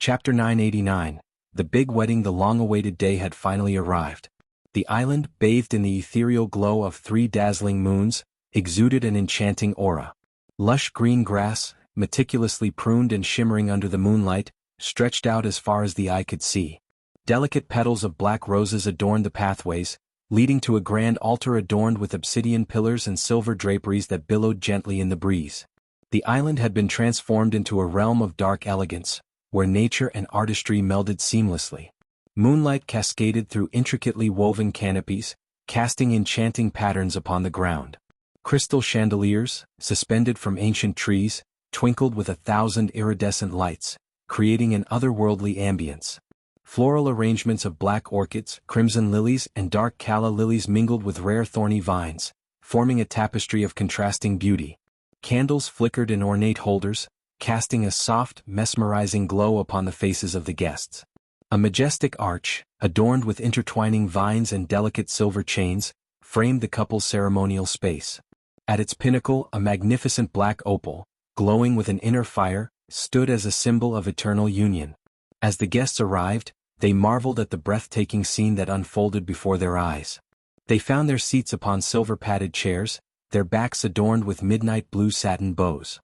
Chapter 989. The big wedding. The long-awaited day had finally arrived. The island, bathed in the ethereal glow of 3 dazzling moons, exuded an enchanting aura. Lush green grass, meticulously pruned and shimmering under the moonlight, stretched out as far as the eye could see. Delicate petals of black roses adorned the pathways, leading to a grand altar adorned with obsidian pillars and silver draperies that billowed gently in the breeze. The island had been transformed into a realm of dark elegance, where nature and artistry melded seamlessly. Moonlight cascaded through intricately woven canopies, casting enchanting patterns upon the ground. Crystal chandeliers, suspended from ancient trees, twinkled with 1,000 iridescent lights, creating an otherworldly ambience. Floral arrangements of black orchids, crimson lilies, and dark calla lilies mingled with rare thorny vines, forming a tapestry of contrasting beauty. Candles flickered in ornate holders, casting a soft, mesmerizing glow upon the faces of the guests. A majestic arch, adorned with intertwining vines and delicate silver chains, framed the couple's ceremonial space. At its pinnacle, a magnificent black opal, glowing with an inner fire, stood as a symbol of eternal union. As the guests arrived, they marveled at the breathtaking scene that unfolded before their eyes. They found their seats upon silver-padded chairs, their backs adorned with midnight blue satin bows.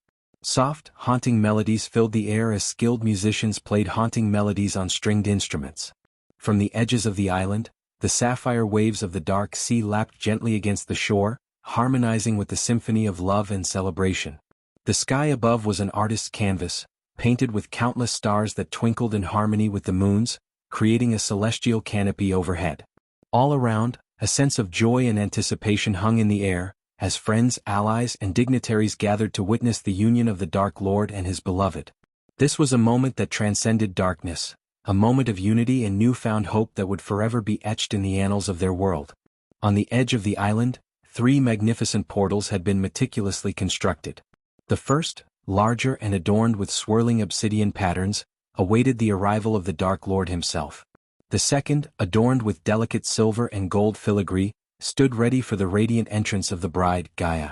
Soft, haunting melodies filled the air as skilled musicians played haunting melodies on stringed instruments. From the edges of the island, the sapphire waves of the dark sea lapped gently against the shore, harmonizing with the symphony of love and celebration. The sky above was an artist's canvas, painted with countless stars that twinkled in harmony with the moons, creating a celestial canopy overhead. All around, a sense of joy and anticipation hung in the air, as friends, allies, and dignitaries gathered to witness the union of the Dark Lord and his beloved. This was a moment that transcended darkness, a moment of unity and newfound hope that would forever be etched in the annals of their world. On the edge of the island, 3 magnificent portals had been meticulously constructed. The first, larger and adorned with swirling obsidian patterns, awaited the arrival of the Dark Lord himself. The second, adorned with delicate silver and gold filigree, stood ready for the radiant entrance of the bride, Gaia.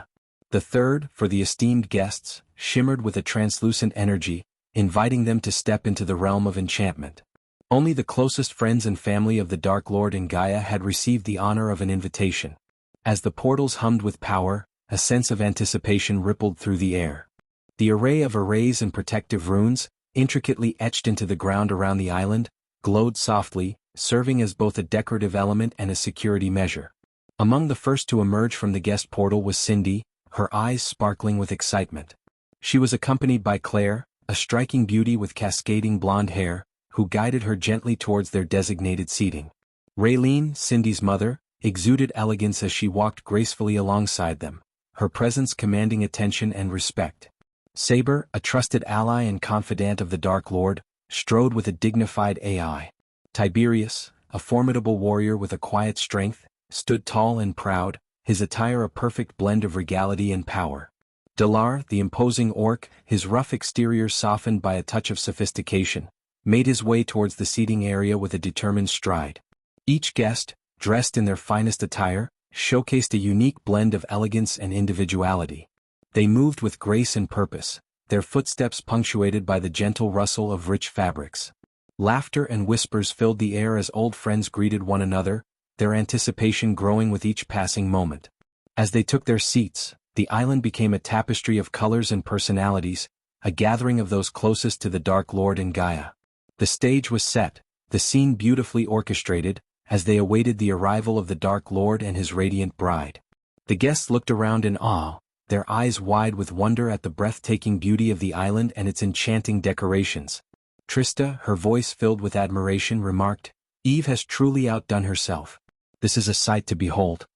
The third, for the esteemed guests, shimmered with a translucent energy, inviting them to step into the realm of enchantment. Only the closest friends and family of the Dark Lord and Gaia had received the honor of an invitation. As the portals hummed with power, a sense of anticipation rippled through the air. The array of arrays and protective runes, intricately etched into the ground around the island, glowed softly, serving as both a decorative element and a security measure. Among the first to emerge from the guest portal was Cindy, her eyes sparkling with excitement. She was accompanied by Claire, a striking beauty with cascading blonde hair, who guided her gently towards their designated seating. Raylene, Cindy's mother, exuded elegance as she walked gracefully alongside them, her presence commanding attention and respect. Saber, a trusted ally and confidant of the Dark Lord, strode with a dignified eye. Tiberius, a formidable warrior with a quiet strength, stood tall and proud, his attire a perfect blend of regality and power. Dalar, the imposing orc, his rough exterior softened by a touch of sophistication, made his way towards the seating area with a determined stride. Each guest, dressed in their finest attire, showcased a unique blend of elegance and individuality. They moved with grace and purpose, their footsteps punctuated by the gentle rustle of rich fabrics. Laughter and whispers filled the air as old friends greeted one another, their anticipation growing with each passing moment. As they took their seats, the island became a tapestry of colors and personalities, a gathering of those closest to the Dark Lord and Gaia. The stage was set, the scene beautifully orchestrated, as they awaited the arrival of the Dark Lord and his radiant bride. The guests looked around in awe, their eyes wide with wonder at the breathtaking beauty of the island and its enchanting decorations. Trista, her voice filled with admiration, remarked, "Eve has truly outdone herself. This is a sight to behold."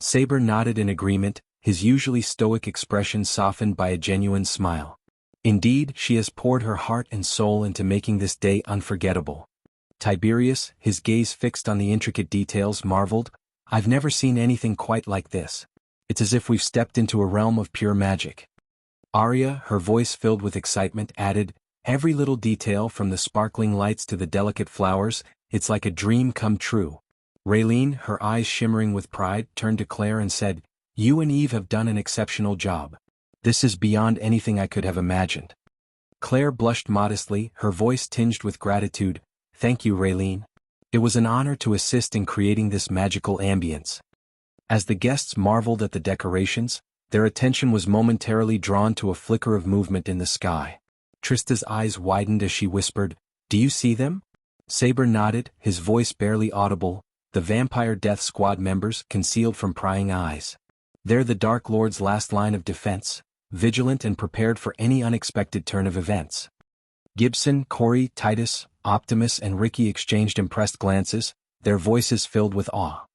Saber nodded in agreement, his usually stoic expression softened by a genuine smile. Indeed, she has poured her heart and soul into making this day unforgettable. Tiberius, his gaze fixed on the intricate details, marveled, "I've never seen anything quite like this. It's as if we've stepped into a realm of pure magic." Arya, her voice filled with excitement, added, "Every little detail from the sparkling lights to the delicate flowers, it's like a dream come true." Raylene, her eyes shimmering with pride, turned to Claire and said, "You and Eve have done an exceptional job. This is beyond anything I could have imagined." Claire blushed modestly, her voice tinged with gratitude. Thank you, Raylene. It was an honor to assist in creating this magical ambience. As the guests marveled at the decorations, their attention was momentarily drawn to a flicker of movement in the sky. Trista's eyes widened as she whispered, "Do you see them?" Saber nodded, his voice barely audible, the Vampire Death Squad members concealed from prying eyes. They're the Dark Lord's last line of defense, vigilant and prepared for any unexpected turn of events. Gibson, Corey, Titus, Optimus and Ricky exchanged impressed glances, their voices filled with awe.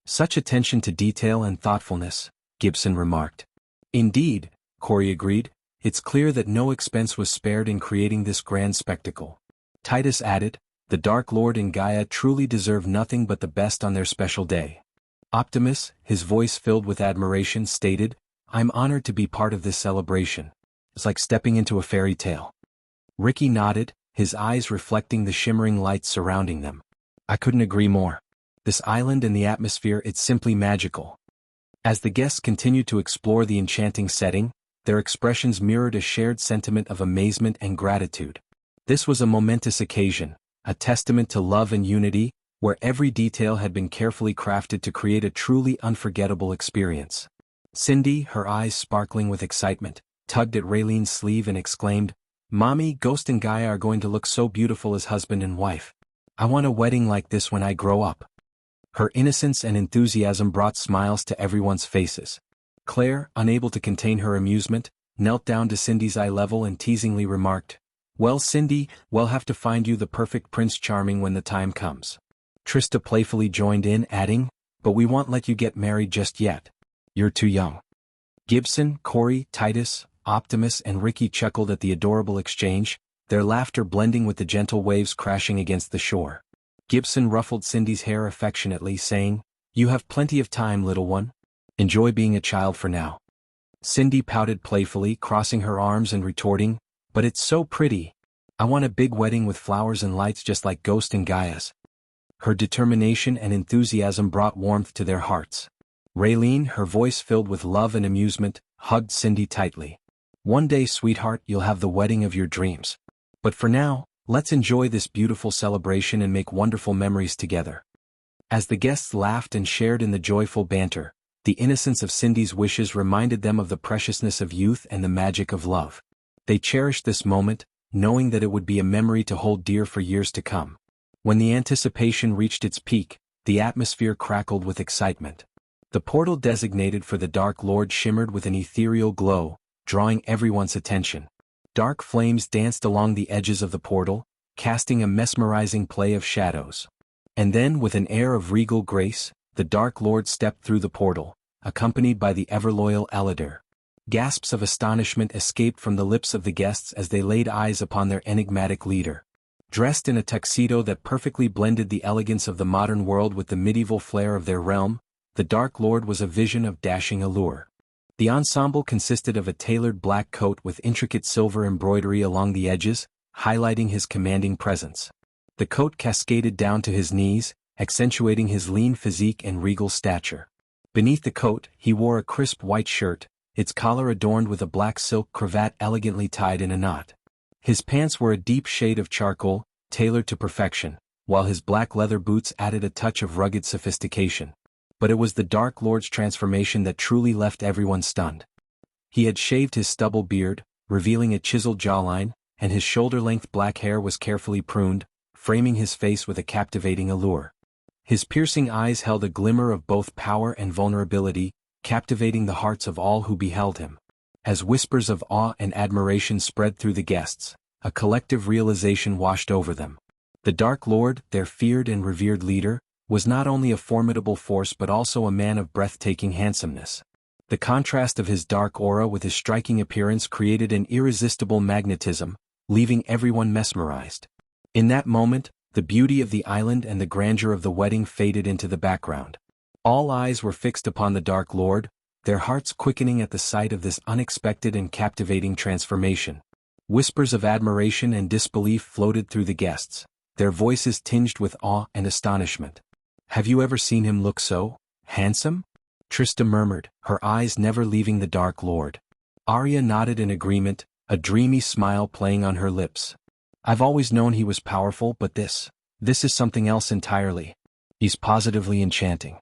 "Such attention to detail and thoughtfulness," Gibson remarked. "Indeed," Corey agreed, "it's clear that no expense was spared in creating this grand spectacle." Titus added, "The Dark Lord and Gaia truly deserve nothing but the best on their special day." Optimus, his voice filled with admiration, stated, "I'm honored to be part of this celebration. It's like stepping into a fairy tale." Ricky nodded, his eyes reflecting the shimmering lights surrounding them. "I couldn't agree more. This island and the atmosphere, it's simply magical." As the guests continued to explore the enchanting setting, their expressions mirrored a shared sentiment of amazement and gratitude. This was a momentous occasion, a testament to love and unity, where every detail had been carefully crafted to create a truly unforgettable experience. Cindy, her eyes sparkling with excitement, tugged at Raylene's sleeve and exclaimed, "Mommy, Ghost and Gaia are going to look so beautiful as husband and wife. I want a wedding like this when I grow up." Her innocence and enthusiasm brought smiles to everyone's faces. Claire, unable to contain her amusement, knelt down to Cindy's eye level and teasingly remarked, "Well, Cindy, we'll have to find you the perfect Prince Charming when the time comes." Trista playfully joined in, adding, "But we won't let you get married just yet. You're too young." Gibson, Corey, Titus, Optimus and Ricky chuckled at the adorable exchange, their laughter blending with the gentle waves crashing against the shore. Gibson ruffled Cindy's hair affectionately, saying, "You have plenty of time, little one. Enjoy being a child for now." Cindy pouted playfully, crossing her arms and retorting, "But it's so pretty. I want a big wedding with flowers and lights just like Ghost and Gaia's." Her determination and enthusiasm brought warmth to their hearts. Raylene, her voice filled with love and amusement, hugged Cindy tightly. "One day, sweetheart, you'll have the wedding of your dreams. But for now, let's enjoy this beautiful celebration and make wonderful memories together." As the guests laughed and shared in the joyful banter, the innocence of Cindy's wishes reminded them of the preciousness of youth and the magic of love. They cherished this moment, knowing that it would be a memory to hold dear for years to come. When the anticipation reached its peak, the atmosphere crackled with excitement. The portal designated for the Dark Lord shimmered with an ethereal glow, drawing everyone's attention. Dark flames danced along the edges of the portal, casting a mesmerizing play of shadows. And then, with an air of regal grace, the Dark Lord stepped through the portal, accompanied by the ever-loyal Elidar. Gasps of astonishment escaped from the lips of the guests as they laid eyes upon their enigmatic leader. Dressed in a tuxedo that perfectly blended the elegance of the modern world with the medieval flair of their realm, the Dark Lord was a vision of dashing allure. The ensemble consisted of a tailored black coat with intricate silver embroidery along the edges, highlighting his commanding presence. The coat cascaded down to his knees, accentuating his lean physique and regal stature. Beneath the coat, he wore a crisp white shirt, its collar adorned with a black silk cravat elegantly tied in a knot. His pants were a deep shade of charcoal, tailored to perfection, while his black leather boots added a touch of rugged sophistication. But it was the Dark Lord's transformation that truly left everyone stunned. He had shaved his stubble beard, revealing a chiseled jawline, and his shoulder-length black hair was carefully pruned, framing his face with a captivating allure. His piercing eyes held a glimmer of both power and vulnerability, captivating the hearts of all who beheld him. As whispers of awe and admiration spread through the guests, a collective realization washed over them. The Dark Lord, their feared and revered leader, was not only a formidable force but also a man of breathtaking handsomeness. The contrast of his dark aura with his striking appearance created an irresistible magnetism, leaving everyone mesmerized. In that moment, the beauty of the island and the grandeur of the wedding faded into the background. All eyes were fixed upon the Dark Lord, their hearts quickening at the sight of this unexpected and captivating transformation. Whispers of admiration and disbelief floated through the guests, their voices tinged with awe and astonishment. "Have you ever seen him look so handsome?" Trista murmured, her eyes never leaving the Dark Lord. Arya nodded in agreement, a dreamy smile playing on her lips. I've always known he was powerful, but this is something else entirely. He's positively enchanting.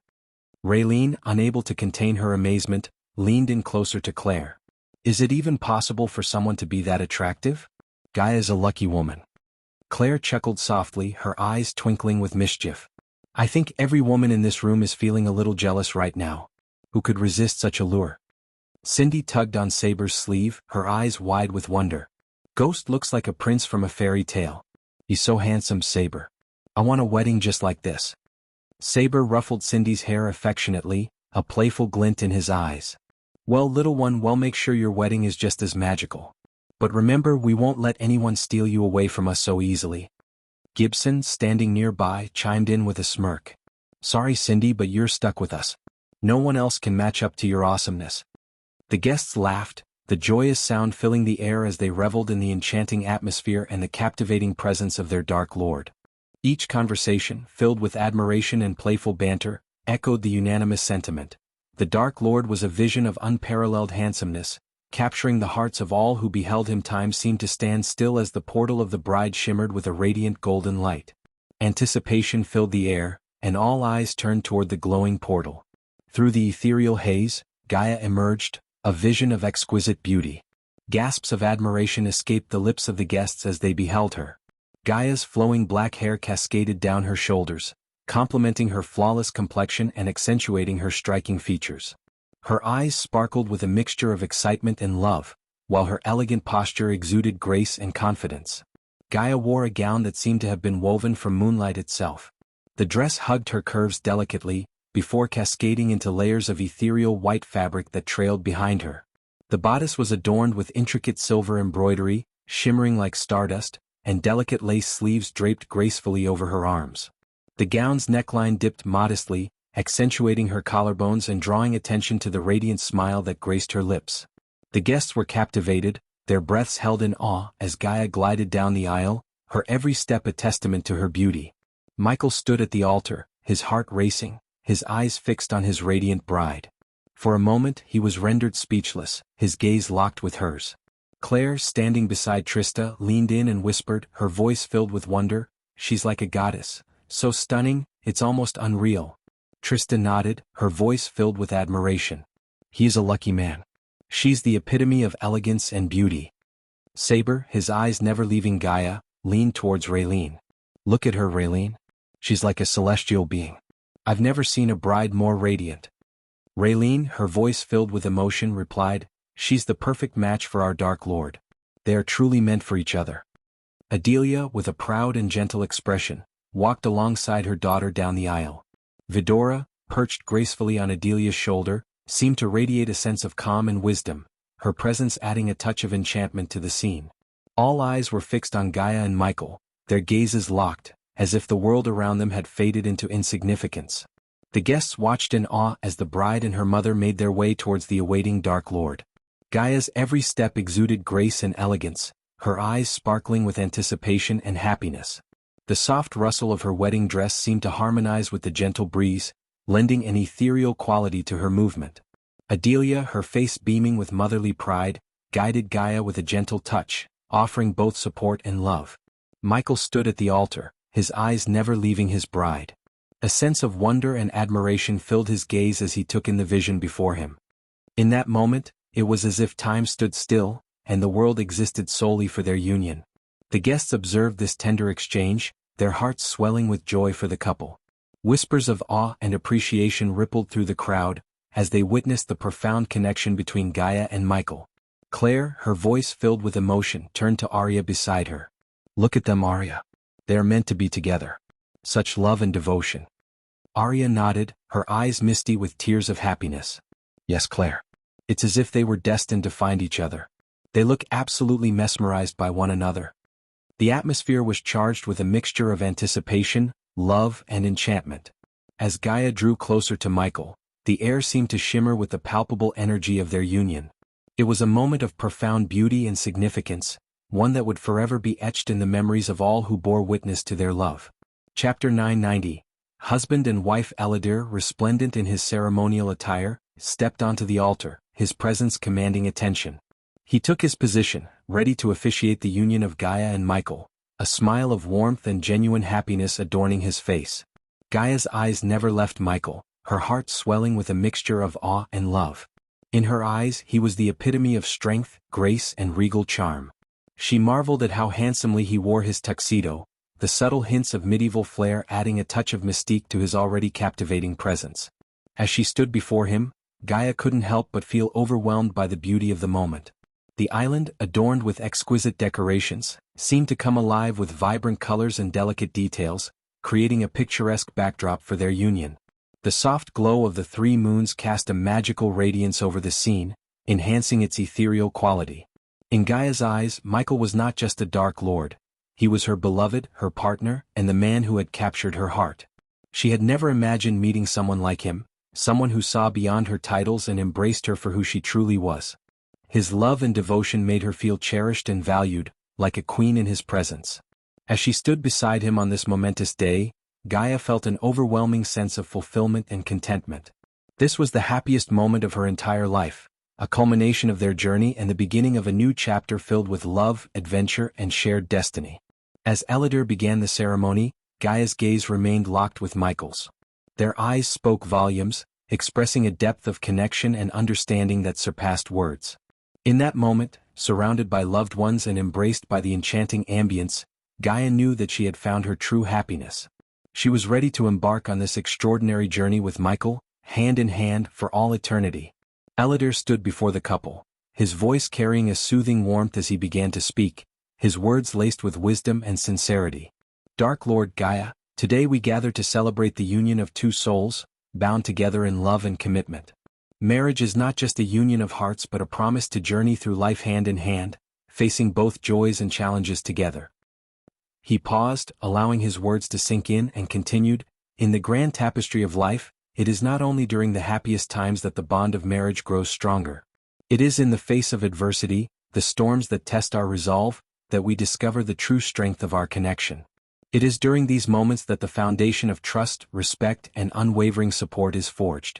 Raylene, unable to contain her amazement, leaned in closer to Claire. Is it even possible for someone to be that attractive? Gaia's a lucky woman. Claire chuckled softly, her eyes twinkling with mischief. I think every woman in this room is feeling a little jealous right now. Who could resist such a lure? Cindy tugged on Saber's sleeve, her eyes wide with wonder. Ghost looks like a prince from a fairy tale. He's so handsome, Saber. I want a wedding just like this. Saber ruffled Cindy's hair affectionately, a playful glint in his eyes. Well, little one, well, make sure your wedding is just as magical. But remember, we won't let anyone steal you away from us so easily. Gibson, standing nearby, chimed in with a smirk. Sorry, Cindy, but you're stuck with us. No one else can match up to your awesomeness. The guests laughed, the joyous sound filling the air as they reveled in the enchanting atmosphere and the captivating presence of their Dark Lord. Each conversation, filled with admiration and playful banter, echoed the unanimous sentiment. The Dark Lord was a vision of unparalleled handsomeness, capturing the hearts of all who beheld him. Time seemed to stand still as the portal of the bride shimmered with a radiant golden light. Anticipation filled the air, and all eyes turned toward the glowing portal. Through the ethereal haze, Gaia emerged, a vision of exquisite beauty. Gasps of admiration escaped the lips of the guests as they beheld her. Gaia's flowing black hair cascaded down her shoulders, complementing her flawless complexion and accentuating her striking features. Her eyes sparkled with a mixture of excitement and love, while her elegant posture exuded grace and confidence. Gaia wore a gown that seemed to have been woven from moonlight itself. The dress hugged her curves delicately, before cascading into layers of ethereal white fabric that trailed behind her. The bodice was adorned with intricate silver embroidery, shimmering like stardust, and delicate lace sleeves draped gracefully over her arms. The gown's neckline dipped modestly, accentuating her collarbones and drawing attention to the radiant smile that graced her lips. The guests were captivated, their breaths held in awe as Gaia glided down the aisle, her every step a testament to her beauty. Michael stood at the altar, his heart racing, his eyes fixed on his radiant bride. For a moment he was rendered speechless, his gaze locked with hers. Claire, standing beside Trista, leaned in and whispered, her voice filled with wonder, "She's like a goddess, so stunning, it's almost unreal." Trista nodded, her voice filled with admiration. "He's a lucky man. She's the epitome of elegance and beauty." Saber, his eyes never leaving Gaia, leaned towards Raylene. "Look at her, Raylene. She's like a celestial being. I've never seen a bride more radiant." Raylene, her voice filled with emotion, replied, "She's the perfect match for our Dark Lord. They are truly meant for each other." Adelia, with a proud and gentle expression, walked alongside her daughter down the aisle. Vidora, perched gracefully on Adelia's shoulder, seemed to radiate a sense of calm and wisdom, her presence adding a touch of enchantment to the scene. All eyes were fixed on Gaia and Michael, their gazes locked, as if the world around them had faded into insignificance. The guests watched in awe as the bride and her mother made their way towards the awaiting Dark Lord. Gaia's every step exuded grace and elegance, her eyes sparkling with anticipation and happiness. The soft rustle of her wedding dress seemed to harmonize with the gentle breeze, lending an ethereal quality to her movement. Adelia, her face beaming with motherly pride, guided Gaia with a gentle touch, offering both support and love. Michael stood at the altar, his eyes never leaving his bride. A sense of wonder and admiration filled his gaze as he took in the vision before him. In that moment, it was as if time stood still, and the world existed solely for their union. The guests observed this tender exchange, their hearts swelling with joy for the couple. Whispers of awe and appreciation rippled through the crowd, as they witnessed the profound connection between Gaia and Michael. Claire, her voice filled with emotion, turned to Arya beside her. "Look at them, Arya. They are meant to be together. Such love and devotion." Arya nodded, her eyes misty with tears of happiness. "Yes, Claire. It's as if they were destined to find each other. They look absolutely mesmerized by one another." The atmosphere was charged with a mixture of anticipation, love, and enchantment. As Gaia drew closer to Michael, the air seemed to shimmer with the palpable energy of their union. It was a moment of profound beauty and significance, one that would forever be etched in the memories of all who bore witness to their love. Chapter 990. Husband and wife. Eladir, resplendent in his ceremonial attire, stepped onto the altar, his presence commanding attention. He took his position, ready to officiate the union of Gaia and Michael, a smile of warmth and genuine happiness adorning his face. Gaia's eyes never left Michael, her heart swelling with a mixture of awe and love. In her eyes he was the epitome of strength, grace and regal charm. She marveled at how handsomely he wore his tuxedo, the subtle hints of medieval flair adding a touch of mystique to his already captivating presence. As she stood before him, Gaia couldn't help but feel overwhelmed by the beauty of the moment. The island, adorned with exquisite decorations, seemed to come alive with vibrant colors and delicate details, creating a picturesque backdrop for their union. The soft glow of the three moons cast a magical radiance over the scene, enhancing its ethereal quality. In Gaia's eyes, Michael was not just a dark lord. He was her beloved, her partner, and the man who had captured her heart. She had never imagined meeting someone like him, someone who saw beyond her titles and embraced her for who she truly was. His love and devotion made her feel cherished and valued, like a queen in his presence. As she stood beside him on this momentous day, Gaia felt an overwhelming sense of fulfillment and contentment. This was the happiest moment of her entire life, a culmination of their journey and the beginning of a new chapter filled with love, adventure, and shared destiny. As Elidor began the ceremony, Gaia's gaze remained locked with Michael's. Their eyes spoke volumes, expressing a depth of connection and understanding that surpassed words. In that moment, surrounded by loved ones and embraced by the enchanting ambience, Gaia knew that she had found her true happiness. She was ready to embark on this extraordinary journey with Michael, hand in hand, for all eternity. Elidor stood before the couple, his voice carrying a soothing warmth as he began to speak, his words laced with wisdom and sincerity. Dark Lord Gaia, today we gather to celebrate the union of two souls, bound together in love and commitment. Marriage is not just a union of hearts but a promise to journey through life hand in hand, facing both joys and challenges together. He paused, allowing his words to sink in, and continued, in the grand tapestry of life, it is not only during the happiest times that the bond of marriage grows stronger. It is in the face of adversity, the storms that test our resolve, that we discover the true strength of our connection. It is during these moments that the foundation of trust, respect, and unwavering support is forged.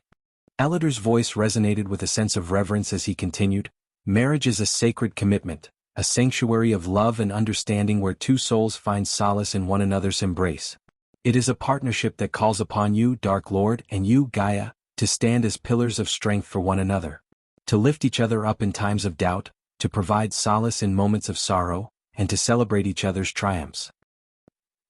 Elidor's voice resonated with a sense of reverence as he continued, marriage is a sacred commitment, a sanctuary of love and understanding where two souls find solace in one another's embrace. It is a partnership that calls upon you, Dark Lord, and you, Gaia, to stand as pillars of strength for one another, to lift each other up in times of doubt, to provide solace in moments of sorrow, and to celebrate each other's triumphs.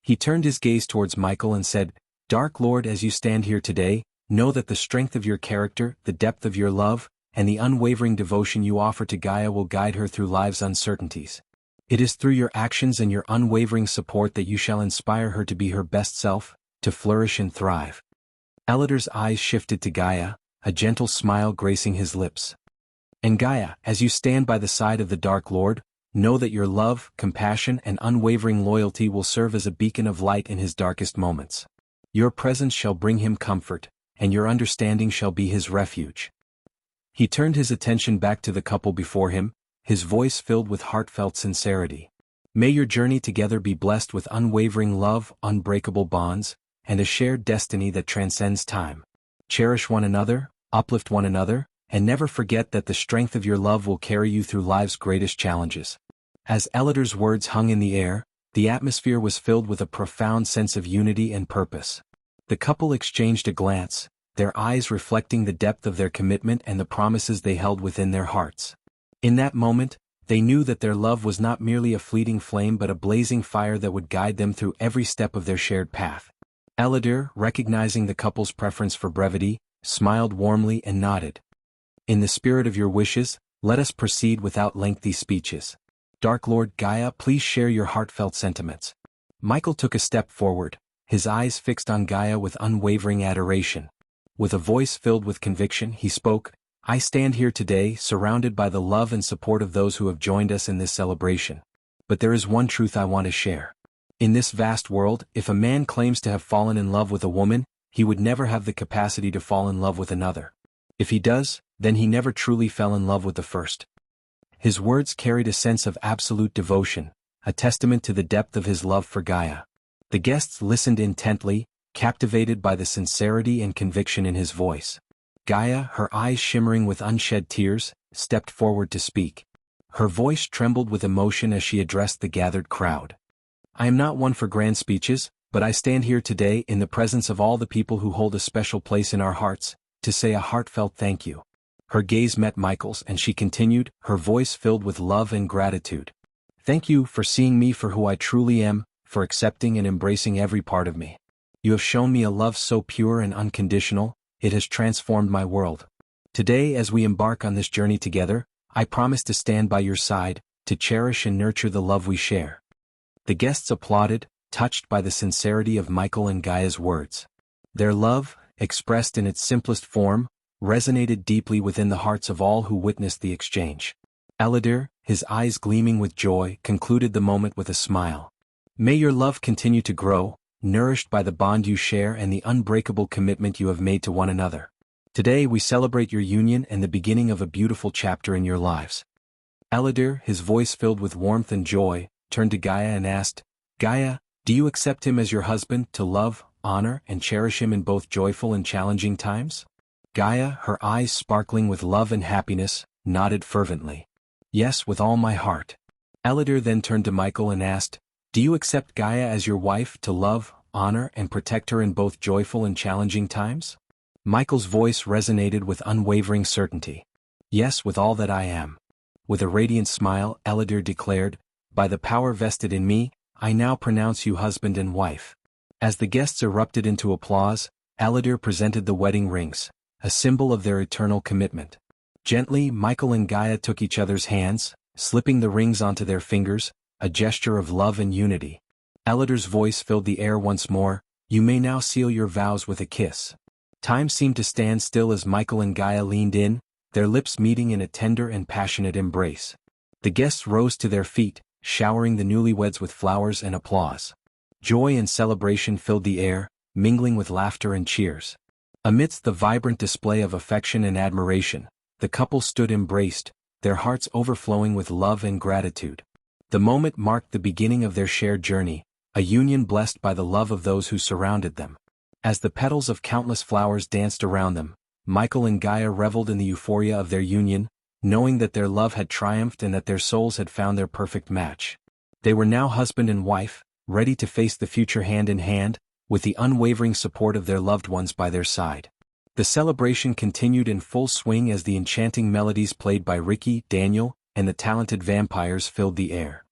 He turned his gaze towards Michael and said, Dark Lord, as you stand here today, know that the strength of your character, the depth of your love, and the unwavering devotion you offer to Gaia will guide her through life's uncertainties. It is through your actions and your unwavering support that you shall inspire her to be her best self, to flourish and thrive. Elidor's eyes shifted to Gaia, a gentle smile gracing his lips. And Gaia, as you stand by the side of the Dark Lord, know that your love, compassion, and unwavering loyalty will serve as a beacon of light in his darkest moments. Your presence shall bring him comfort, and your understanding shall be his refuge. He turned his attention back to the couple before him, his voice filled with heartfelt sincerity. May your journey together be blessed with unwavering love, unbreakable bonds, and a shared destiny that transcends time. Cherish one another, uplift one another, and never forget that the strength of your love will carry you through life's greatest challenges. As Elidor's words hung in the air, the atmosphere was filled with a profound sense of unity and purpose. The couple exchanged a glance, their eyes reflecting the depth of their commitment and the promises they held within their hearts. In that moment, they knew that their love was not merely a fleeting flame but a blazing fire that would guide them through every step of their shared path. Elidor, recognizing the couple's preference for brevity, smiled warmly and nodded. In the spirit of your wishes, let us proceed without lengthy speeches. Dark Lord Gaia, please share your heartfelt sentiments. Michael took a step forward, his eyes fixed on Gaia with unwavering adoration. With a voice filled with conviction, he spoke, I stand here today, surrounded by the love and support of those who have joined us in this celebration. But there is one truth I want to share. In this vast world, if a man claims to have fallen in love with a woman, he would never have the capacity to fall in love with another. If he does, then he never truly fell in love with the first. His words carried a sense of absolute devotion, a testament to the depth of his love for Gaia. The guests listened intently, captivated by the sincerity and conviction in his voice. Gaia, her eyes shimmering with unshed tears, stepped forward to speak. Her voice trembled with emotion as she addressed the gathered crowd. I am not one for grand speeches, but I stand here today in the presence of all the people who hold a special place in our hearts, to say a heartfelt thank you. Her gaze met Michael's and she continued, her voice filled with love and gratitude. Thank you for seeing me for who I truly am, for accepting and embracing every part of me. You have shown me a love so pure and unconditional, it has transformed my world. Today, as we embark on this journey together, I promise to stand by your side, to cherish and nurture the love we share. The guests applauded, touched by the sincerity of Michael and Gaia's words. Their love, expressed in its simplest form, resonated deeply within the hearts of all who witnessed the exchange. Eladir, his eyes gleaming with joy, concluded the moment with a smile. May your love continue to grow, nourished by the bond you share and the unbreakable commitment you have made to one another. Today we celebrate your union and the beginning of a beautiful chapter in your lives. Eladir, his voice filled with warmth and joy, turned to Gaia and asked, Gaia, do you accept him as your husband, to love, honor, and cherish him in both joyful and challenging times? Gaia, her eyes sparkling with love and happiness, nodded fervently. Yes, with all my heart. Eladir then turned to Michael and asked, do you accept Gaia as your wife, to love, honor, and protect her in both joyful and challenging times? Michael's voice resonated with unwavering certainty. Yes, with all that I am. With a radiant smile, Eladir declared, by the power vested in me, I now pronounce you husband and wife. As the guests erupted into applause, Eladir presented the wedding rings, a symbol of their eternal commitment. Gently, Michael and Gaia took each other's hands, slipping the rings onto their fingers, a gesture of love and unity. Eladir's voice filled the air once more, you may now seal your vows with a kiss. Time seemed to stand still as Michael and Gaia leaned in, their lips meeting in a tender and passionate embrace. The guests rose to their feet, showering the newlyweds with flowers and applause. Joy and celebration filled the air, mingling with laughter and cheers. Amidst the vibrant display of affection and admiration, the couple stood embraced, their hearts overflowing with love and gratitude. The moment marked the beginning of their shared journey, a union blessed by the love of those who surrounded them. As the petals of countless flowers danced around them, Michael and Gaia reveled in the euphoria of their union, knowing that their love had triumphed and that their souls had found their perfect match. They were now husband and wife, ready to face the future hand in hand, with the unwavering support of their loved ones by their side. The celebration continued in full swing as the enchanting melodies played by Ricky, Daniel, and the talented vampires filled the air.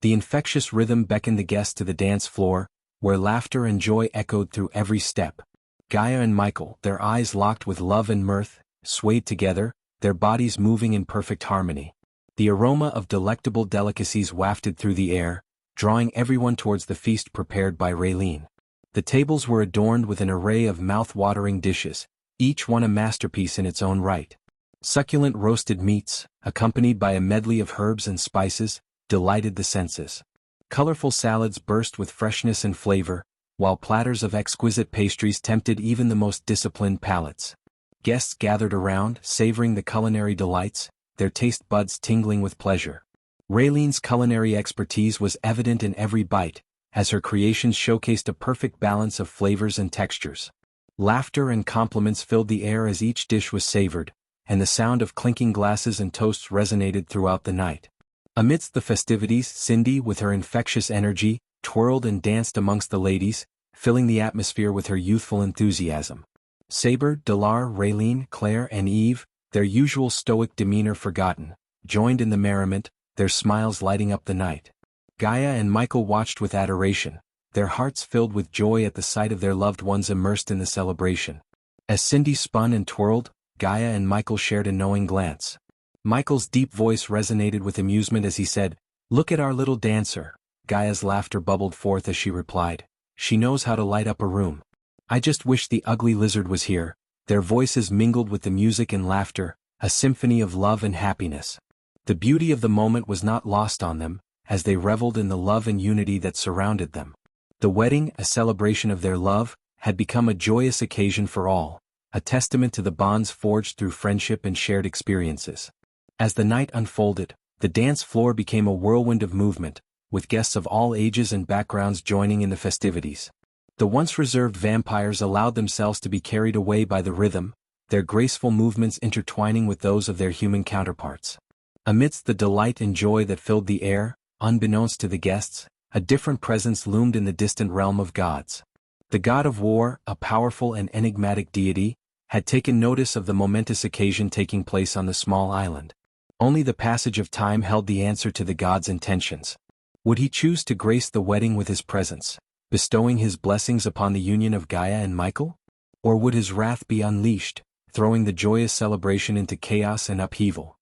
The infectious rhythm beckoned the guests to the dance floor, where laughter and joy echoed through every step. Gaia and Michael, their eyes locked with love and mirth, swayed together, their bodies moving in perfect harmony. The aroma of delectable delicacies wafted through the air, drawing everyone towards the feast prepared by Raylene. The tables were adorned with an array of mouth-watering dishes, each one a masterpiece in its own right. Succulent roasted meats, accompanied by a medley of herbs and spices, delighted the senses. Colorful salads burst with freshness and flavor, while platters of exquisite pastries tempted even the most disciplined palates. Guests gathered around, savoring the culinary delights, their taste buds tingling with pleasure. Raylene's culinary expertise was evident in every bite, as her creations showcased a perfect balance of flavors and textures. Laughter and compliments filled the air as each dish was savored, and the sound of clinking glasses and toasts resonated throughout the night. Amidst the festivities, Cindy, with her infectious energy, twirled and danced amongst the ladies, filling the atmosphere with her youthful enthusiasm. Saber, Delar, Raylene, Claire, and Eve, their usual stoic demeanor forgotten, joined in the merriment, their smiles lighting up the night. Gaia and Michael watched with adoration, their hearts filled with joy at the sight of their loved ones immersed in the celebration. As Cindy spun and twirled, Gaia and Michael shared a knowing glance. Michael's deep voice resonated with amusement as he said, "Look at our little dancer." Gaia's laughter bubbled forth as she replied, "She knows how to light up a room. I just wish the ugly lizard was here." Their voices mingled with the music and laughter, a symphony of love and happiness. The beauty of the moment was not lost on them, as they reveled in the love and unity that surrounded them. The wedding, a celebration of their love, had become a joyous occasion for all, a testament to the bonds forged through friendship and shared experiences. As the night unfolded, the dance floor became a whirlwind of movement, with guests of all ages and backgrounds joining in the festivities. The once reserved vampires allowed themselves to be carried away by the rhythm, their graceful movements intertwining with those of their human counterparts. Amidst the delight and joy that filled the air, unbeknownst to the guests, a different presence loomed in the distant realm of gods. The god of war, a powerful and enigmatic deity, had taken notice of the momentous occasion taking place on the small island. Only the passage of time held the answer to the god's intentions. Would he choose to grace the wedding with his presence, bestowing his blessings upon the union of Gaia and Michael? Or would his wrath be unleashed, throwing the joyous celebration into chaos and upheaval?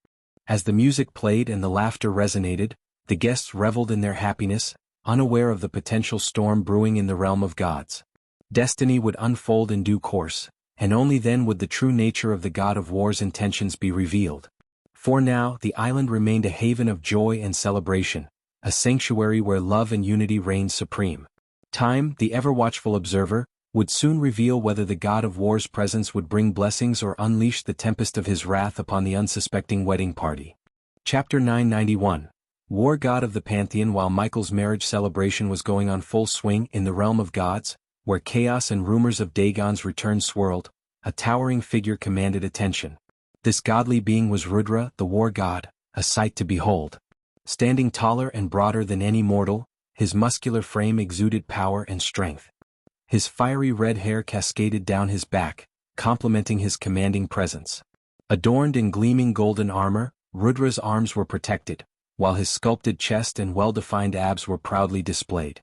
As the music played and the laughter resonated, the guests reveled in their happiness, unaware of the potential storm brewing in the realm of gods. Destiny would unfold in due course, and only then would the true nature of the god of war's intentions be revealed. For now, the island remained a haven of joy and celebration, a sanctuary where love and unity reigned supreme. Time, the ever-watchful observer, would soon reveal whether the god of war's presence would bring blessings or unleash the tempest of his wrath upon the unsuspecting wedding party. Chapter 991. War God of the Pantheon. While Michael's marriage celebration was going on full swing in the realm of gods, where chaos and rumors of Dagon's return swirled, a towering figure commanded attention. This godly being was Rudra, the war god, a sight to behold. Standing taller and broader than any mortal, his muscular frame exuded power and strength. His fiery red hair cascaded down his back, complementing his commanding presence. Adorned in gleaming golden armor, Rudra's arms were protected, while his sculpted chest and well-defined abs were proudly displayed.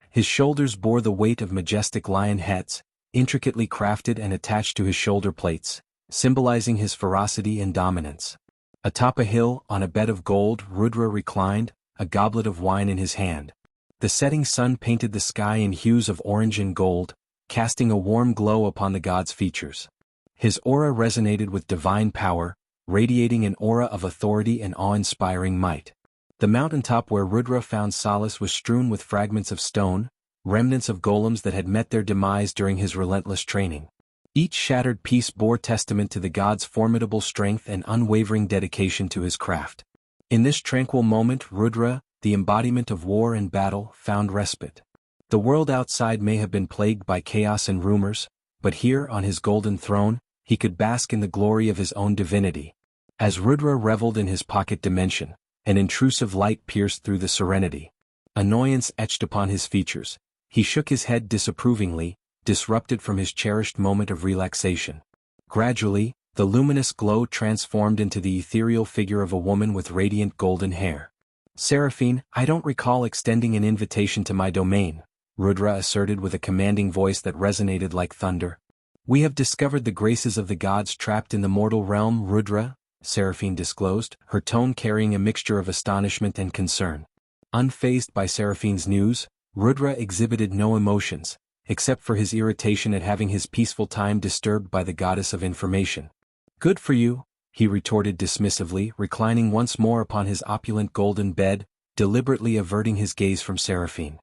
His shoulders bore the weight of majestic lion heads, intricately crafted and attached to his shoulder plates, symbolizing his ferocity and dominance. Atop a hill, on a bed of gold, Rudra reclined, a goblet of wine in his hand. The setting sun painted the sky in hues of orange and gold, casting a warm glow upon the god's features. His aura resonated with divine power, radiating an aura of authority and awe-inspiring might. The mountaintop where Rudra found solace was strewn with fragments of stone, remnants of golems that had met their demise during his relentless training. Each shattered piece bore testament to the god's formidable strength and unwavering dedication to his craft. In this tranquil moment, Rudra, the embodiment of war and battle, found respite. The world outside may have been plagued by chaos and rumors, but here, on his golden throne, he could bask in the glory of his own divinity. As Rudra reveled in his pocket dimension, an intrusive light pierced through the serenity. Annoyance etched upon his features. He shook his head disapprovingly, disrupted from his cherished moment of relaxation. Gradually, the luminous glow transformed into the ethereal figure of a woman with radiant golden hair. "Seraphine, I don't recall extending an invitation to my domain," Rudra asserted with a commanding voice that resonated like thunder. "We have discovered the graces of the gods trapped in the mortal realm." "Rudra," Seraphine disclosed, her tone carrying a mixture of astonishment and concern. Unfazed by Seraphine's news, Rudra exhibited no emotions, except for his irritation at having his peaceful time disturbed by the goddess of information. "Good for you," he retorted dismissively, reclining once more upon his opulent golden bed, deliberately averting his gaze from Seraphine.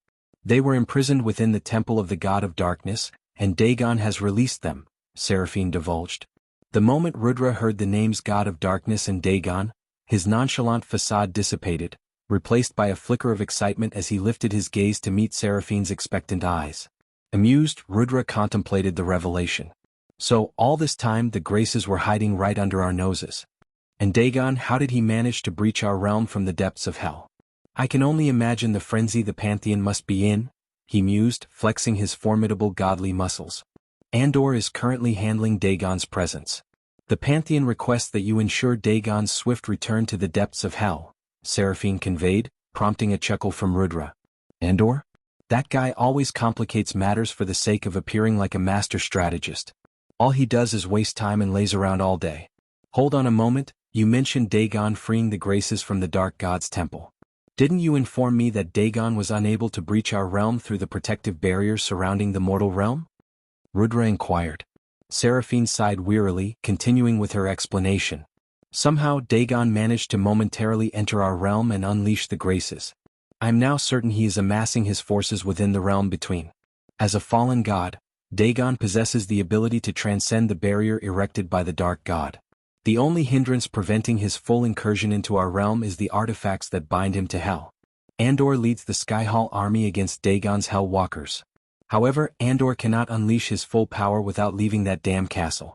"They were imprisoned within the temple of the god of darkness, and Dagon has released them," Seraphine divulged. The moment Rudra heard the names God of Darkness and Dagon, his nonchalant facade dissipated, replaced by a flicker of excitement as he lifted his gaze to meet Seraphine's expectant eyes. Amused, Rudra contemplated the revelation. "So, all this time the graces were hiding right under our noses. And Dagon, how did he manage to breach our realm from the depths of hell? I can only imagine the frenzy the Pantheon must be in," he mused, flexing his formidable godly muscles. "Andor is currently handling Dagon's presence. The Pantheon requests that you ensure Dagon's swift return to the depths of hell," Seraphine conveyed, prompting a chuckle from Rudra. "Andor? That guy always complicates matters for the sake of appearing like a master strategist. All he does is waste time and lays around all day. Hold on a moment, you mentioned Dagon freeing the graces from the Dark God's temple. Didn't you inform me that Dagon was unable to breach our realm through the protective barriers surrounding the mortal realm?" Rudra inquired. Seraphine sighed wearily, continuing with her explanation. "Somehow Dagon managed to momentarily enter our realm and unleash the graces. I'm now certain he is amassing his forces within the realm between. As a fallen god, Dagon possesses the ability to transcend the barrier erected by the Dark God. The only hindrance preventing his full incursion into our realm is the artifacts that bind him to hell. Andor leads the Skyhall army against Dagon's Hell Walkers. However, Andor cannot unleash his full power without leaving that damn castle."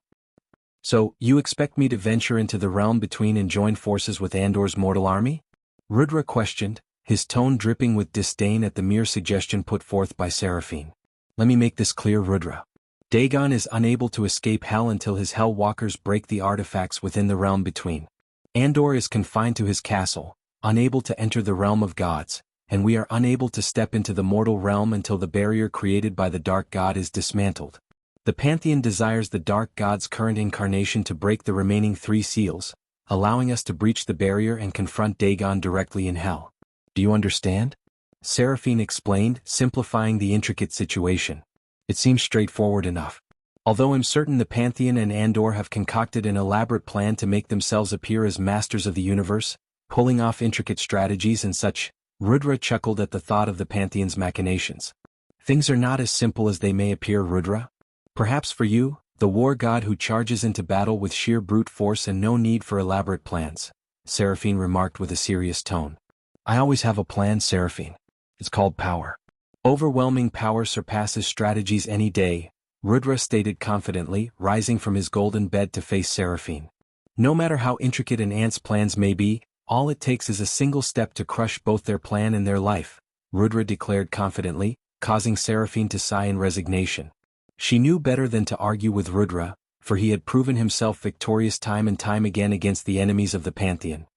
So, you expect me to venture into the realm between and join forces with Andor's mortal army? Rudra questioned, his tone dripping with disdain at the mere suggestion put forth by Seraphine. Let me make this clear, Rudra. Dagon is unable to escape hell until his hell walkers break the artifacts within the realm between. Andor is confined to his castle, unable to enter the realm of gods, and we are unable to step into the mortal realm until the barrier created by the Dark God is dismantled. The Pantheon desires the Dark God's current incarnation to break the remaining 3 seals, allowing us to breach the barrier and confront Dagon directly in hell. Do you understand? Seraphine explained, simplifying the intricate situation. It seems straightforward enough. Although I'm certain the Pantheon and Andor have concocted an elaborate plan to make themselves appear as masters of the universe, pulling off intricate strategies and such, Rudra chuckled at the thought of the Pantheon's machinations. Things are not as simple as they may appear, Rudra. Perhaps for you, the war god who charges into battle with sheer brute force and no need for elaborate plans, Seraphine remarked with a serious tone. I always have a plan, Seraphine. It's called power. Overwhelming power surpasses strategies any day, Rudra stated confidently, rising from his golden bed to face Seraphine. No matter how intricate an ant's plans may be, all it takes is a single step to crush both their plan and their life, Rudra declared confidently, causing Seraphine to sigh in resignation. She knew better than to argue with Rudra, for he had proven himself victorious time and time again against the enemies of the Pantheon.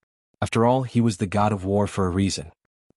After all, he was the god of war for a reason.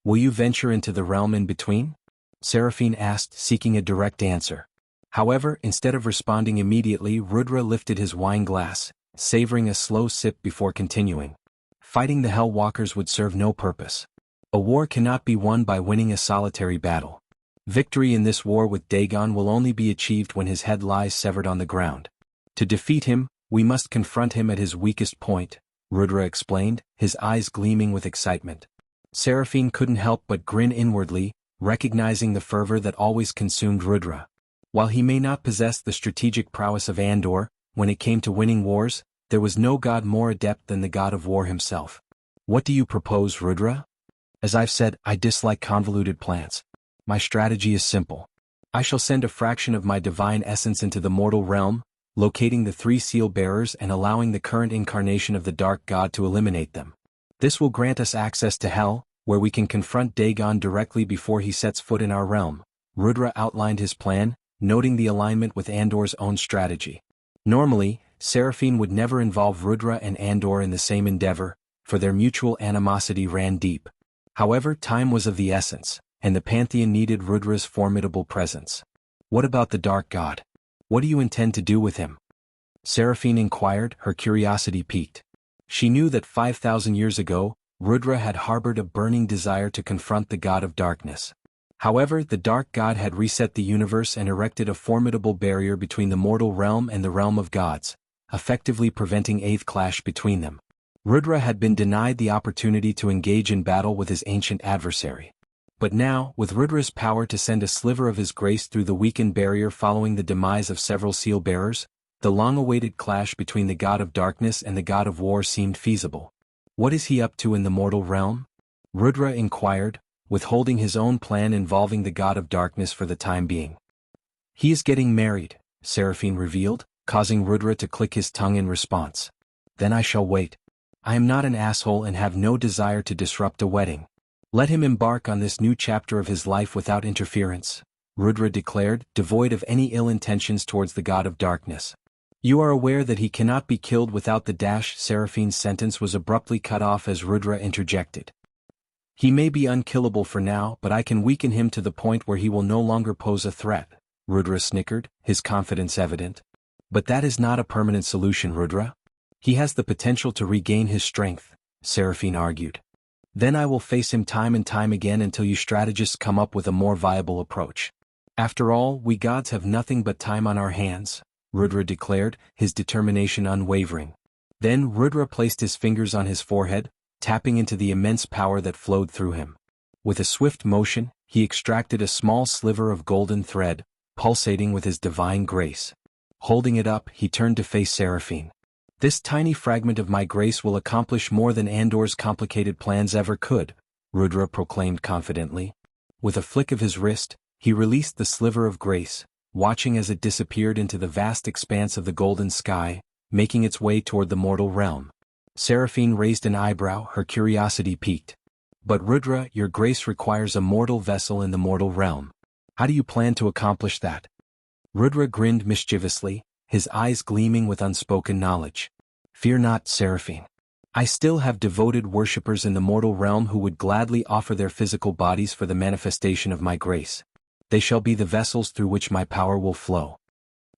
Will you venture into the realm in between? Seraphine asked, seeking a direct answer. However, instead of responding immediately, Rudra lifted his wine glass, savoring a slow sip before continuing. Fighting the Hell Walkers would serve no purpose. A war cannot be won by winning a solitary battle. Victory in this war with Dagon will only be achieved when his head lies severed on the ground. To defeat him, we must confront him at his weakest point, Rudra explained, his eyes gleaming with excitement. Seraphine couldn't help but grin inwardly, recognizing the fervor that always consumed Rudra. While he may not possess the strategic prowess of Andor, when it came to winning wars, there was no god more adept than the god of war himself. What do you propose, Rudra? As I've said, I dislike convoluted plans. My strategy is simple. I shall send a fraction of my divine essence into the mortal realm, locating the 3 seal bearers and allowing the current incarnation of the Dark God to eliminate them. This will grant us access to hell, where we can confront Dagon directly before he sets foot in our realm. Rudra outlined his plan, noting the alignment with Andor's own strategy. Normally, Seraphine would never involve Rudra and Andor in the same endeavor, for their mutual animosity ran deep. However, time was of the essence, and the Pantheon needed Rudra's formidable presence. What about the Dark God? What do you intend to do with him? Seraphine inquired, her curiosity piqued. She knew that 5,000 years ago, Rudra had harbored a burning desire to confront the God of Darkness. However, the Dark God had reset the universe and erected a formidable barrier between the mortal realm and the realm of gods, effectively preventing a clash between them. Rudra had been denied the opportunity to engage in battle with his ancient adversary. But now, with Rudra's power to send a sliver of his grace through the weakened barrier following the demise of several seal bearers, the long-awaited clash between the God of Darkness and the God of War seemed feasible. What is he up to in the mortal realm? Rudra inquired, withholding his own plan involving the God of Darkness for the time being. He is getting married, Seraphine revealed, causing Rudra to click his tongue in response. Then I shall wait. I am not an asshole and have no desire to disrupt a wedding. Let him embark on this new chapter of his life without interference, Rudra declared, devoid of any ill intentions towards the God of Darkness. You are aware that he cannot be killed without the dash. Seraphine's sentence was abruptly cut off as Rudra interjected. He may be unkillable for now, but I can weaken him to the point where he will no longer pose a threat, Rudra snickered, his confidence evident. But that is not a permanent solution, Rudra. He has the potential to regain his strength, Seraphine argued. Then I will face him time and time again until you strategists come up with a more viable approach. After all, we gods have nothing but time on our hands, Rudra declared, his determination unwavering. Then Rudra placed his fingers on his forehead, tapping into the immense power that flowed through him. With a swift motion, he extracted a small sliver of golden thread, pulsating with his divine grace. Holding it up, he turned to face Seraphine. This tiny fragment of my grace will accomplish more than Andor's complicated plans ever could, Rudra proclaimed confidently. With a flick of his wrist, he released the sliver of grace, watching as it disappeared into the vast expanse of the golden sky. making its way toward the mortal realm. Seraphine raised an eyebrow, her curiosity piqued. But Rudra, your grace requires a mortal vessel in the mortal realm. How do you plan to accomplish that? Rudra grinned mischievously, his eyes gleaming with unspoken knowledge. Fear not, Seraphine. I still have devoted worshippers in the mortal realm who would gladly offer their physical bodies for the manifestation of my grace. They shall be the vessels through which my power will flow.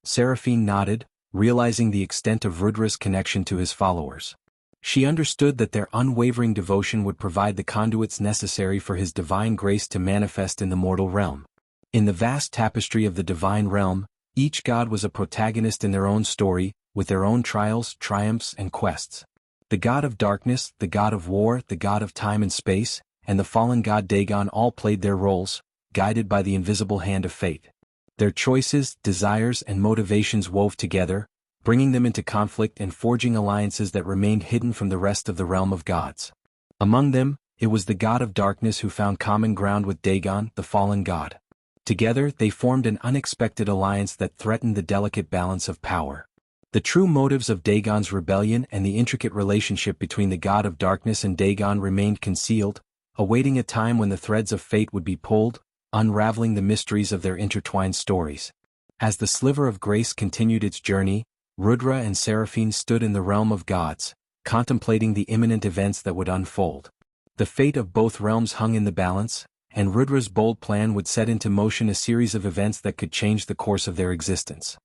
Seraphine nodded, realizing the extent of Rudra's connection to his followers. She understood that their unwavering devotion would provide the conduits necessary for his divine grace to manifest in the mortal realm. In the vast tapestry of the divine realm, each god was a protagonist in their own story, with their own trials, triumphs, and quests. The god of darkness, the god of war, the god of time and space, and the fallen god Dagon all played their roles, guided by the invisible hand of fate. Their choices, desires, and motivations wove together, bringing them into conflict and forging alliances that remained hidden from the rest of the realm of gods. Among them, it was the god of darkness who found common ground with Dagon, the fallen god. Together, they formed an unexpected alliance that threatened the delicate balance of power. The true motives of Dagon's rebellion and the intricate relationship between the god of darkness and Dagon remained concealed, awaiting a time when the threads of fate would be pulled, unraveling the mysteries of their intertwined stories. As the sliver of grace continued its journey, Rudra and Seraphine stood in the realm of gods, contemplating the imminent events that would unfold. The fate of both realms hung in the balance, and Rudra's bold plan would set into motion a series of events that could change the course of their existence.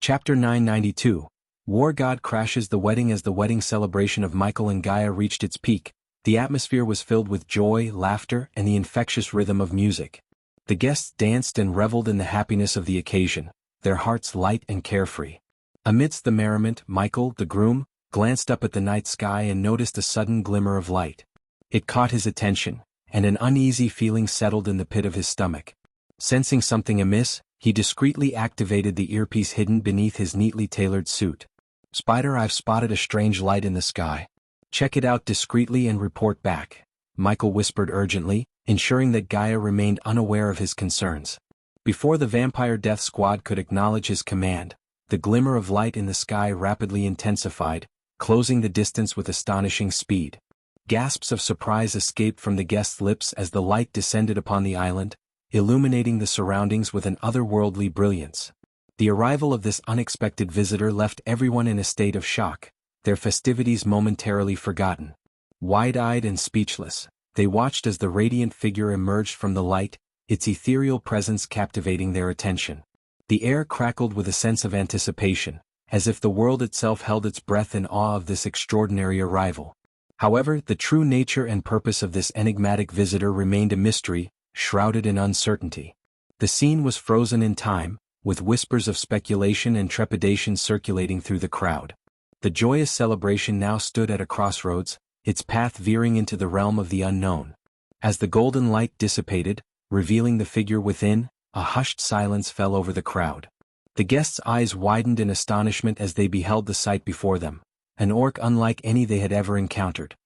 Chapter 992. War God crashes the wedding. As the wedding celebration of Michael and Gaia reached its peak, the atmosphere was filled with joy, laughter, and the infectious rhythm of music. The guests danced and reveled in the happiness of the occasion, their hearts light and carefree. Amidst the merriment, Michael, the groom, glanced up at the night sky and noticed a sudden glimmer of light. It caught his attention, and an uneasy feeling settled in the pit of his stomach. Sensing something amiss, he discreetly activated the earpiece hidden beneath his neatly tailored suit. "Spider, I've spotted a strange light in the sky. Check it out discreetly and report back," Michael whispered urgently, ensuring that Gaia remained unaware of his concerns. Before the Vampire Death Squad could acknowledge his command, the glimmer of light in the sky rapidly intensified, closing the distance with astonishing speed. Gasps of surprise escaped from the guests' lips as the light descended upon the island, illuminating the surroundings with an otherworldly brilliance. The arrival of this unexpected visitor left everyone in a state of shock, their festivities momentarily forgotten. Wide-eyed and speechless, they watched as the radiant figure emerged from the light, its ethereal presence captivating their attention. The air crackled with a sense of anticipation, as if the world itself held its breath in awe of this extraordinary arrival. However, the true nature and purpose of this enigmatic visitor remained a mystery, shrouded in uncertainty. The scene was frozen in time, with whispers of speculation and trepidation circulating through the crowd. The joyous celebration now stood at a crossroads, its path veering into the realm of the unknown. As the golden light dissipated, revealing the figure within, a hushed silence fell over the crowd. The guests' eyes widened in astonishment as they beheld the sight before them, an orc unlike any they had ever encountered.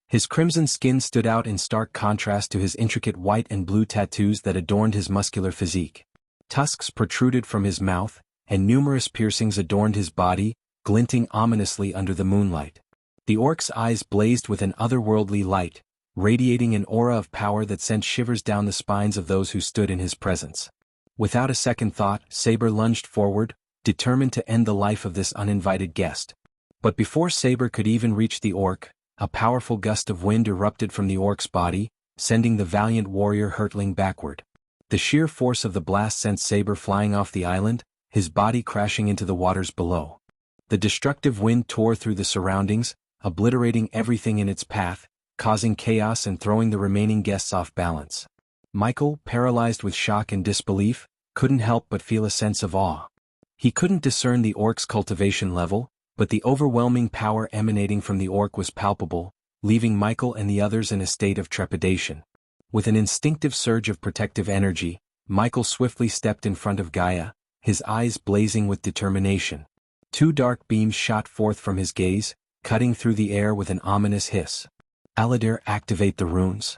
His crimson skin stood out in stark contrast to his intricate white and blue tattoos that adorned his muscular physique. Tusks protruded from his mouth, and numerous piercings adorned his body, glinting ominously under the moonlight. The orc's eyes blazed with an otherworldly light, radiating an aura of power that sent shivers down the spines of those who stood in his presence. Without a second thought, Saber lunged forward, determined to end the life of this uninvited guest. But before Saber could even reach the orc, a powerful gust of wind erupted from the orc's body, sending the valiant warrior hurtling backward. The sheer force of the blast sent Saber flying off the island, his body crashing into the waters below. The destructive wind tore through the surroundings, obliterating everything in its path, causing chaos and throwing the remaining guests off balance. Michael, paralyzed with shock and disbelief, couldn't help but feel a sense of awe. He couldn't discern the orc's cultivation level, but the overwhelming power emanating from the orc was palpable, leaving Michael and the others in a state of trepidation. With an instinctive surge of protective energy, Michael swiftly stepped in front of Gaia, his eyes blazing with determination. Two dark beams shot forth from his gaze, cutting through the air with an ominous hiss. "Aladir, activate the runes,"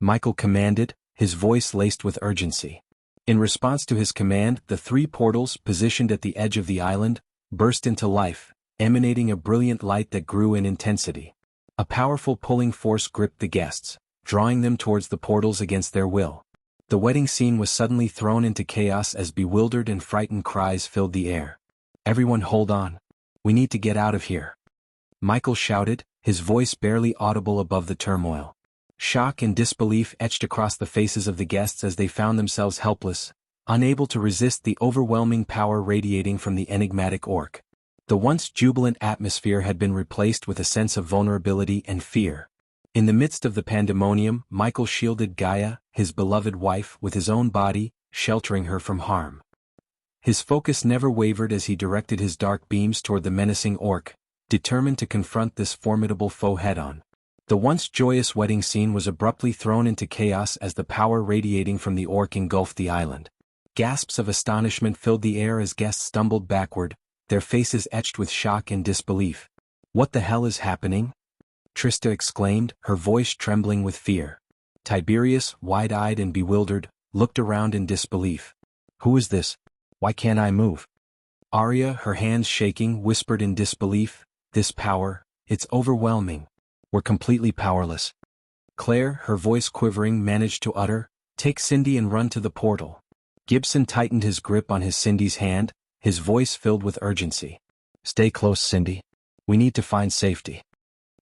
Michael commanded, his voice laced with urgency. In response to his command, the three portals, positioned at the edge of the island, burst into life, emanating a brilliant light that grew in intensity. A powerful pulling force gripped the guests, drawing them towards the portals against their will. The wedding scene was suddenly thrown into chaos as bewildered and frightened cries filled the air. "Everyone hold on. We need to get out of here," Michael shouted, his voice barely audible above the turmoil. Shock and disbelief etched across the faces of the guests as they found themselves helpless, unable to resist the overwhelming power radiating from the enigmatic orc. The once jubilant atmosphere had been replaced with a sense of vulnerability and fear. In the midst of the pandemonium, Michael shielded Gaia, his beloved wife, with his own body, sheltering her from harm. His focus never wavered as he directed his dark beams toward the menacing orc, determined to confront this formidable foe head-on. The once joyous wedding scene was abruptly thrown into chaos as the power radiating from the orc engulfed the island. Gasps of astonishment filled the air as guests stumbled backward, their faces etched with shock and disbelief. "What the hell is happening?" Trista exclaimed, her voice trembling with fear. Tiberius, wide-eyed and bewildered, looked around in disbelief. "Who is this? Why can't I move?" Arya, her hands shaking, whispered in disbelief, "This power, it's overwhelming. We're completely powerless." Claire, her voice quivering, managed to utter, "Take Cindy and run to the portal." Gibson tightened his grip on Cindy's hand, his voice filled with urgency. "Stay close, Cindy. We need to find safety."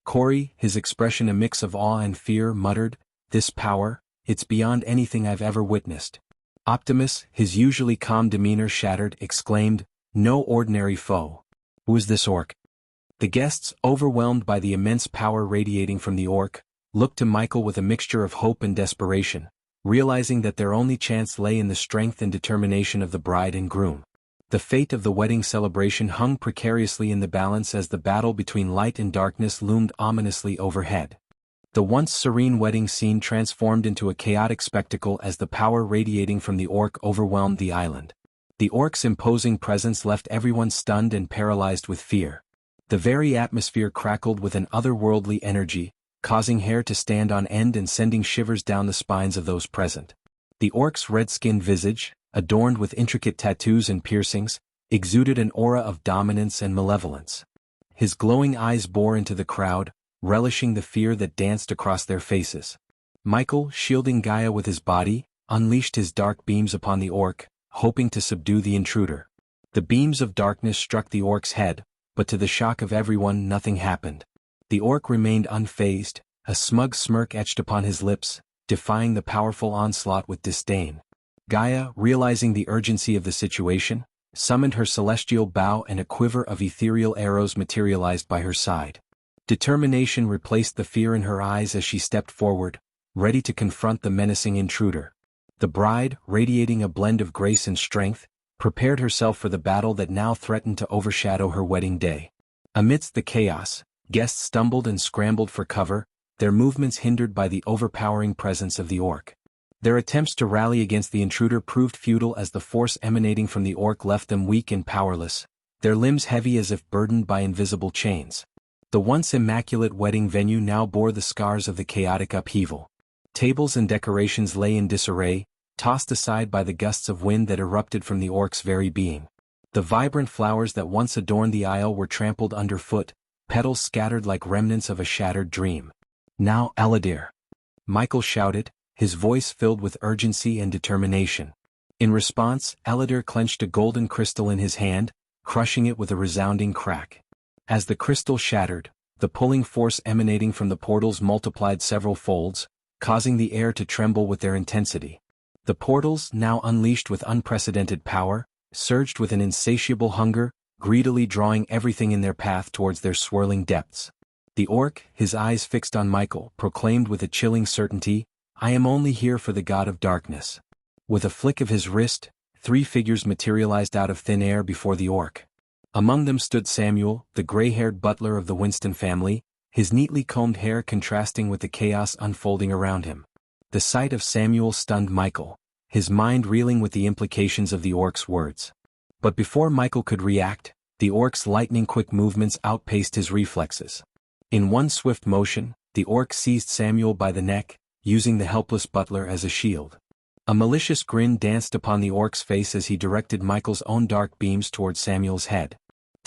Corey, his expression a mix of awe and fear, muttered, "This power, it's beyond anything I've ever witnessed." Optimus, his usually calm demeanor shattered, exclaimed, "No ordinary foe. Who is this orc?" The guests, overwhelmed by the immense power radiating from the orc, looked to Michael with a mixture of hope and desperation, realizing that their only chance lay in the strength and determination of the bride and groom. The fate of the wedding celebration hung precariously in the balance as the battle between light and darkness loomed ominously overhead. The once serene wedding scene transformed into a chaotic spectacle as the power radiating from the orc overwhelmed the island. The orc's imposing presence left everyone stunned and paralyzed with fear. The very atmosphere crackled with an otherworldly energy, causing hair to stand on end and sending shivers down the spines of those present. The orc's red-skinned visage, adorned with intricate tattoos and piercings, exuded an aura of dominance and malevolence. His glowing eyes bore into the crowd, relishing the fear that danced across their faces. Michael, shielding Gaia with his body, unleashed his dark beams upon the orc, hoping to subdue the intruder. The beams of darkness struck the orc's head, but to the shock of everyone nothing happened. The orc remained unfazed, a smug smirk etched upon his lips, defying the powerful onslaught with disdain. Gaia, realizing the urgency of the situation, summoned her celestial bow and a quiver of ethereal arrows materialized by her side. Determination replaced the fear in her eyes as she stepped forward, ready to confront the menacing intruder. The bride, radiating a blend of grace and strength, prepared herself for the battle that now threatened to overshadow her wedding day. Amidst the chaos, guests stumbled and scrambled for cover, their movements hindered by the overpowering presence of the orc. Their attempts to rally against the intruder proved futile as the force emanating from the orc left them weak and powerless, their limbs heavy as if burdened by invisible chains. The once immaculate wedding venue now bore the scars of the chaotic upheaval. Tables and decorations lay in disarray, tossed aside by the gusts of wind that erupted from the orc's very being. The vibrant flowers that once adorned the aisle were trampled underfoot, petals scattered like remnants of a shattered dream. "Now, Aladir!" Michael shouted, his voice filled with urgency and determination. In response, Aladir clenched a golden crystal in his hand, crushing it with a resounding crack. As the crystal shattered, the pulling force emanating from the portals multiplied several folds, causing the air to tremble with their intensity. The portals, now unleashed with unprecedented power, surged with an insatiable hunger, greedily drawing everything in their path towards their swirling depths. The orc, his eyes fixed on Michael, proclaimed with a chilling certainty, "I am only here for the god of darkness." With a flick of his wrist, 3 figures materialized out of thin air before the orc. Among them stood Samuel, the gray-haired butler of the Winston family, his neatly combed hair contrasting with the chaos unfolding around him. The sight of Samuel stunned Michael, his mind reeling with the implications of the orc's words. But before Michael could react, the orc's lightning-quick movements outpaced his reflexes. In one swift motion, the orc seized Samuel by the neck, using the helpless butler as a shield. A malicious grin danced upon the orc's face as he directed Michael's own dark beams towards Samuel's head.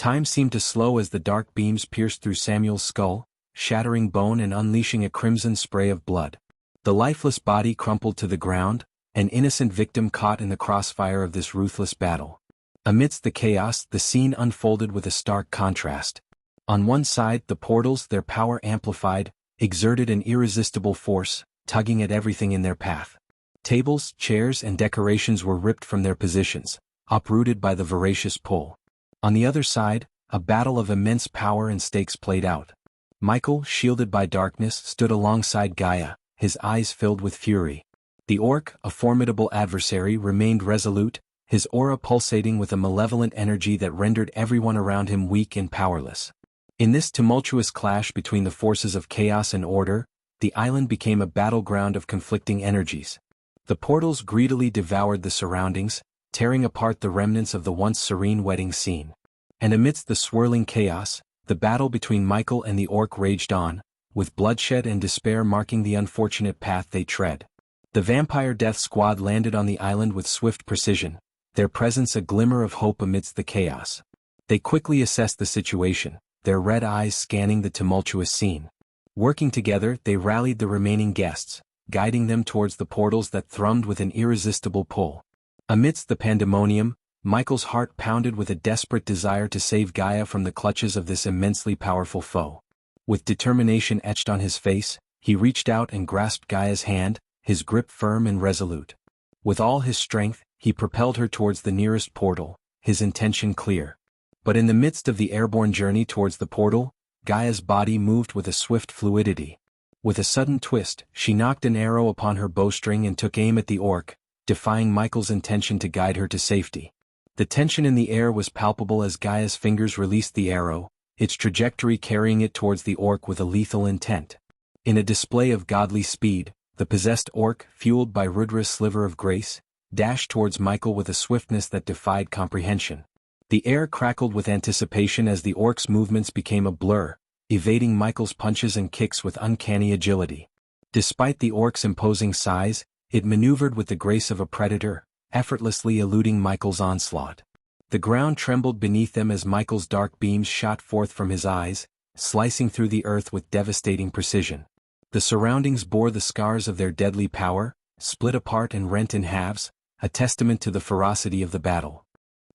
Time seemed to slow as the dark beams pierced through Samuel's skull, shattering bone and unleashing a crimson spray of blood. The lifeless body crumpled to the ground, an innocent victim caught in the crossfire of this ruthless battle. Amidst the chaos, the scene unfolded with a stark contrast. On one side, the portals, their power amplified, exerted an irresistible force, tugging at everything in their path. Tables, chairs, and decorations were ripped from their positions, uprooted by the voracious pull. On the other side, a battle of immense power and stakes played out. Michael, shielded by darkness, stood alongside Gaia, his eyes filled with fury. The orc, a formidable adversary, remained resolute, his aura pulsating with a malevolent energy that rendered everyone around him weak and powerless. In this tumultuous clash between the forces of chaos and order, the island became a battleground of conflicting energies. The portals greedily devoured the surroundings, tearing apart the remnants of the once serene wedding scene. And amidst the swirling chaos, the battle between Michael and the orc raged on, with bloodshed and despair marking the unfortunate path they tread. The vampire death squad landed on the island with swift precision, their presence a glimmer of hope amidst the chaos. They quickly assessed the situation, their red eyes scanning the tumultuous scene. Working together, they rallied the remaining guests, guiding them towards the portals that thrummed with an irresistible pull. Amidst the pandemonium, Michael's heart pounded with a desperate desire to save Gaia from the clutches of this immensely powerful foe. With determination etched on his face, he reached out and grasped Gaia's hand, his grip firm and resolute. With all his strength, he propelled her towards the nearest portal, his intention clear. But in the midst of the airborne journey towards the portal, Gaia's body moved with a swift fluidity. With a sudden twist, she knocked an arrow upon her bowstring and took aim at the orc, defying Michael's intention to guide her to safety. The tension in the air was palpable as Gaia's fingers released the arrow, its trajectory carrying it towards the orc with a lethal intent. In a display of godly speed, the possessed orc, fueled by Rudra's sliver of grace, dashed towards Michael with a swiftness that defied comprehension. The air crackled with anticipation as the orc's movements became a blur, evading Michael's punches and kicks with uncanny agility. Despite the orc's imposing size, it maneuvered with the grace of a predator, effortlessly eluding Michael's onslaught. The ground trembled beneath them as Michael's dark beams shot forth from his eyes, slicing through the earth with devastating precision. The surroundings bore the scars of their deadly power, split apart and rent in halves, a testament to the ferocity of the battle.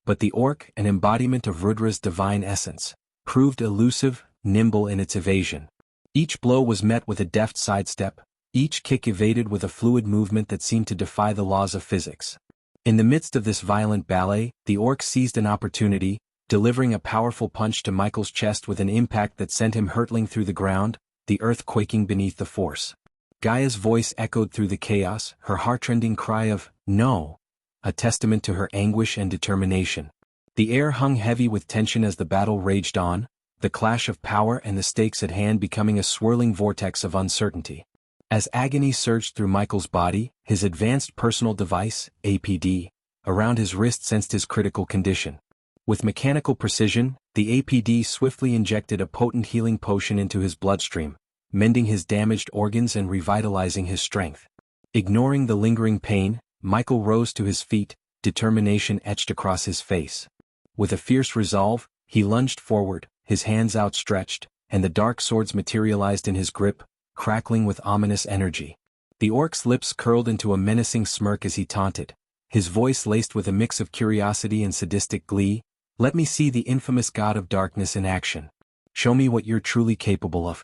But the orc, an embodiment of Rudra's divine essence, proved elusive, nimble in its evasion. Each blow was met with a deft sidestep, each kick evaded with a fluid movement that seemed to defy the laws of physics. In the midst of this violent ballet, the orc seized an opportunity, delivering a powerful punch to Michael's chest with an impact that sent him hurtling through the ground, the earth quaking beneath the force. Gaia's voice echoed through the chaos, her heartrending cry of, "No!" a testament to her anguish and determination. The air hung heavy with tension as the battle raged on, the clash of power and the stakes at hand becoming a swirling vortex of uncertainty. As agony surged through Michael's body, his advanced personal device, APD, around his wrist sensed his critical condition. With mechanical precision, the APD swiftly injected a potent healing potion into his bloodstream, mending his damaged organs and revitalizing his strength. Ignoring the lingering pain, Michael rose to his feet, determination etched across his face. With a fierce resolve, he lunged forward, his hands outstretched, and the dark swords materialized in his grip, crackling with ominous energy. The orc's lips curled into a menacing smirk as he taunted, his voice laced with a mix of curiosity and sadistic glee. "Let me see the infamous god of darkness in action. Show me what you're truly capable of."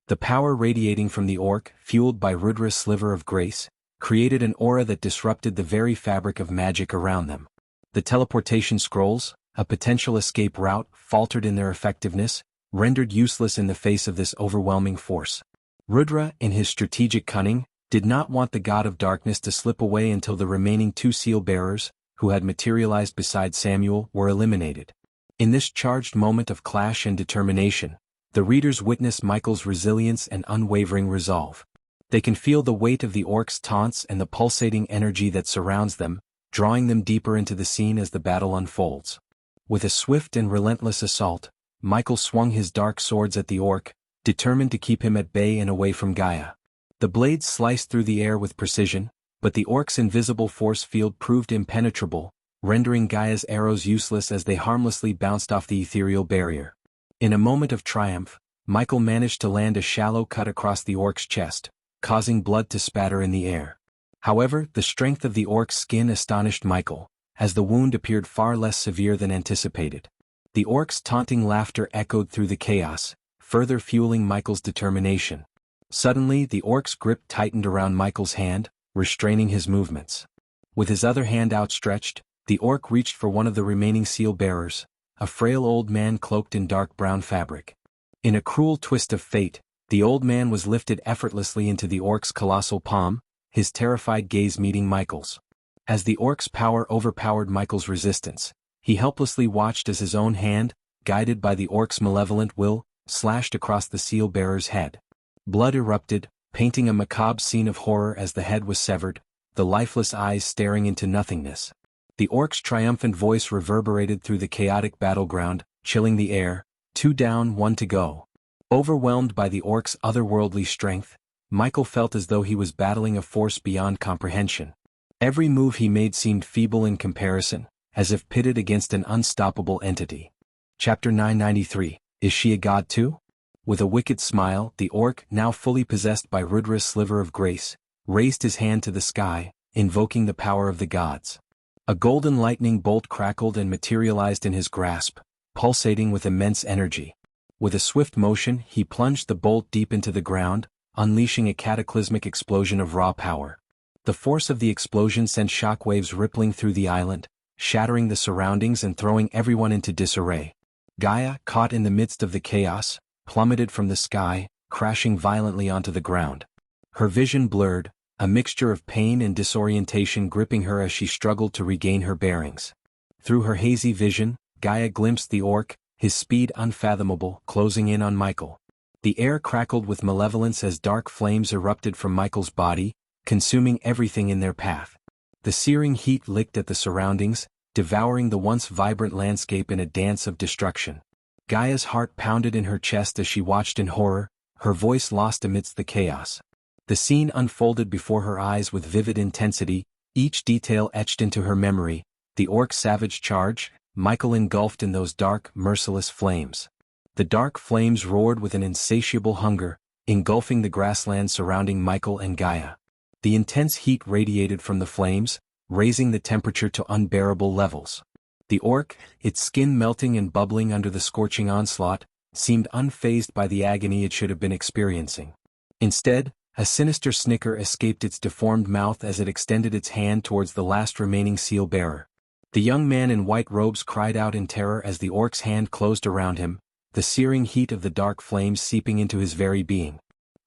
The power radiating from the orc, fueled by Rudra's sliver of grace, created an aura that disrupted the very fabric of magic around them. The teleportation scrolls, a potential escape route, faltered in their effectiveness, rendered useless in the face of this overwhelming force. Rudra, in his strategic cunning, did not want the god of darkness to slip away until the remaining two seal-bearers, who had materialized beside Samuel, were eliminated. In this charged moment of clash and determination, the readers witness Michael's resilience and unwavering resolve. They can feel the weight of the orc's taunts and the pulsating energy that surrounds them, drawing them deeper into the scene as the battle unfolds. With a swift and relentless assault, Michael swung his dark swords at the orc, determined to keep him at bay and away from Gaia. The blades sliced through the air with precision, but the orc's invisible force field proved impenetrable, rendering Gaia's arrows useless as they harmlessly bounced off the ethereal barrier. In a moment of triumph, Michael managed to land a shallow cut across the orc's chest, causing blood to spatter in the air. However, the strength of the orc's skin astonished Michael, as the wound appeared far less severe than anticipated. The orc's taunting laughter echoed through the chaos, further fueling Michael's determination. Suddenly, the orc's grip tightened around Michael's hand, restraining his movements. With his other hand outstretched, the orc reached for one of the remaining seal-bearers, a frail old man cloaked in dark brown fabric. In a cruel twist of fate, the old man was lifted effortlessly into the orc's colossal palm, his terrified gaze meeting Michael's. As the orc's power overpowered Michael's resistance, he helplessly watched as his own hand, guided by the orc's malevolent will, slashed across the seal-bearer's head. Blood erupted, painting a macabre scene of horror as the head was severed, the lifeless eyes staring into nothingness. The orc's triumphant voice reverberated through the chaotic battleground, chilling the air. 2 down, 1 to go. Overwhelmed by the orc's otherworldly strength, Michael felt as though he was battling a force beyond comprehension. Every move he made seemed feeble in comparison, as if pitted against an unstoppable entity. Chapter 993, Is She a God Too? With a wicked smile, the orc, now fully possessed by Rudra's sliver of grace, raised his hand to the sky, invoking the power of the gods. A golden lightning bolt crackled and materialized in his grasp, pulsating with immense energy. With a swift motion, he plunged the bolt deep into the ground, unleashing a cataclysmic explosion of raw power. The force of the explosion sent shockwaves rippling through the island, shattering the surroundings and throwing everyone into disarray. Gaia, caught in the midst of the chaos, plummeted from the sky, crashing violently onto the ground. Her vision blurred, a mixture of pain and disorientation gripping her as she struggled to regain her bearings. Through her hazy vision, Gaia glimpsed the orc, his speed unfathomable, closing in on Michael. The air crackled with malevolence as dark flames erupted from Michael's body, consuming everything in their path. The searing heat licked at the surroundings, devouring the once vibrant landscape in a dance of destruction. Gaia's heart pounded in her chest as she watched in horror, her voice lost amidst the chaos. The scene unfolded before her eyes with vivid intensity, each detail etched into her memory. The orc's savage charge, Michael engulfed in those dark, merciless flames. The dark flames roared with an insatiable hunger, engulfing the grassland surrounding Michael and Gaia. The intense heat radiated from the flames, raising the temperature to unbearable levels. The orc, its skin melting and bubbling under the scorching onslaught, seemed unfazed by the agony it should have been experiencing. Instead, a sinister snicker escaped its deformed mouth as it extended its hand towards the last remaining seal-bearer. The young man in white robes cried out in terror as the orc's hand closed around him, the searing heat of the dark flames seeping into his very being.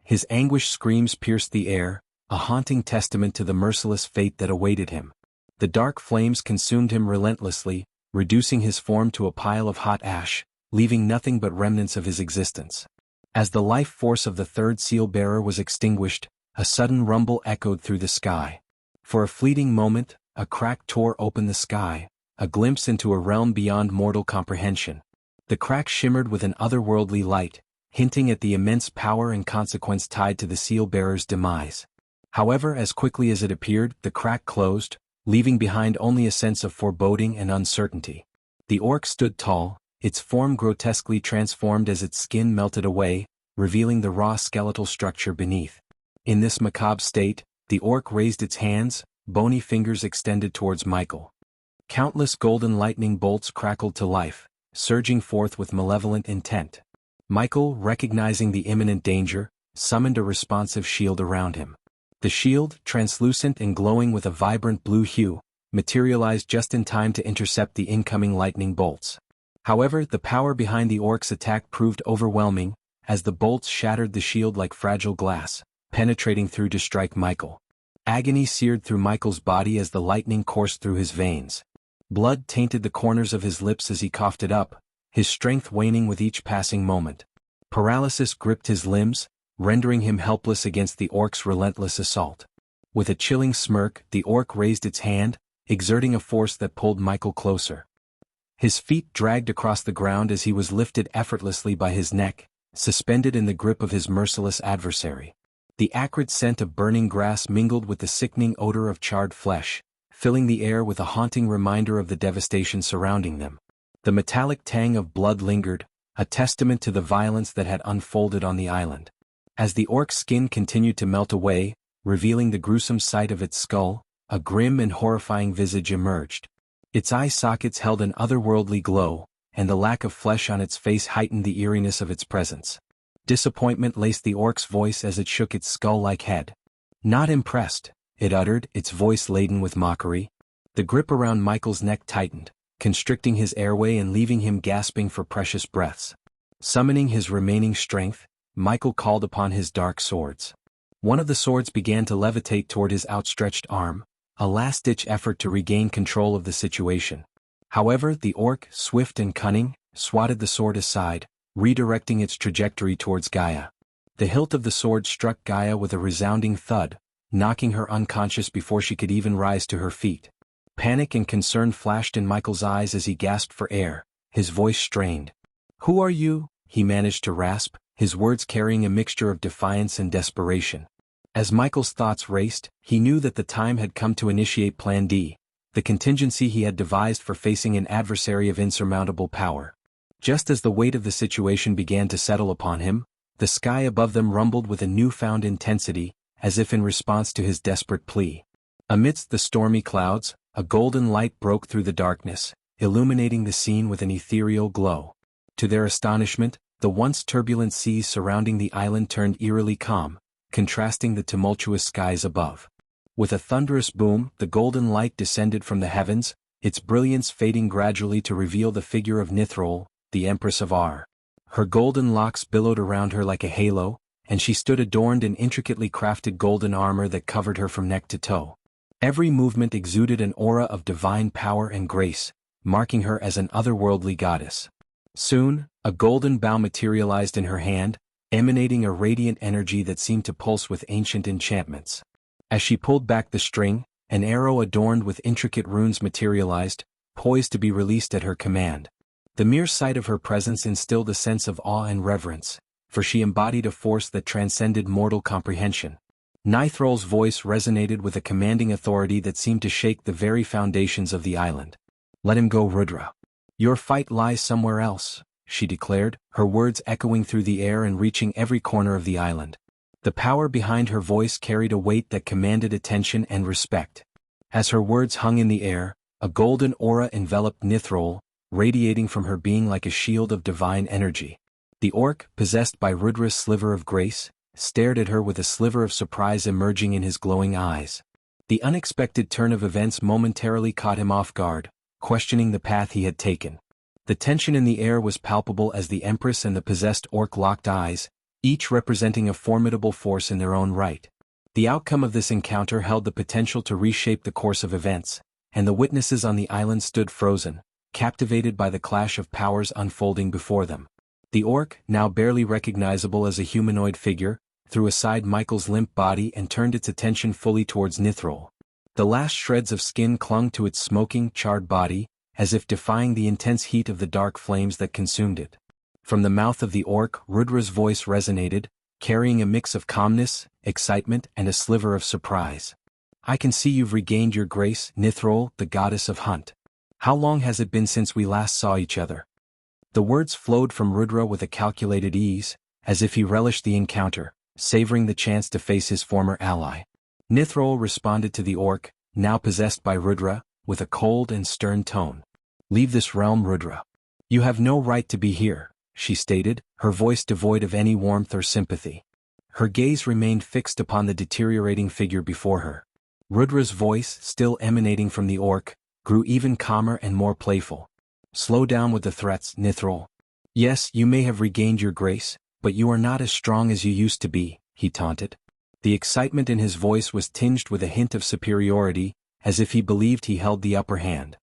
His anguished screams pierced the air, a haunting testament to the merciless fate that awaited him. The dark flames consumed him relentlessly, reducing his form to a pile of hot ash, leaving nothing but remnants of his existence. As the life force of the third seal-bearer was extinguished, a sudden rumble echoed through the sky. For a fleeting moment, a crack tore open the sky, a glimpse into a realm beyond mortal comprehension. The crack shimmered with an otherworldly light, hinting at the immense power and consequence tied to the seal-bearer's demise. However, as quickly as it appeared, the crack closed, leaving behind only a sense of foreboding and uncertainty. The orc stood tall, its form grotesquely transformed as its skin melted away, revealing the raw skeletal structure beneath. In this macabre state, the orc raised its hands, bony fingers extended towards Michael. Countless golden lightning bolts crackled to life, surging forth with malevolent intent. Michael, recognizing the imminent danger, summoned a responsive shield around him. The shield, translucent and glowing with a vibrant blue hue, materialized just in time to intercept the incoming lightning bolts. However, the power behind the orc's attack proved overwhelming, as the bolts shattered the shield like fragile glass, penetrating through to strike Michael. Agony seared through Michael's body as the lightning coursed through his veins. Blood tainted the corners of his lips as he coughed it up, his strength waning with each passing moment. Paralysis gripped his limbs, rendering him helpless against the orc's relentless assault. With a chilling smirk, the orc raised its hand, exerting a force that pulled Michael closer. His feet dragged across the ground as he was lifted effortlessly by his neck, suspended in the grip of his merciless adversary. The acrid scent of burning grass mingled with the sickening odor of charred flesh, filling the air with a haunting reminder of the devastation surrounding them. The metallic tang of blood lingered, a testament to the violence that had unfolded on the island. As the orc's skin continued to melt away, revealing the gruesome sight of its skull, a grim and horrifying visage emerged. Its eye sockets held an otherworldly glow, and the lack of flesh on its face heightened the eeriness of its presence. Disappointment laced the orc's voice as it shook its skull-like head. "Not impressed," it uttered, its voice laden with mockery. The grip around Michael's neck tightened, constricting his airway and leaving him gasping for precious breaths. Summoning his remaining strength, Michael called upon his dark swords. One of the swords began to levitate toward his outstretched arm, a last-ditch effort to regain control of the situation. However, the orc, swift and cunning, swatted the sword aside, redirecting its trajectory towards Gaia. The hilt of the sword struck Gaia with a resounding thud, knocking her unconscious before she could even rise to her feet. Panic and concern flashed in Michael's eyes as he gasped for air, his voice strained. "Who are you?" he managed to rasp, his words carrying a mixture of defiance and desperation. As Michael's thoughts raced, he knew that the time had come to initiate Plan D, the contingency he had devised for facing an adversary of insurmountable power. Just as the weight of the situation began to settle upon him, the sky above them rumbled with a newfound intensity, as if in response to his desperate plea. Amidst the stormy clouds, a golden light broke through the darkness, illuminating the scene with an ethereal glow. To their astonishment, the once turbulent seas surrounding the island turned eerily calm, contrasting the tumultuous skies above. With a thunderous boom, the golden light descended from the heavens, its brilliance fading gradually to reveal the figure of Nithrol, the Empress of Ar. Her golden locks billowed around her like a halo, and she stood adorned in intricately crafted golden armor that covered her from neck to toe. Every movement exuded an aura of divine power and grace, marking her as an otherworldly goddess. Soon, a golden bow materialized in her hand, emanating a radiant energy that seemed to pulse with ancient enchantments. As she pulled back the string, an arrow adorned with intricate runes materialized, poised to be released at her command. The mere sight of her presence instilled a sense of awe and reverence, for she embodied a force that transcended mortal comprehension. Nithrol's voice resonated with a commanding authority that seemed to shake the very foundations of the island. "Let him go, Rudra. Your fight lies somewhere else," she declared, her words echoing through the air and reaching every corner of the island. The power behind her voice carried a weight that commanded attention and respect. As her words hung in the air, a golden aura enveloped Nithrol, radiating from her being like a shield of divine energy. The orc, possessed by Rudra's sliver of grace, stared at her with a sliver of surprise emerging in his glowing eyes. The unexpected turn of events momentarily caught him off guard, questioning the path he had taken. The tension in the air was palpable as the Empress and the possessed orc locked eyes, each representing a formidable force in their own right. The outcome of this encounter held the potential to reshape the course of events, and the witnesses on the island stood frozen, captivated by the clash of powers unfolding before them. The orc, now barely recognizable as a humanoid figure, threw aside Michael's limp body and turned its attention fully towards Nithrol. The last shreds of skin clung to its smoking, charred body, as if defying the intense heat of the dark flames that consumed it. From the mouth of the orc, Rudra's voice resonated, carrying a mix of calmness, excitement, and a sliver of surprise. "I can see you've regained your grace, Nithrol, the goddess of hunt. How long has it been since we last saw each other?" The words flowed from Rudra with a calculated ease, as if he relished the encounter, savoring the chance to face his former ally. Nithrol responded to the orc, now possessed by Rudra, with a cold and stern tone. "Leave this realm, Rudra. You have no right to be here," she stated, her voice devoid of any warmth or sympathy. Her gaze remained fixed upon the deteriorating figure before her. Rudra's voice, still emanating from the orc, grew even calmer and more playful. "Slow down with the threats, Nithrol. Yes, you may have regained your grace, but you are not as strong as you used to be," he taunted. The excitement in his voice was tinged with a hint of superiority, as if he believed he held the upper hand.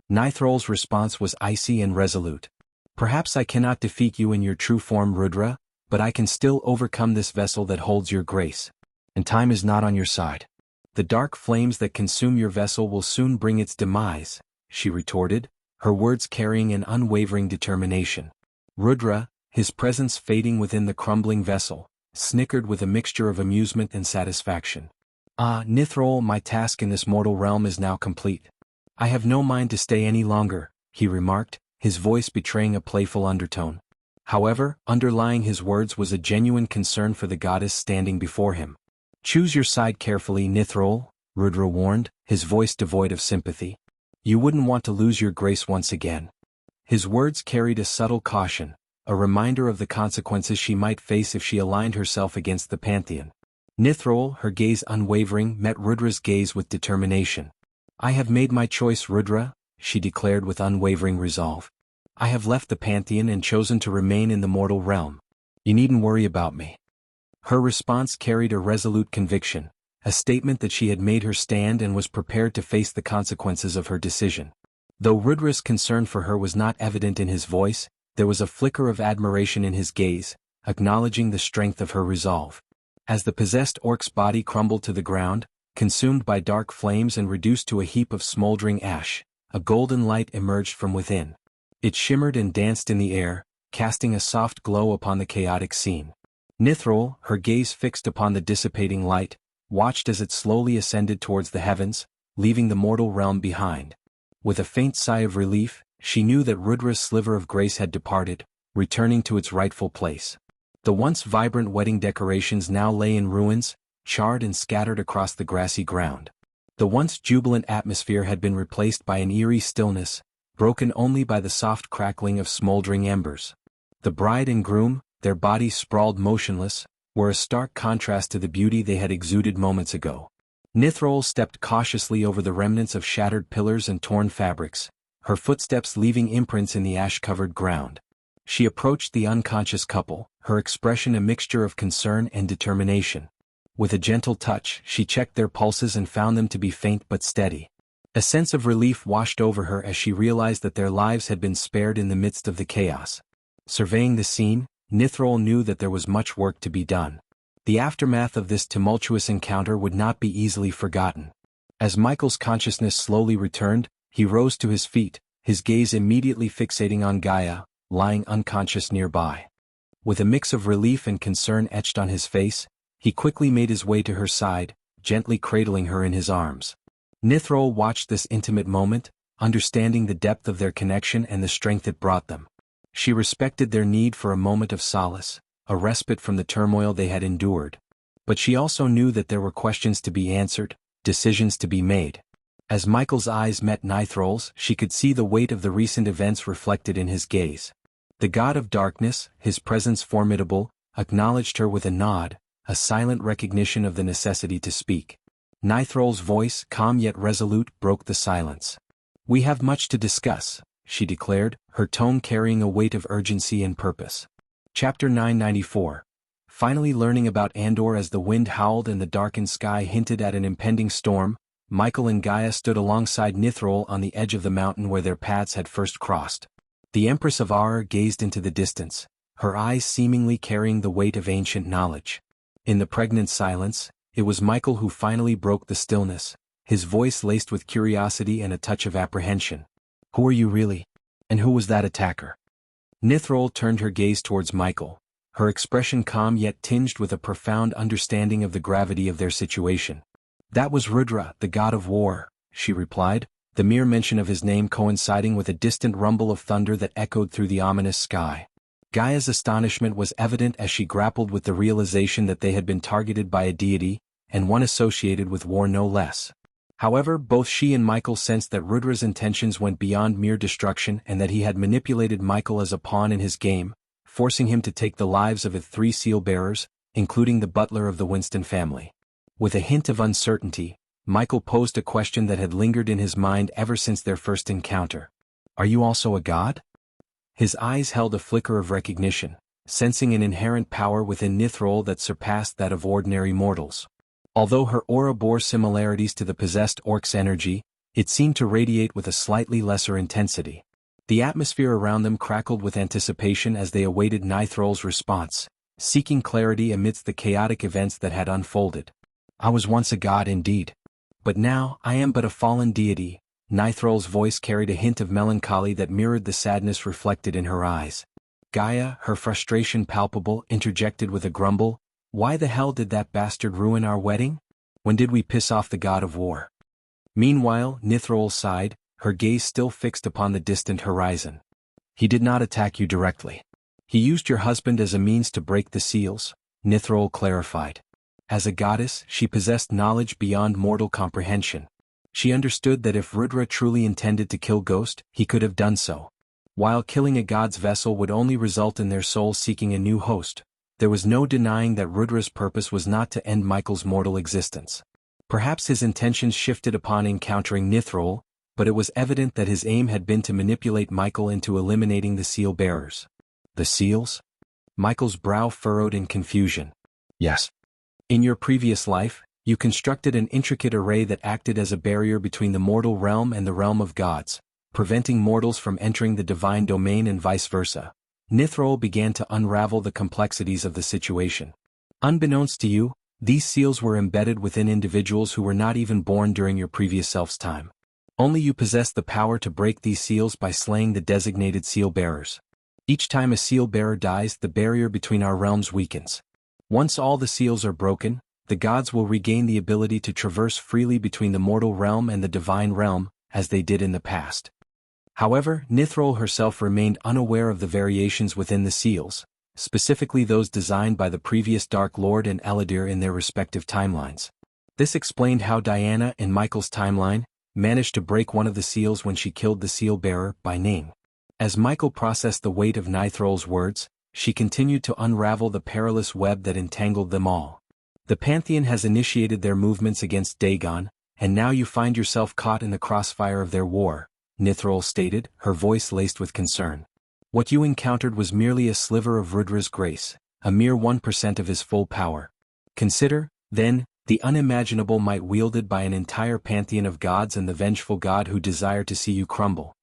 Nithrol's response was icy and resolute. "Perhaps I cannot defeat you in your true form, Rudra, but I can still overcome this vessel that holds your grace. And time is not on your side. The dark flames that consume your vessel will soon bring its demise," she retorted, her words carrying an unwavering determination. Rudra, his presence fading within the crumbling vessel, snickered with a mixture of amusement and satisfaction. Ah, Nithrol, my task in this mortal realm is now complete. I have no mind to stay any longer, he remarked, his voice betraying a playful undertone. However, underlying his words was a genuine concern for the goddess standing before him. Choose your side carefully, Nithrol, Rudra warned, his voice devoid of sympathy. You wouldn't want to lose your grace once again. His words carried a subtle caution, a reminder of the consequences she might face if she aligned herself against the pantheon. Nithrol, her gaze unwavering, met Rudra's gaze with determination. I have made my choice, Rudra, she declared with unwavering resolve. I have left the pantheon and chosen to remain in the mortal realm. You needn't worry about me. Her response carried a resolute conviction, a statement that she had made her stand and was prepared to face the consequences of her decision. Though Rudra's concern for her was not evident in his voice, there was a flicker of admiration in his gaze, acknowledging the strength of her resolve. As the possessed orc's body crumbled to the ground, consumed by dark flames and reduced to a heap of smoldering ash, a golden light emerged from within. It shimmered and danced in the air, casting a soft glow upon the chaotic scene. Nithrol, her gaze fixed upon the dissipating light, watched as it slowly ascended towards the heavens, leaving the mortal realm behind. With a faint sigh of relief, she knew that Rudra's sliver of grace had departed, returning to its rightful place. The once vibrant wedding decorations now lay in ruins, charred and scattered across the grassy ground. The once jubilant atmosphere had been replaced by an eerie stillness, broken only by the soft crackling of smoldering embers. The bride and groom, their bodies sprawled motionless, were a stark contrast to the beauty they had exuded moments ago. Nithrol stepped cautiously over the remnants of shattered pillars and torn fabrics, her footsteps leaving imprints in the ash-covered ground. She approached the unconscious couple, her expression a mixture of concern and determination. With a gentle touch, she checked their pulses and found them to be faint but steady. A sense of relief washed over her as she realized that their lives had been spared in the midst of the chaos. Surveying the scene, Nithrol knew that there was much work to be done. The aftermath of this tumultuous encounter would not be easily forgotten. As Michael's consciousness slowly returned, he rose to his feet, his gaze immediately fixating on Gaia, lying unconscious nearby. With a mix of relief and concern etched on his face, he quickly made his way to her side, gently cradling her in his arms. Nithrol watched this intimate moment, understanding the depth of their connection and the strength it brought them. She respected their need for a moment of solace, a respite from the turmoil they had endured. But she also knew that there were questions to be answered, decisions to be made. As Michael's eyes met Nithrol's, she could see the weight of the recent events reflected in his gaze. The god of darkness, his presence formidable, acknowledged her with a nod, a silent recognition of the necessity to speak. Nithrol's voice, calm yet resolute, broke the silence. We have much to discuss, she declared, her tone carrying a weight of urgency and purpose. Chapter 994. Finally learning about Andor. As the wind howled and the darkened sky hinted at an impending storm, Michael and Gaia stood alongside Nithrol on the edge of the mountain where their paths had first crossed. The Empress of Aur gazed into the distance, her eyes seemingly carrying the weight of ancient knowledge. In the pregnant silence, it was Michael who finally broke the stillness, his voice laced with curiosity and a touch of apprehension. Who are you really? And who was that attacker? Nithrol turned her gaze towards Michael, her expression calm yet tinged with a profound understanding of the gravity of their situation. That was Rudra, the god of war, she replied, the mere mention of his name coinciding with a distant rumble of thunder that echoed through the ominous sky. Gaia's astonishment was evident as she grappled with the realization that they had been targeted by a deity, and one associated with war no less. However, both she and Michael sensed that Rudra's intentions went beyond mere destruction and that he had manipulated Michael as a pawn in his game, forcing him to take the lives of 3 seal-bearers, including the butler of the Winston family. With a hint of uncertainty, Michael posed a question that had lingered in his mind ever since their first encounter. Are you also a god? His eyes held a flicker of recognition, sensing an inherent power within Nithrol that surpassed that of ordinary mortals. Although her aura bore similarities to the possessed orc's energy, it seemed to radiate with a slightly lesser intensity. The atmosphere around them crackled with anticipation as they awaited Nithrol's response, seeking clarity amidst the chaotic events that had unfolded. I was once a god indeed. But now I am but a fallen deity. Nithrol's voice carried a hint of melancholy that mirrored the sadness reflected in her eyes. Gaia, her frustration palpable, interjected with a grumble, Why the hell did that bastard ruin our wedding? When did we piss off the god of war? Meanwhile, Nithrol sighed, her gaze still fixed upon the distant horizon. He did not attack you directly. He used your husband as a means to break the seals, Nithrol clarified. As a goddess, she possessed knowledge beyond mortal comprehension. She understood that if Rudra truly intended to kill Ghost, he could have done so. While killing a god's vessel would only result in their soul seeking a new host, there was no denying that Rudra's purpose was not to end Michael's mortal existence. Perhaps his intentions shifted upon encountering Nithrol, but it was evident that his aim had been to manipulate Michael into eliminating the seal bearers. The seals? Michael's brow furrowed in confusion. Yes. In your previous life, you constructed an intricate array that acted as a barrier between the mortal realm and the realm of gods, preventing mortals from entering the divine domain and vice versa. Nithrol began to unravel the complexities of the situation. Unbeknownst to you, these seals were embedded within individuals who were not even born during your previous self's time. Only you possessed the power to break these seals by slaying the designated seal bearers. Each time a seal bearer dies, the barrier between our realms weakens. Once all the seals are broken, the gods will regain the ability to traverse freely between the mortal realm and the divine realm, as they did in the past. However, Nithrol herself remained unaware of the variations within the seals, specifically those designed by the previous Dark Lord and Eladir in their respective timelines. This explained how Diana, in Michael's timeline, managed to break one of the seals when she killed the seal bearer by name. As Michael processed the weight of Nithrol's words, she continued to unravel the perilous web that entangled them all. The Pantheon has initiated their movements against Dagon, and now you find yourself caught in the crossfire of their war, Nithrol stated, her voice laced with concern. What you encountered was merely a sliver of Rudra's grace, a mere 1% of his full power. Consider, then, the unimaginable might wielded by an entire pantheon of gods and the vengeful god who desire to see you crumble.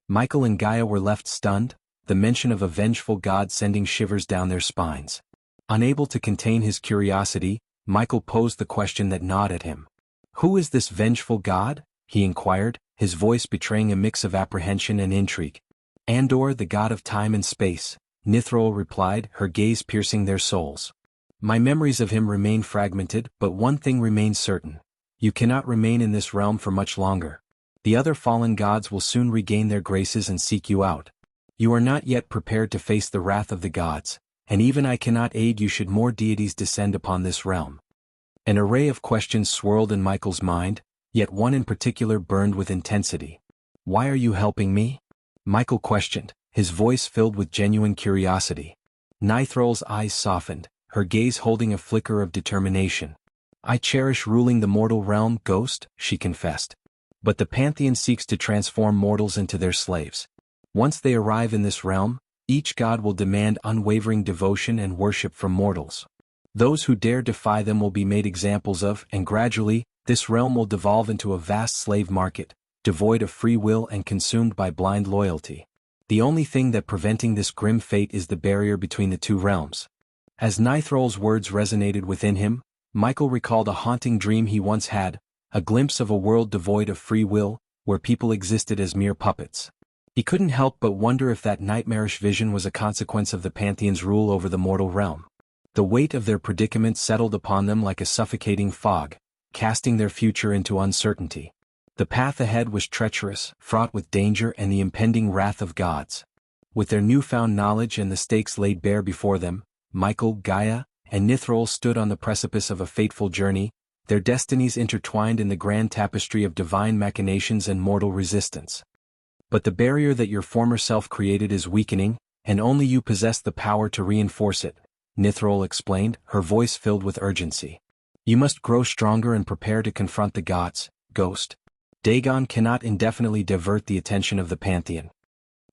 Michael and Gaia were left stunned, the mention of a vengeful god sending shivers down their spines. Unable to contain his curiosity, Michael posed the question that gnawed at him. Who is this vengeful god? He inquired, his voice betraying a mix of apprehension and intrigue. Andor, the god of time and space, Nithrol replied, her gaze piercing their souls. My memories of him remain fragmented, but one thing remains certain. You cannot remain in this realm for much longer. The other fallen gods will soon regain their graces and seek you out. You are not yet prepared to face the wrath of the gods, and even I cannot aid you should more deities descend upon this realm. An array of questions swirled in Michael's mind, yet one in particular burned with intensity. Why are you helping me? Michael questioned, his voice filled with genuine curiosity. Nithrol's eyes softened, her gaze holding a flicker of determination. I cherish ruling the mortal realm, Ghost, she confessed. But the Pantheon seeks to transform mortals into their slaves. Once they arrive in this realm, each god will demand unwavering devotion and worship from mortals. Those who dare defy them will be made examples of, and gradually, this realm will devolve into a vast slave market, devoid of free will and consumed by blind loyalty. The only thing that preventing this grim fate is the barrier between the two realms. As Nithrol's words resonated within him, Michael recalled a haunting dream he once had, a glimpse of a world devoid of free will, where people existed as mere puppets. He couldn't help but wonder if that nightmarish vision was a consequence of the Pantheon's rule over the mortal realm. The weight of their predicament settled upon them like a suffocating fog, casting their future into uncertainty. The path ahead was treacherous, fraught with danger and the impending wrath of gods. With their newfound knowledge and the stakes laid bare before them, Michael, Gaia, and Nithrol stood on the precipice of a fateful journey, their destinies intertwined in the grand tapestry of divine machinations and mortal resistance. But the barrier that your former self created is weakening, and only you possess the power to reinforce it, Nithrol explained, her voice filled with urgency. You must grow stronger and prepare to confront the gods, Ghost. Dagon cannot indefinitely divert the attention of the Pantheon.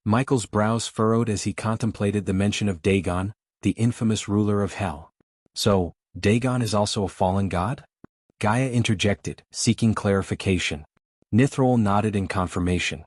Michael's brows furrowed as he contemplated the mention of Dagon, the infamous ruler of hell. So, Dagon is also a fallen god? Gaia interjected, seeking clarification. Nithrol nodded in confirmation.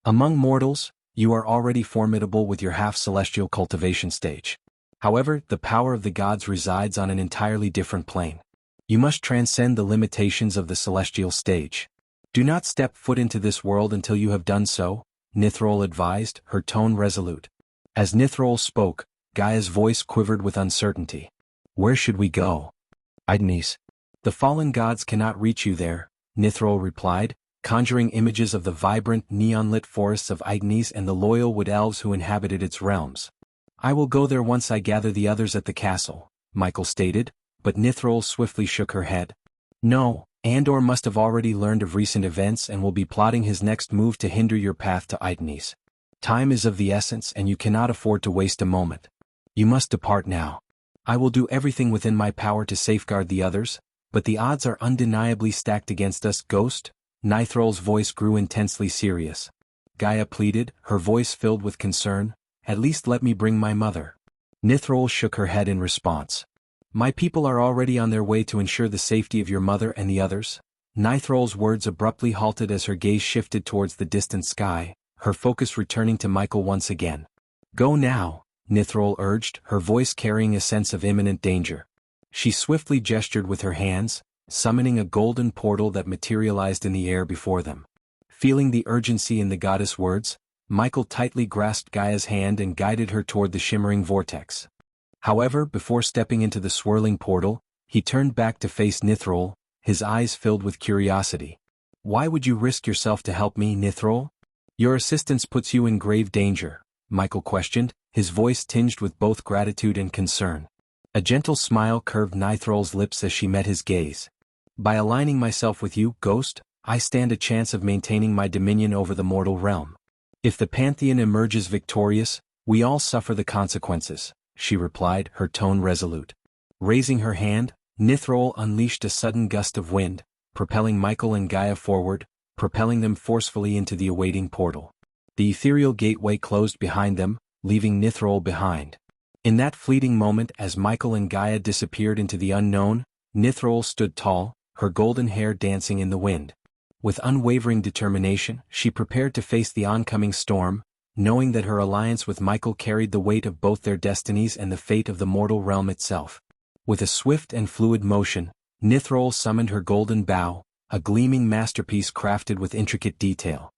Among mortals, you are already formidable with your half-celestial cultivation stage. However, the power of the gods resides on an entirely different plane. You must transcend the limitations of the celestial stage. Do not step foot into this world until you have done so, Nithrol advised, her tone resolute. As Nithrol spoke, Gaia's voice quivered with uncertainty. Where should we go? Idnis. The fallen gods cannot reach you there, Nithrol replied, conjuring images of the vibrant, neon-lit forests of Ignes and the loyal wood elves who inhabited its realms. I will go there once I gather the others at the castle, Michael stated, but Nithrol swiftly shook her head. No, Andor must have already learned of recent events and will be plotting his next move to hinder your path to Ignes. Time is of the essence and you cannot afford to waste a moment. You must depart now. I will do everything within my power to safeguard the others, but the odds are undeniably stacked against us, Ghost. Nithrol's voice grew intensely serious. Gaia pleaded, her voice filled with concern, at least let me bring my mother. Nithrol shook her head in response. My people are already on their way to ensure the safety of your mother and the others. Nithrol's words abruptly halted as her gaze shifted towards the distant sky, her focus returning to Michael once again. Go now, Nithrol urged, her voice carrying a sense of imminent danger. She swiftly gestured with her hands, summoning a golden portal that materialized in the air before them. Feeling the urgency in the goddess' words, Michael tightly grasped Gaia's hand and guided her toward the shimmering vortex. However, before stepping into the swirling portal, he turned back to face Nithrol, his eyes filled with curiosity. Why would you risk yourself to help me, Nithrol? Your assistance puts you in grave danger, Michael questioned, his voice tinged with both gratitude and concern. A gentle smile curved Nithrol's lips as she met his gaze. By aligning myself with you, Ghost, I stand a chance of maintaining my dominion over the mortal realm. If the Pantheon emerges victorious, we all suffer the consequences, she replied, her tone resolute. Raising her hand, Nithrol unleashed a sudden gust of wind, propelling Michael and Gaia forward, propelling them forcefully into the awaiting portal. The ethereal gateway closed behind them, leaving Nithrol behind. In that fleeting moment as Michael and Gaia disappeared into the unknown, Nithrol stood tall, her golden hair dancing in the wind. With unwavering determination, she prepared to face the oncoming storm, knowing that her alliance with Michael carried the weight of both their destinies and the fate of the mortal realm itself. With a swift and fluid motion, Nithrol summoned her golden bow, a gleaming masterpiece crafted with intricate detail.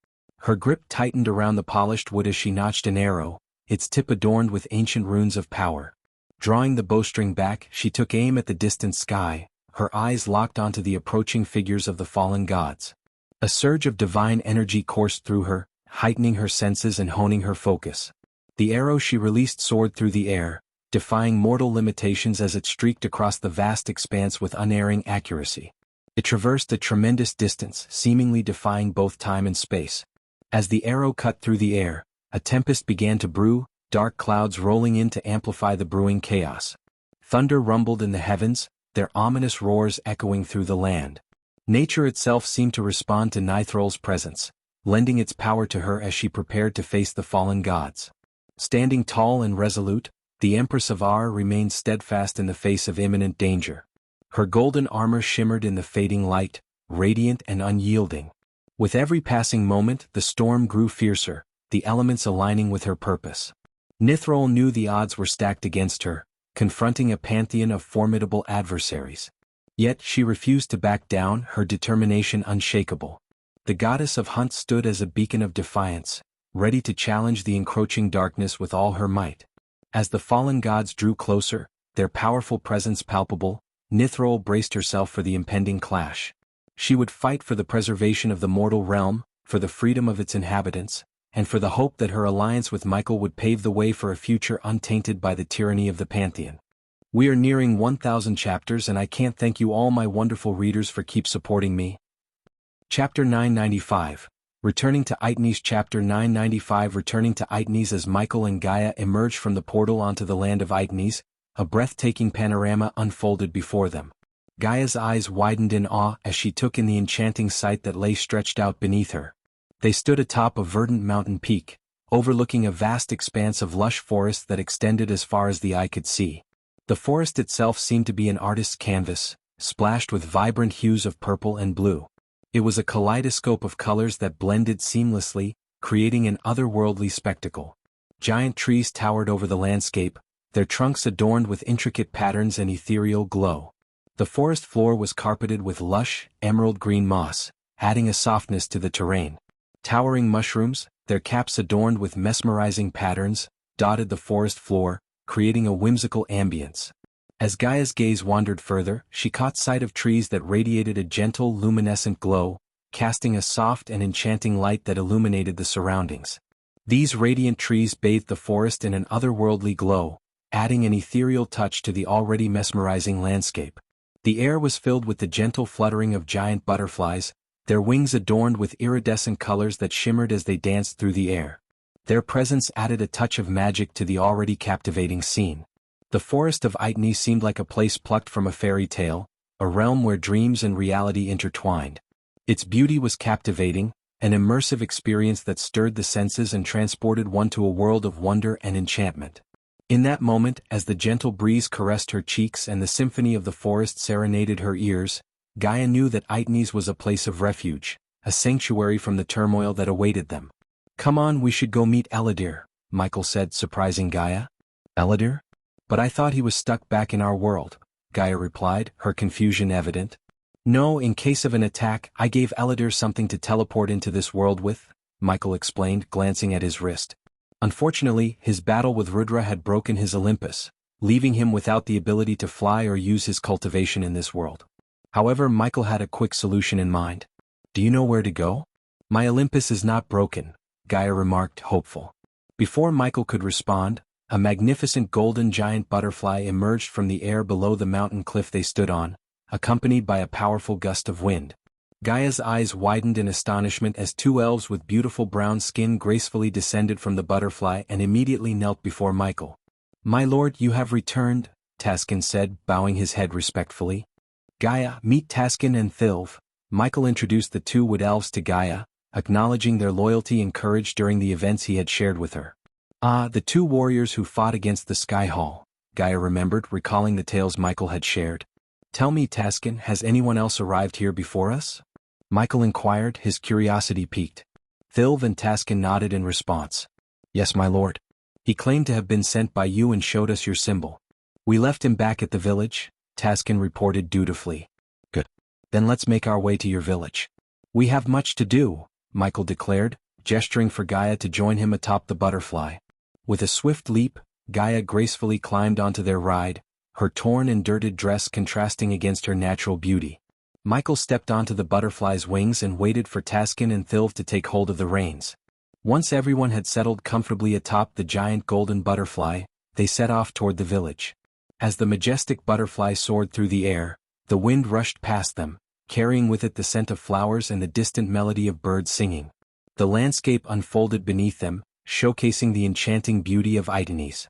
Her grip tightened around the polished wood as she notched an arrow, its tip adorned with ancient runes of power. Drawing the bowstring back, she took aim at the distant sky, her eyes locked onto the approaching figures of the fallen gods. A surge of divine energy coursed through her, heightening her senses and honing her focus. The arrow she released soared through the air, defying mortal limitations as it streaked across the vast expanse with unerring accuracy. It traversed a tremendous distance, seemingly defying both time and space. As the arrow cut through the air, a tempest began to brew, dark clouds rolling in to amplify the brewing chaos. Thunder rumbled in the heavens, their ominous roars echoing through the land. Nature itself seemed to respond to Nithrol's presence, lending its power to her as she prepared to face the fallen gods. Standing tall and resolute, the Empress of Ar remained steadfast in the face of imminent danger. Her golden armor shimmered in the fading light, radiant and unyielding. With every passing moment, the storm grew fiercer, the elements aligning with her purpose. Nithrol knew the odds were stacked against her, confronting a pantheon of formidable adversaries. Yet she refused to back down, her determination unshakable. The goddess of Hunt stood as a beacon of defiance, ready to challenge the encroaching darkness with all her might. As the fallen gods drew closer, their powerful presence palpable, Nithrol braced herself for the impending clash. She would fight for the preservation of the mortal realm, for the freedom of its inhabitants, and for the hope that her alliance with Michael would pave the way for a future untainted by the tyranny of the Pantheon. We are nearing 1,000 chapters and I can't thank you all my wonderful readers for keep supporting me. Chapter 995. Returning to Ignes. Chapter 995. Returning to Ignes. As Michael and Gaia emerged from the portal onto the land of Ignes, a breathtaking panorama unfolded before them. Gaia's eyes widened in awe as she took in the enchanting sight that lay stretched out beneath her. They stood atop a verdant mountain peak, overlooking a vast expanse of lush forest that extended as far as the eye could see. The forest itself seemed to be an artist's canvas, splashed with vibrant hues of purple and blue. It was a kaleidoscope of colors that blended seamlessly, creating an otherworldly spectacle. Giant trees towered over the landscape, their trunks adorned with intricate patterns and ethereal glow. The forest floor was carpeted with lush, emerald-green moss, adding a softness to the terrain. Towering mushrooms, their caps adorned with mesmerizing patterns, dotted the forest floor, creating a whimsical ambience. As Gaia's gaze wandered further, she caught sight of trees that radiated a gentle luminescent glow, casting a soft and enchanting light that illuminated the surroundings. These radiant trees bathed the forest in an otherworldly glow, adding an ethereal touch to the already mesmerizing landscape. The air was filled with the gentle fluttering of giant butterflies, their wings adorned with iridescent colors that shimmered as they danced through the air. Their presence added a touch of magic to the already captivating scene. The forest of Itany seemed like a place plucked from a fairy tale, a realm where dreams and reality intertwined. Its beauty was captivating, an immersive experience that stirred the senses and transported one to a world of wonder and enchantment. In that moment, as the gentle breeze caressed her cheeks and the symphony of the forest serenaded her ears, Gaia knew that Itany's was a place of refuge, a sanctuary from the turmoil that awaited them. "Come on, we should go meet Eladir," Michael said, surprising Gaia. "Eladir? But I thought he was stuck back in our world," Gaia replied, her confusion evident. "No, in case of an attack, I gave Eladir something to teleport into this world with," Michael explained, glancing at his wrist. Unfortunately, his battle with Rudra had broken his Olympus, leaving him without the ability to fly or use his cultivation in this world. However, Michael had a quick solution in mind. "Do you know where to go?" "My Olympus is not broken," Gaia remarked, hopeful. Before Michael could respond, a magnificent golden giant butterfly emerged from the air below the mountain cliff they stood on, accompanied by a powerful gust of wind. Gaia's eyes widened in astonishment as two elves with beautiful brown skin gracefully descended from the butterfly and immediately knelt before Michael. "My lord, you have returned," Taskin said, bowing his head respectfully. "Gaia, meet Taskin and Thilv." Michael introduced the two wood elves to Gaia, acknowledging their loyalty and courage during the events he had shared with her. "Ah, the two warriors who fought against the Sky Hall," Gaia remembered, recalling the tales Michael had shared. "Tell me, Taskin, has anyone else arrived here before us?" Michael inquired, his curiosity piqued. Thilv and Taskin nodded in response. "Yes, my lord. He claimed to have been sent by you and showed us your symbol. We left him back at the village," Taskin reported dutifully. "Good. Then let's make our way to your village." "We have much to do," Michael declared, gesturing for Gaia to join him atop the butterfly. With a swift leap, Gaia gracefully climbed onto their ride, her torn and dirted dress contrasting against her natural beauty. Michael stepped onto the butterfly's wings and waited for Taskin and Thilv to take hold of the reins. Once everyone had settled comfortably atop the giant golden butterfly, they set off toward the village. As the majestic butterfly soared through the air, the wind rushed past them, carrying with it the scent of flowers and the distant melody of birds singing. The landscape unfolded beneath them, showcasing the enchanting beauty of Itany's.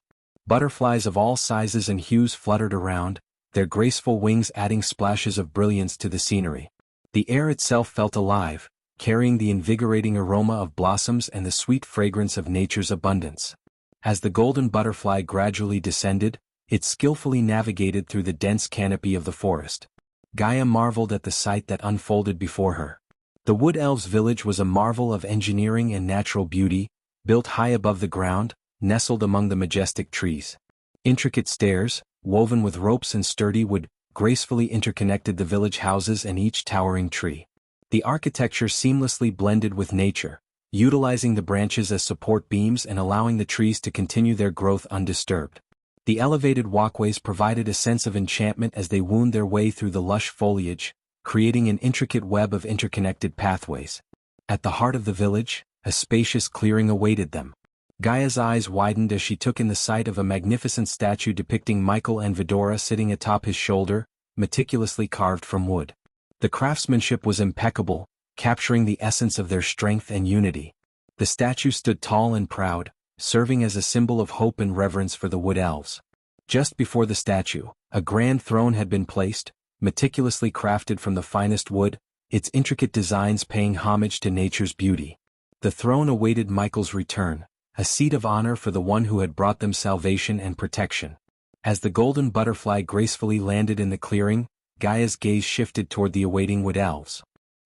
Butterflies of all sizes and hues fluttered around, their graceful wings adding splashes of brilliance to the scenery. The air itself felt alive, carrying the invigorating aroma of blossoms and the sweet fragrance of nature's abundance. As the golden butterfly gradually descended, it skillfully navigated through the dense canopy of the forest. Gaia marveled at the sight that unfolded before her. The Wood Elves' village was a marvel of engineering and natural beauty, built high above the ground, nestled among the majestic trees. Intricate stairs, woven with ropes and sturdy wood, gracefully interconnected the village houses and each towering tree. The architecture seamlessly blended with nature, utilizing the branches as support beams and allowing the trees to continue their growth undisturbed. The elevated walkways provided a sense of enchantment as they wound their way through the lush foliage, creating an intricate web of interconnected pathways. At the heart of the village, a spacious clearing awaited them. Gaia's eyes widened as she took in the sight of a magnificent statue depicting Michael and Vidora sitting atop his shoulder, meticulously carved from wood. The craftsmanship was impeccable, capturing the essence of their strength and unity. The statue stood tall and proud, serving as a symbol of hope and reverence for the Wood Elves. Just before the statue, a grand throne had been placed, meticulously crafted from the finest wood, its intricate designs paying homage to nature's beauty. The throne awaited Michael's return, a seat of honor for the one who had brought them salvation and protection. As the golden butterfly gracefully landed in the clearing, Gaia's gaze shifted toward the awaiting Wood Elves.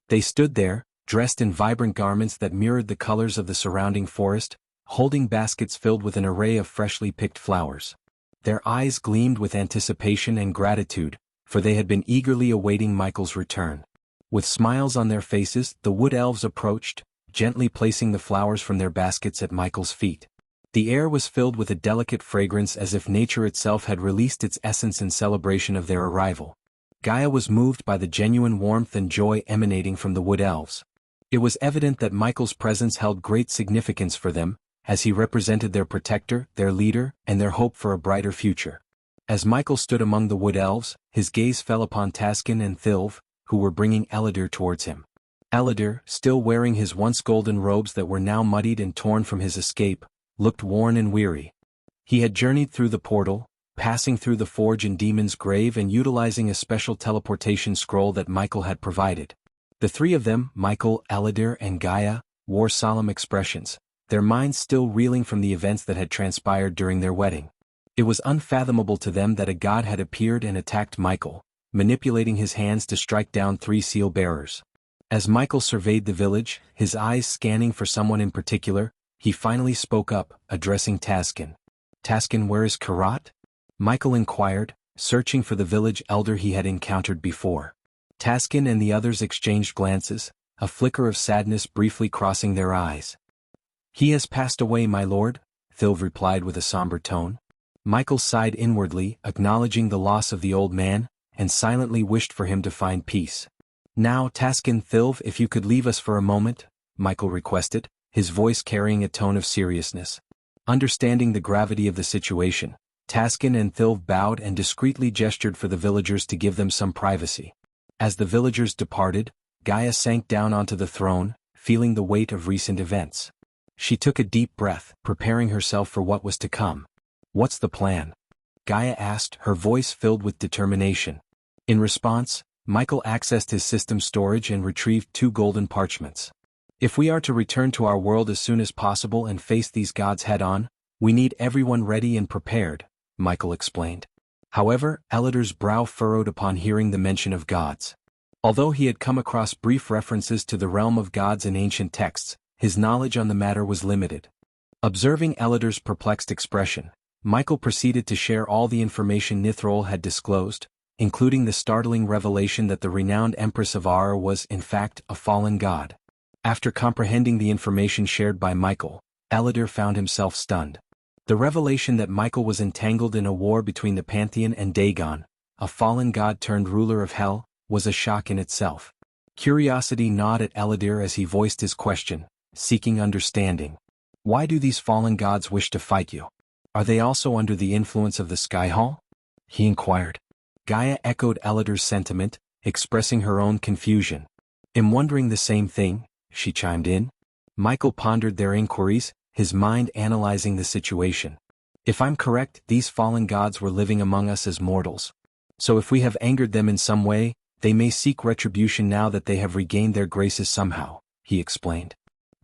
They stood there, dressed in vibrant garments that mirrored the colors of the surrounding forest, holding baskets filled with an array of freshly picked flowers. Their eyes gleamed with anticipation and gratitude, for they had been eagerly awaiting Michael's return. With smiles on their faces, the Wood Elves approached, gently placing the flowers from their baskets at Michael's feet. The air was filled with a delicate fragrance as if nature itself had released its essence in celebration of their arrival. Gaia was moved by the genuine warmth and joy emanating from the wood elves. It was evident that Michael's presence held great significance for them, as he represented their protector, their leader, and their hope for a brighter future. As Michael stood among the wood elves, his gaze fell upon Taskin and Thilv, who were bringing Ellider towards him. Ellider, still wearing his once golden robes that were now muddied and torn from his escape, looked worn and weary. He had journeyed through the portal, passing through the forge in Demon's Grave and utilizing a special teleportation scroll that Michael had provided. The three of them, Michael, Ellider, and Gaia, wore solemn expressions, their minds still reeling from the events that had transpired during their wedding. It was unfathomable to them that a god had appeared and attacked Michael, manipulating his hands to strike down three seal-bearers. As Michael surveyed the village, his eyes scanning for someone in particular, he finally spoke up, addressing Taskin. "Taskin, where is Karat?" Michael inquired, searching for the village elder he had encountered before. Taskin and the others exchanged glances, a flicker of sadness briefly crossing their eyes. "He has passed away, my lord," Thilv replied with a somber tone. Michael sighed inwardly, acknowledging the loss of the old man, and silently wished for him to find peace. "Now, Taskin, Thilv, if you could leave us for a moment," Michael requested, his voice carrying a tone of seriousness. Understanding the gravity of the situation, Taskin and Thilv bowed and discreetly gestured for the villagers to give them some privacy. As the villagers departed, Gaia sank down onto the throne, feeling the weight of recent events. She took a deep breath, preparing herself for what was to come. "What's the plan?" Gaia asked, her voice filled with determination. In response, Michael accessed his system storage and retrieved 2 golden parchments. "If we are to return to our world as soon as possible and face these gods head-on, we need everyone ready and prepared," Michael explained. However, Ellider's brow furrowed upon hearing the mention of gods. Although he had come across brief references to the realm of gods in ancient texts, his knowledge on the matter was limited. Observing Ellider's perplexed expression, Michael proceeded to share all the information Nithrol had disclosed, including the startling revelation that the renowned Empress of Ara was, in fact, a fallen god. After comprehending the information shared by Michael, Ellider found himself stunned. The revelation that Michael was entangled in a war between the Pantheon and Dagon, a fallen god turned ruler of Hell, was a shock in itself. Curiosity gnawed at Ellider as he voiced his question, seeking understanding. "Why do these fallen gods wish to fight you? Are they also under the influence of the Skyhall?" he inquired. Gaia echoed Ellider's sentiment, expressing her own confusion. "I'm wondering the same thing," she chimed in. Michael pondered their inquiries, his mind analyzing the situation. "If I'm correct, these fallen gods were living among us as mortals. So if we have angered them in some way, they may seek retribution now that they have regained their graces somehow," he explained.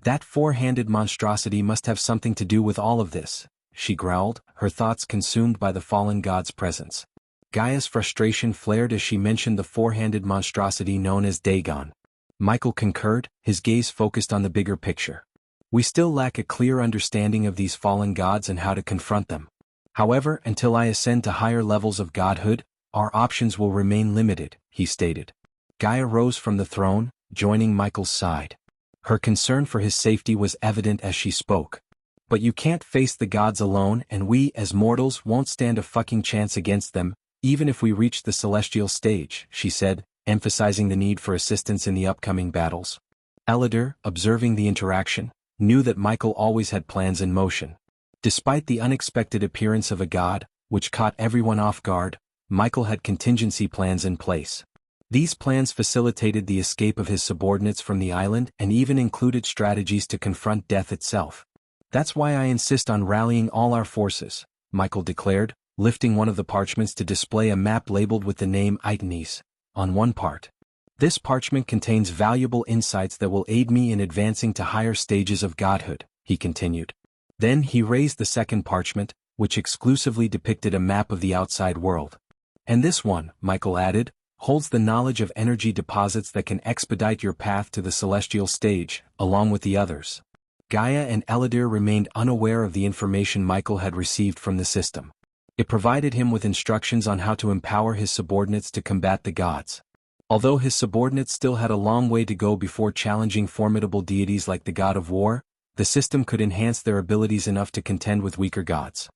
"That 4-handed monstrosity must have something to do with all of this," she growled, her thoughts consumed by the fallen god's presence. Gaia's frustration flared as she mentioned the 4-handed monstrosity known as Dagon. Michael concurred, his gaze focused on the bigger picture. "We still lack a clear understanding of these fallen gods and how to confront them. However, until I ascend to higher levels of godhood, our options will remain limited," he stated. Gaia rose from the throne, joining Michael's side. Her concern for his safety was evident as she spoke. "But you can't face the gods alone, and we, as mortals, won't stand a fucking chance against them, even if we reach the celestial stage," she said, emphasizing the need for assistance in the upcoming battles. Ellider, observing the interaction, knew that Michael always had plans in motion. Despite the unexpected appearance of a god, which caught everyone off guard, Michael had contingency plans in place. These plans facilitated the escape of his subordinates from the island and even included strategies to confront death itself. "That's why I insist on rallying all our forces," Michael declared, lifting one of the parchments to display a map labeled with the name Itanes on one part. "This parchment contains valuable insights that will aid me in advancing to higher stages of godhood," he continued. Then he raised the second parchment, which exclusively depicted a map of the outside world. "And this one," Michael added, "holds the knowledge of energy deposits that can expedite your path to the celestial stage, along with the others." Gaia and Ellider remained unaware of the information Michael had received from the system. It provided him with instructions on how to empower his subordinates to combat the gods. Although his subordinates still had a long way to go before challenging formidable deities like the god of war, the system could enhance their abilities enough to contend with weaker gods.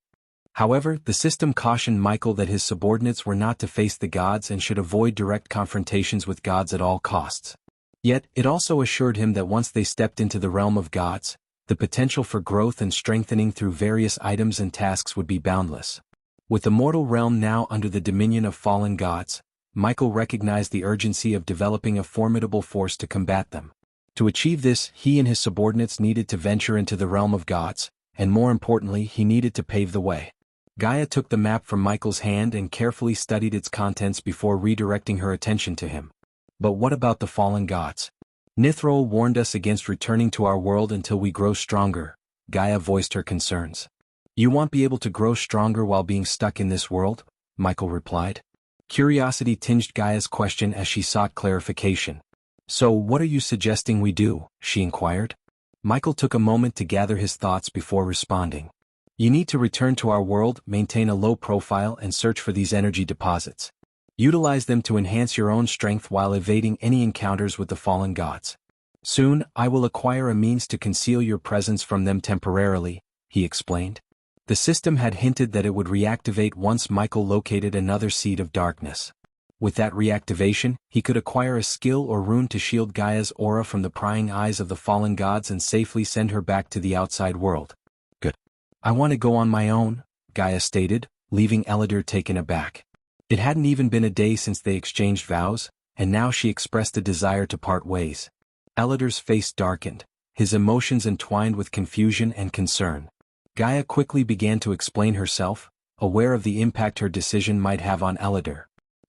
However, the system cautioned Michael that his subordinates were not to face the gods and should avoid direct confrontations with gods at all costs. Yet, it also assured him that once they stepped into the realm of gods, the potential for growth and strengthening through various items and tasks would be boundless. With the mortal realm now under the dominion of fallen gods, Michael recognized the urgency of developing a formidable force to combat them. To achieve this, he and his subordinates needed to venture into the realm of gods, and more importantly, he needed to pave the way. Gaia took the map from Michael's hand and carefully studied its contents before redirecting her attention to him. But what about the fallen gods? Nithrol warned us against returning to our world until we grow stronger, Gaia voiced her concerns. You won't be able to grow stronger while being stuck in this world? Michael replied. Curiosity tinged Gaia's question as she sought clarification. So what are you suggesting we do? She inquired. Michael took a moment to gather his thoughts before responding. You need to return to our world, maintain a low profile and search for these energy deposits. Utilize them to enhance your own strength while evading any encounters with the fallen gods. Soon, I will acquire a means to conceal your presence from them temporarily, he explained. The system had hinted that it would reactivate once Michael located another seed of darkness. With that reactivation, he could acquire a skill or rune to shield Gaia's aura from the prying eyes of the fallen gods and safely send her back to the outside world. Good. I want to go on my own, Gaia stated, leaving Elidor taken aback. It hadn't even been a day since they exchanged vows, and now she expressed a desire to part ways. Elidor's face darkened, his emotions entwined with confusion and concern. Gaia quickly began to explain herself, aware of the impact her decision might have on Elidor.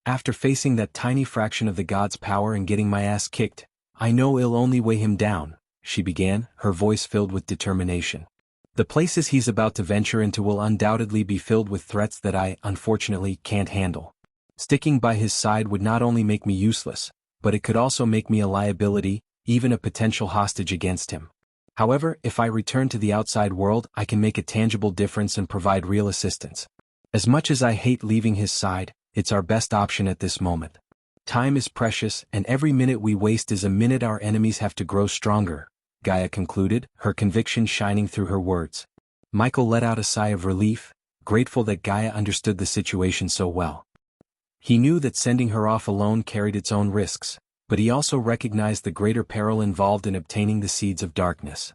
After facing that tiny fraction of the god's power and getting my ass kicked, I know it'll only weigh him down, she began, her voice filled with determination. The places he's about to venture into will undoubtedly be filled with threats that I, unfortunately, can't handle. Sticking by his side would not only make me useless, but it could also make me a liability, even a potential hostage against him. However, if I return to the outside world, I can make a tangible difference and provide real assistance. As much as I hate leaving his side, it's our best option at this moment. Time is precious, and every minute we waste is a minute our enemies have to grow stronger, Gaia concluded, her conviction shining through her words. Michael let out a sigh of relief, grateful that Gaia understood the situation so well. He knew that sending her off alone carried its own risks, but he also recognized the greater peril involved in obtaining the seeds of darkness.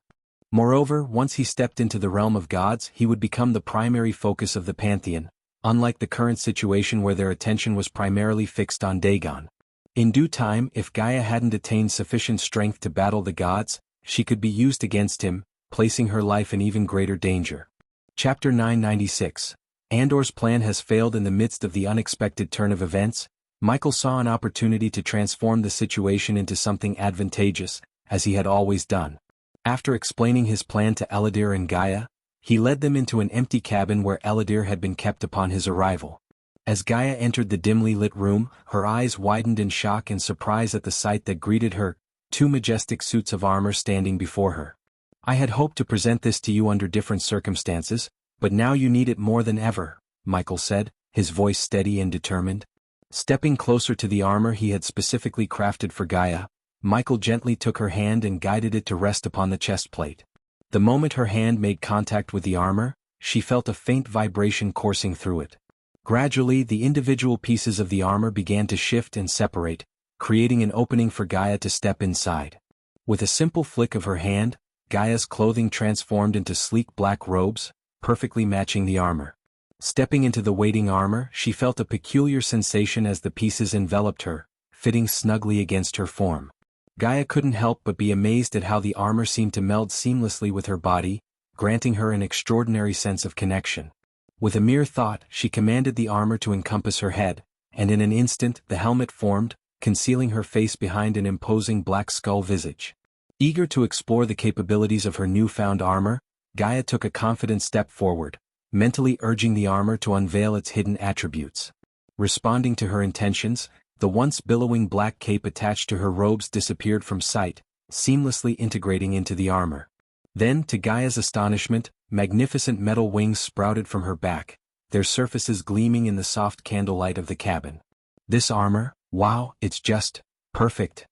Moreover, once he stepped into the realm of gods, he would become the primary focus of the pantheon, unlike the current situation where their attention was primarily fixed on Dagon. In due time, if Gaia hadn't attained sufficient strength to battle the gods, she could be used against him, placing her life in even greater danger. Chapter 996. Andor's plan has failed. In the midst of the unexpected turn of events, Michael saw an opportunity to transform the situation into something advantageous, as he had always done. After explaining his plan to Elidor and Gaia, he led them into an empty cabin where Elidor had been kept upon his arrival. As Gaia entered the dimly lit room, her eyes widened in shock and surprise at the sight that greeted her, two majestic suits of armor standing before her. I had hoped to present this to you under different circumstances, but now you need it more than ever, Michael said, his voice steady and determined. Stepping closer to the armor he had specifically crafted for Gaia, Michael gently took her hand and guided it to rest upon the chest plate. The moment her hand made contact with the armor, she felt a faint vibration coursing through it. Gradually, the individual pieces of the armor began to shift and separate, creating an opening for Gaia to step inside. With a simple flick of her hand, Gaia's clothing transformed into sleek black robes, perfectly matching the armor. Stepping into the waiting armor, she felt a peculiar sensation as the pieces enveloped her, fitting snugly against her form. Gaia couldn't help but be amazed at how the armor seemed to meld seamlessly with her body, granting her an extraordinary sense of connection. With a mere thought, she commanded the armor to encompass her head, and in an instant the helmet formed, concealing her face behind an imposing black skull visage. Eager to explore the capabilities of her newfound armor, Gaia took a confident step forward, mentally urging the armor to unveil its hidden attributes. Responding to her intentions, the once billowing black cape attached to her robes disappeared from sight, seamlessly integrating into the armor. Then, to Gaia's astonishment, magnificent metal wings sprouted from her back, their surfaces gleaming in the soft candlelight of the cabin. This armor, wow, it's just perfect.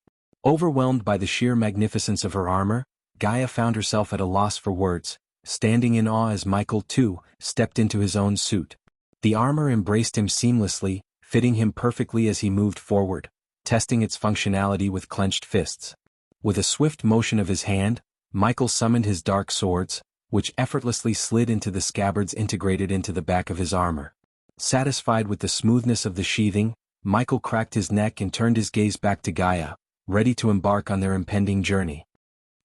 Overwhelmed by the sheer magnificence of her armor, Gaia found herself at a loss for words, standing in awe as Michael, too, stepped into his own suit. The armor embraced him seamlessly, fitting him perfectly as he moved forward, testing its functionality with clenched fists. With a swift motion of his hand, Michael summoned his dark swords, which effortlessly slid into the scabbards integrated into the back of his armor. Satisfied with the smoothness of the sheathing, Michael cracked his neck and turned his gaze back to Gaia, ready to embark on their impending journey.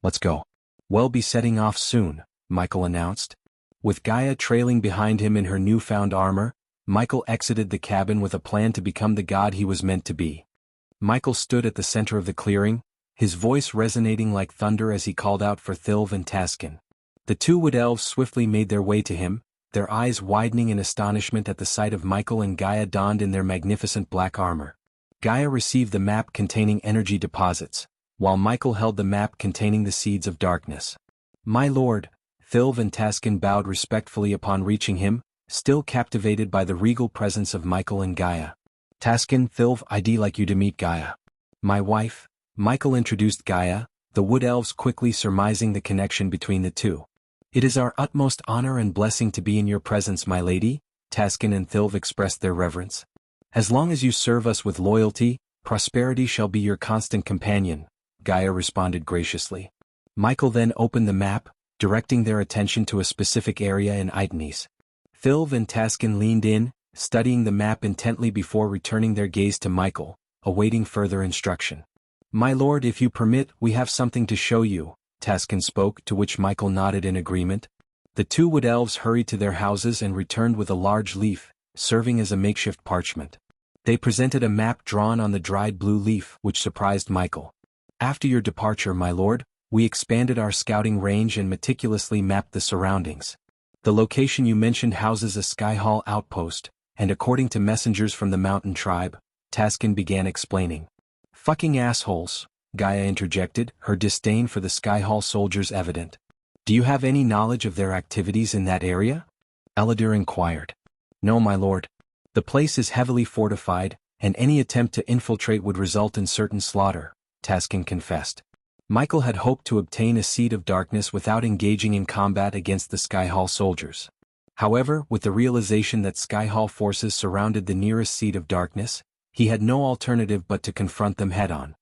"Let's go. We'll be setting off soon," Michael announced. With Gaia trailing behind him in her newfound armor, Michael exited the cabin with a plan to become the god he was meant to be. Michael stood at the center of the clearing, his voice resonating like thunder as he called out for Thilv and Taskin. The two wood elves swiftly made their way to him, their eyes widening in astonishment at the sight of Michael and Gaia donned in their magnificent black armor. Gaia received the map containing energy deposits, while Michael held the map containing the seeds of darkness. "My lord," Thilv and Taskin bowed respectfully upon reaching him, still captivated by the regal presence of Michael and Gaia. "Taskin, Thilv, I'd like you to meet Gaia. My wife," Michael introduced Gaia, the wood elves quickly surmising the connection between the two. "It is our utmost honor and blessing to be in your presence, my lady," Taskin and Thilv expressed their reverence. "As long as you serve us with loyalty, prosperity shall be your constant companion," Gaia responded graciously. Michael then opened the map, directing their attention to a specific area in Itines. Thilv and Taskin leaned in, studying the map intently before returning their gaze to Michael, awaiting further instruction. "My lord, if you permit, we have something to show you," Taskin spoke, to which Michael nodded in agreement. The two wood elves hurried to their houses and returned with a large leaf, serving as a makeshift parchment. They presented a map drawn on the dried blue leaf, which surprised Michael. "After your departure, my lord, we expanded our scouting range and meticulously mapped the surroundings. The location you mentioned houses a Sky Hall outpost, and according to messengers from the mountain tribe," Taskin began explaining. "Fucking assholes," Gaia interjected, her disdain for the Sky Hall soldiers evident. "Do you have any knowledge of their activities in that area?" Eladir inquired. "No, my lord. The place is heavily fortified, and any attempt to infiltrate would result in certain slaughter," Taskin confessed. Michael had hoped to obtain a seed of darkness without engaging in combat against the Sky Hall soldiers. However, with the realization that Sky Hall forces surrounded the nearest seed of darkness, he had no alternative but to confront them head-on.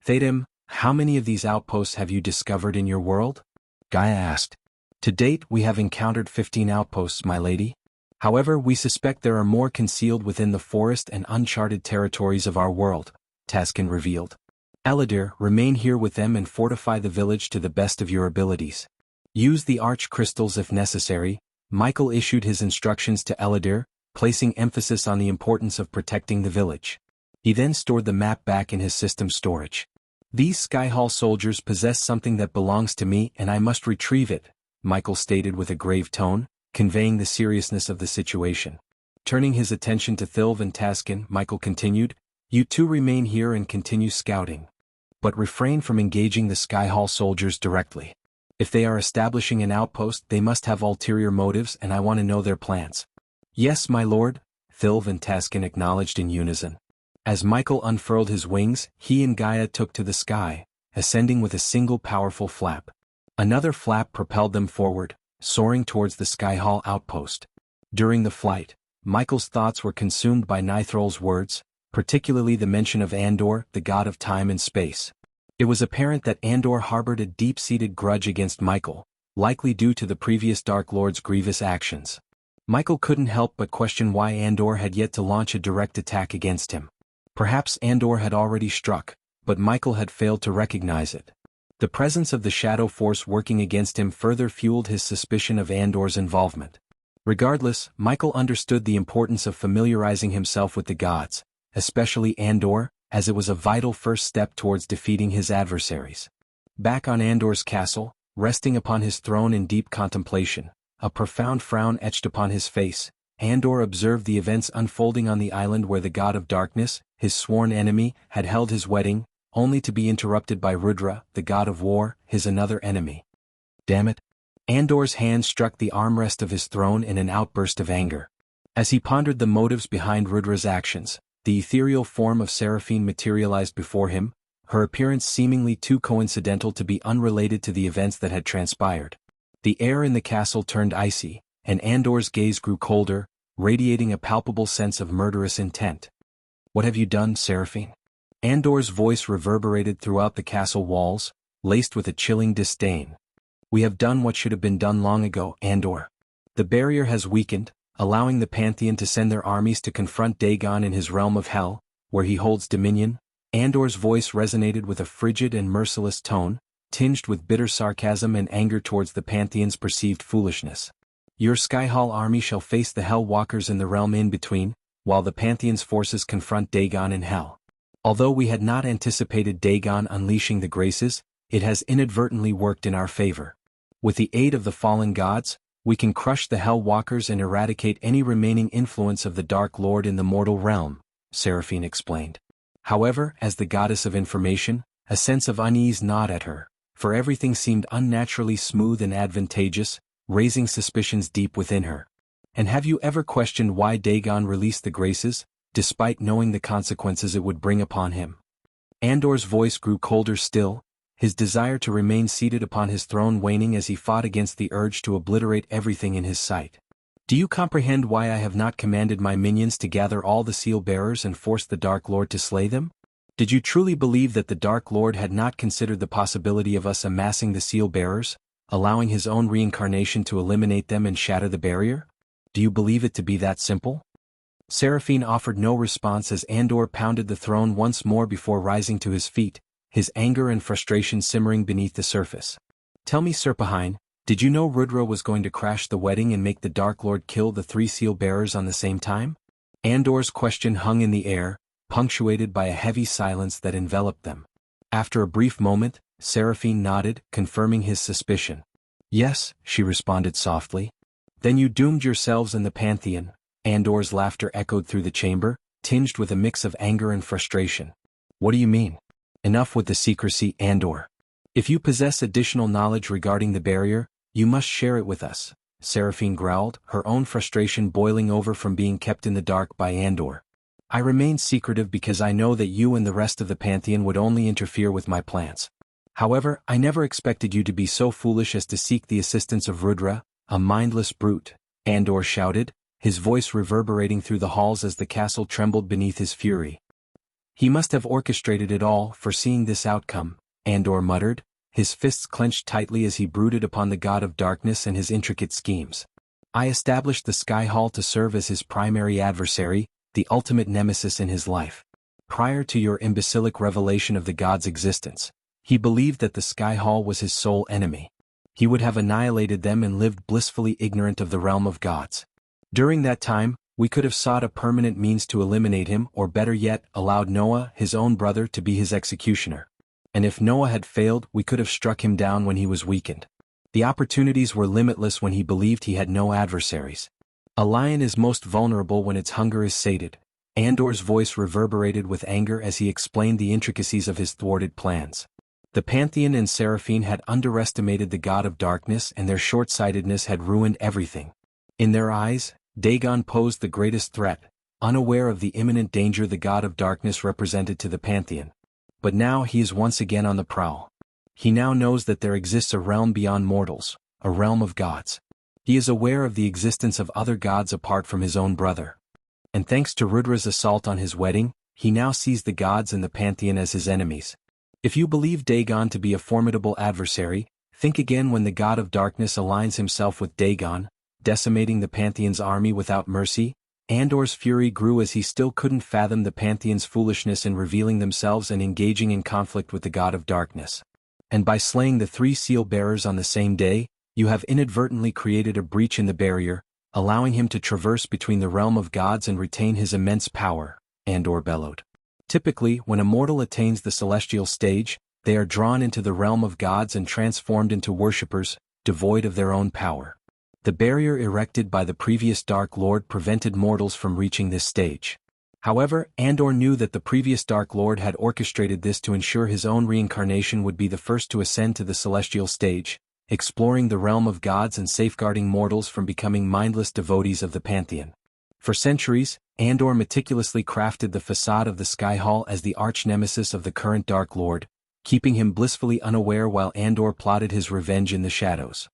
"Thadim, how many of these outposts have you discovered in your world?" Gaia asked. "To date we have encountered 15 outposts, my lady. However, we suspect there are more concealed within the forest and uncharted territories of our world," Taskin revealed. "Eladir, remain here with them and fortify the village to the best of your abilities. Use the arch crystals if necessary." Michael issued his instructions to Eladir, placing emphasis on the importance of protecting the village. He then stored the map back in his system storage. "These Sky Hall soldiers possess something that belongs to me and I must retrieve it," Michael stated with a grave tone, conveying the seriousness of the situation. Turning his attention to Thilv and Taskin, Michael continued, "You two remain here and continue scouting. But refrain from engaging the Sky Hall soldiers directly. If they are establishing an outpost, they must have ulterior motives and I want to know their plans." "Yes, my lord," Thilv and Taskin acknowledged in unison. As Michael unfurled his wings, he and Gaia took to the sky, ascending with a single powerful flap. Another flap propelled them forward, soaring towards the Sky Hall outpost. During the flight, Michael's thoughts were consumed by Nithrol's words, particularly the mention of Andor, the god of time and space. It was apparent that Andor harbored a deep-seated grudge against Michael, likely due to the previous Dark Lord's grievous actions. Michael couldn't help but question why Andor had yet to launch a direct attack against him. Perhaps Andor had already struck, but Michael had failed to recognize it. The presence of the Shadow Force working against him further fueled his suspicion of Andor's involvement. Regardless, Michael understood the importance of familiarizing himself with the gods, especially Andor, as it was a vital first step towards defeating his adversaries. Back on Andor's castle, resting upon his throne in deep contemplation, a profound frown etched upon his face, Andor observed the events unfolding on the island where the god of darkness, his sworn enemy, had held his wedding, only to be interrupted by Rudra, the god of war, his another enemy. Damn it! Andor's hand struck the armrest of his throne in an outburst of anger. As he pondered the motives behind Rudra's actions, the ethereal form of Seraphine materialized before him, her appearance seemingly too coincidental to be unrelated to the events that had transpired. The air in the castle turned icy, and Andor's gaze grew colder, radiating a palpable sense of murderous intent. "What have you done, Seraphine?" Andor's voice reverberated throughout the castle walls, laced with a chilling disdain. "We have done what should have been done long ago, Andor. The barrier has weakened, allowing the Pantheon to send their armies to confront Dagon in his realm of hell, where he holds dominion." Andor's voice resonated with a frigid and merciless tone, tinged with bitter sarcasm and anger towards the Pantheon's perceived foolishness. "Your Skyhall army shall face the Hell Walkers in the realm in between, while the Pantheon's forces confront Dagon in hell. Although we had not anticipated Dagon unleashing the Graces, it has inadvertently worked in our favor. With the aid of the fallen gods, we can crush the Hell Walkers and eradicate any remaining influence of the Dark Lord in the mortal realm," Seraphine explained. However, as the goddess of information, a sense of unease gnawed at her, for everything seemed unnaturally smooth and advantageous, raising suspicions deep within her. "And have you ever questioned why Dagon released the Graces, despite knowing the consequences it would bring upon him?" Andor's voice grew colder still, his desire to remain seated upon his throne waning as he fought against the urge to obliterate everything in his sight. "Do you comprehend why I have not commanded my minions to gather all the seal-bearers and force the Dark Lord to slay them? Did you truly believe that the Dark Lord had not considered the possibility of us amassing the seal-bearers, allowing his own reincarnation to eliminate them and shatter the barrier? Do you believe it to be that simple?" Seraphine offered no response as Andor pounded the throne once more before rising to his feet, his anger and frustration simmering beneath the surface. "Tell me, Serpahine, did you know Rudra was going to crash the wedding and make the Dark Lord kill the 3 seal-bearers on the same time?" Andor's question hung in the air, punctuated by a heavy silence that enveloped them. After a brief moment, Seraphine nodded, confirming his suspicion. "Yes," she responded softly. "Then you doomed yourselves and the Pantheon." Andor's laughter echoed through the chamber, tinged with a mix of anger and frustration. "What do you mean? Enough with the secrecy, Andor. If you possess additional knowledge regarding the barrier, you must share it with us," Seraphine growled, her own frustration boiling over from being kept in the dark by Andor. "I remain secretive because I know that you and the rest of the Pantheon would only interfere with my plans. However, I never expected you to be so foolish as to seek the assistance of Rudra, a mindless brute," Andor shouted, his voice reverberating through the halls as the castle trembled beneath his fury. "He must have orchestrated it all, foreseeing this outcome," Andor muttered, his fists clenched tightly as he brooded upon the god of darkness and his intricate schemes. "I established the Sky Hall to serve as his primary adversary, the ultimate nemesis in his life. Prior to your imbecilic revelation of the god's existence, he believed that the Sky Hall was his sole enemy. He would have annihilated them and lived blissfully ignorant of the realm of gods. During that time, we could have sought a permanent means to eliminate him, or better yet, allowed Noah, his own brother, to be his executioner. And if Noah had failed, we could have struck him down when he was weakened. The opportunities were limitless when he believed he had no adversaries. A lion is most vulnerable when its hunger is sated." Andor's voice reverberated with anger as he explained the intricacies of his thwarted plans. The Pantheon and Seraphine had underestimated the god of darkness, and their short-sightedness had ruined everything. In their eyes, Dagon posed the greatest threat, unaware of the imminent danger the god of darkness represented to the Pantheon. But now he is once again on the prowl. He now knows that there exists a realm beyond mortals, a realm of gods. He is aware of the existence of other gods apart from his own brother. And thanks to Rudra's assault on his wedding, he now sees the gods and the Pantheon as his enemies. If you believe Dagon to be a formidable adversary, think again when the god of darkness aligns himself with Dagon, decimating the Pantheon's army without mercy. Andor's fury grew as he still couldn't fathom the Pantheon's foolishness in revealing themselves and engaging in conflict with the god of darkness. "And by slaying the 3 seal-bearers on the same day, you have inadvertently created a breach in the barrier, allowing him to traverse between the realm of gods and retain his immense power," Andor bellowed. "Typically, when a mortal attains the celestial stage, they are drawn into the realm of gods and transformed into worshippers, devoid of their own power. The barrier erected by the previous Dark Lord prevented mortals from reaching this stage. However, Andor knew that the previous Dark Lord had orchestrated this to ensure his own reincarnation would be the first to ascend to the celestial stage, exploring the realm of gods and safeguarding mortals from becoming mindless devotees of the Pantheon. For centuries, Andor meticulously crafted the facade of the Sky Hall as the arch-nemesis of the current Dark Lord, keeping him blissfully unaware while Andor plotted his revenge in the shadows.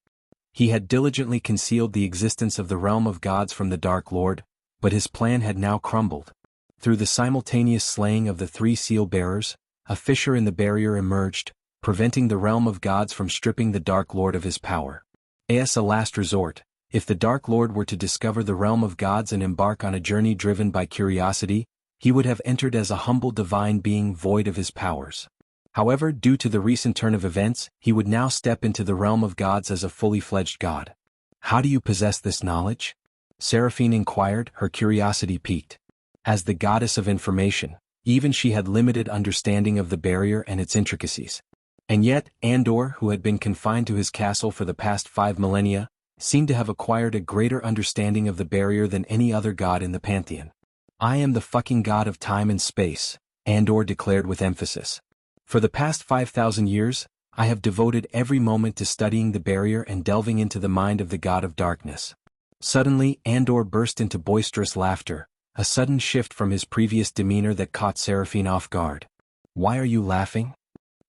He had diligently concealed the existence of the realm of gods from the Dark Lord, but his plan had now crumbled. Through the simultaneous slaying of the 3 seal-bearers, a fissure in the barrier emerged, preventing the realm of gods from stripping the Dark Lord of his power. As a last resort, if the Dark Lord were to discover the realm of gods and embark on a journey driven by curiosity, he would have entered as a humble divine being void of his powers. However, due to the recent turn of events, he would now step into the realm of gods as a fully fledged god. How do you possess this knowledge? Seraphine inquired, her curiosity piqued. As the goddess of information, even she had limited understanding of the barrier and its intricacies. And yet, Andor, who had been confined to his castle for the past 5 millennia, seemed to have acquired a greater understanding of the barrier than any other god in the pantheon. I am the fucking god of time and space, Andor declared with emphasis. For the past 5,000 years, I have devoted every moment to studying the barrier and delving into the mind of the god of darkness. Suddenly, Andor burst into boisterous laughter, a sudden shift from his previous demeanor that caught Seraphine off guard. Why are you laughing?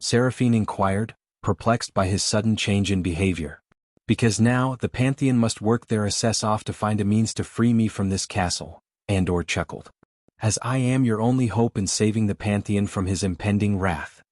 Seraphine inquired, perplexed by his sudden change in behavior. Because now, the Pantheon must work their assess off to find a means to free me from this castle, Andor chuckled. As I am your only hope in saving the Pantheon from his impending wrath.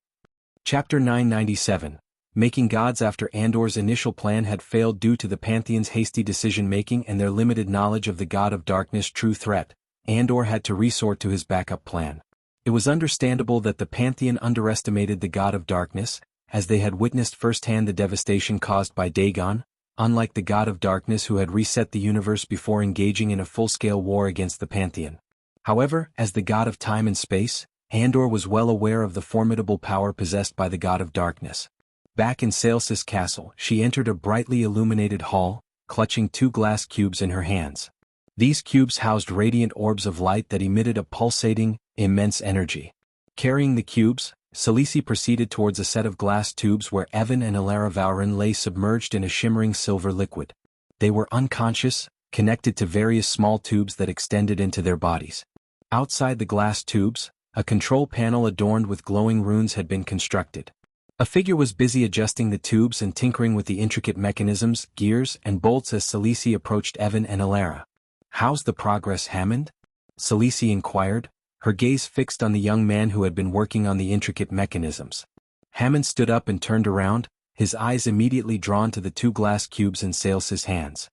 Chapter 997, Making Gods. After Andor's initial plan had failed due to the Pantheon's hasty decision-making and their limited knowledge of the god of darkness' true threat, Andor had to resort to his backup plan. It was understandable that the Pantheon underestimated the god of darkness, as they had witnessed firsthand the devastation caused by Dagon, unlike the god of darkness who had reset the universe before engaging in a full-scale war against the Pantheon. However, as the god of time and space, Andor was well aware of the formidable power possessed by the god of darkness. Back in Xianxia's castle, she entered a brightly illuminated hall, clutching 2 glass cubes in her hands. These cubes housed radiant orbs of light that emitted a pulsating, immense energy. Carrying the cubes, Xianxia proceeded towards a set of glass tubes where Evan and Alara Vauren lay submerged in a shimmering silver liquid. They were unconscious, connected to various small tubes that extended into their bodies. Outside the glass tubes, a control panel adorned with glowing runes had been constructed. A figure was busy adjusting the tubes and tinkering with the intricate mechanisms, gears, and bolts as Xianxia approached Evan and Alara. How's the progress, Hammond? Xianxia inquired, her gaze fixed on the young man who had been working on the intricate mechanisms. Hammond stood up and turned around, his eyes immediately drawn to the 2 glass cubes in Xianxia's hands.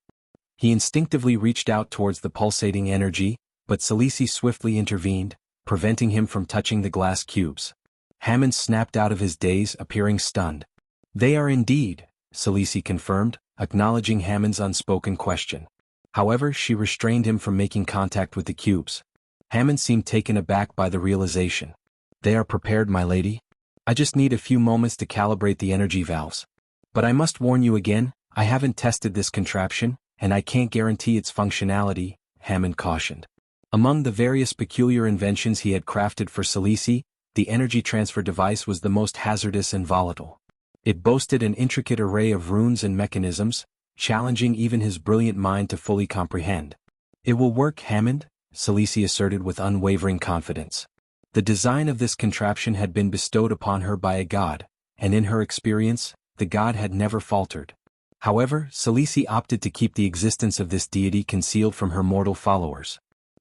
He instinctively reached out towards the pulsating energy, but Xianxia swiftly intervened, preventing him from touching the glass cubes. Hammond snapped out of his daze, appearing stunned. They are indeed, Xianxia confirmed, acknowledging Hammond's unspoken question. However, she restrained him from making contact with the cubes. Hammond seemed taken aback by the realization. They are prepared, my lady. I just need a few moments to calibrate the energy valves. But I must warn you again, I haven't tested this contraption, and I can't guarantee its functionality, Hammond cautioned. Among the various peculiar inventions he had crafted for Xianxia, the energy transfer device was the most hazardous and volatile. It boasted an intricate array of runes and mechanisms, challenging even his brilliant mind to fully comprehend. It will work, Hammond, Xianxia asserted with unwavering confidence. The design of this contraption had been bestowed upon her by a god, and in her experience, the god had never faltered. However, Xianxia opted to keep the existence of this deity concealed from her mortal followers.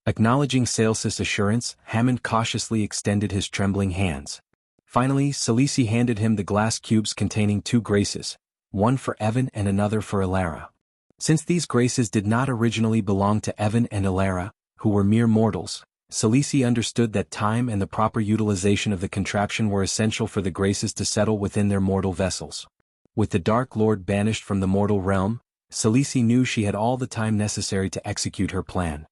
Acknowledging Xianxia's assurance, Hammond cautiously extended his trembling hands. Finally, Xianxia handed him the glass cubes containing 2 graces, one for Evan and another for Alara. Since these graces did not originally belong to Evan and Alara, who were mere mortals, Xianxia understood that time and the proper utilization of the contraption were essential for the graces to settle within their mortal vessels. With the Dark Lord banished from the mortal realm, Xianxia knew she had all the time necessary to execute her plan.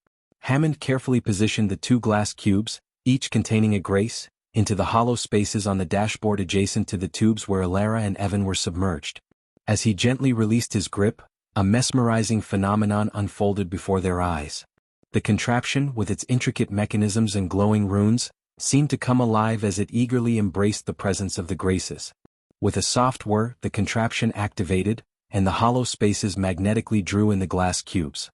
Hammond carefully positioned the 2 glass cubes, each containing a grace, into the hollow spaces on the dashboard adjacent to the tubes where Alara and Evan were submerged. As he gently released his grip, a mesmerizing phenomenon unfolded before their eyes. The contraption, with its intricate mechanisms and glowing runes, seemed to come alive as it eagerly embraced the presence of the graces. With a soft whir, the contraption activated, and the hollow spaces magnetically drew in the glass cubes.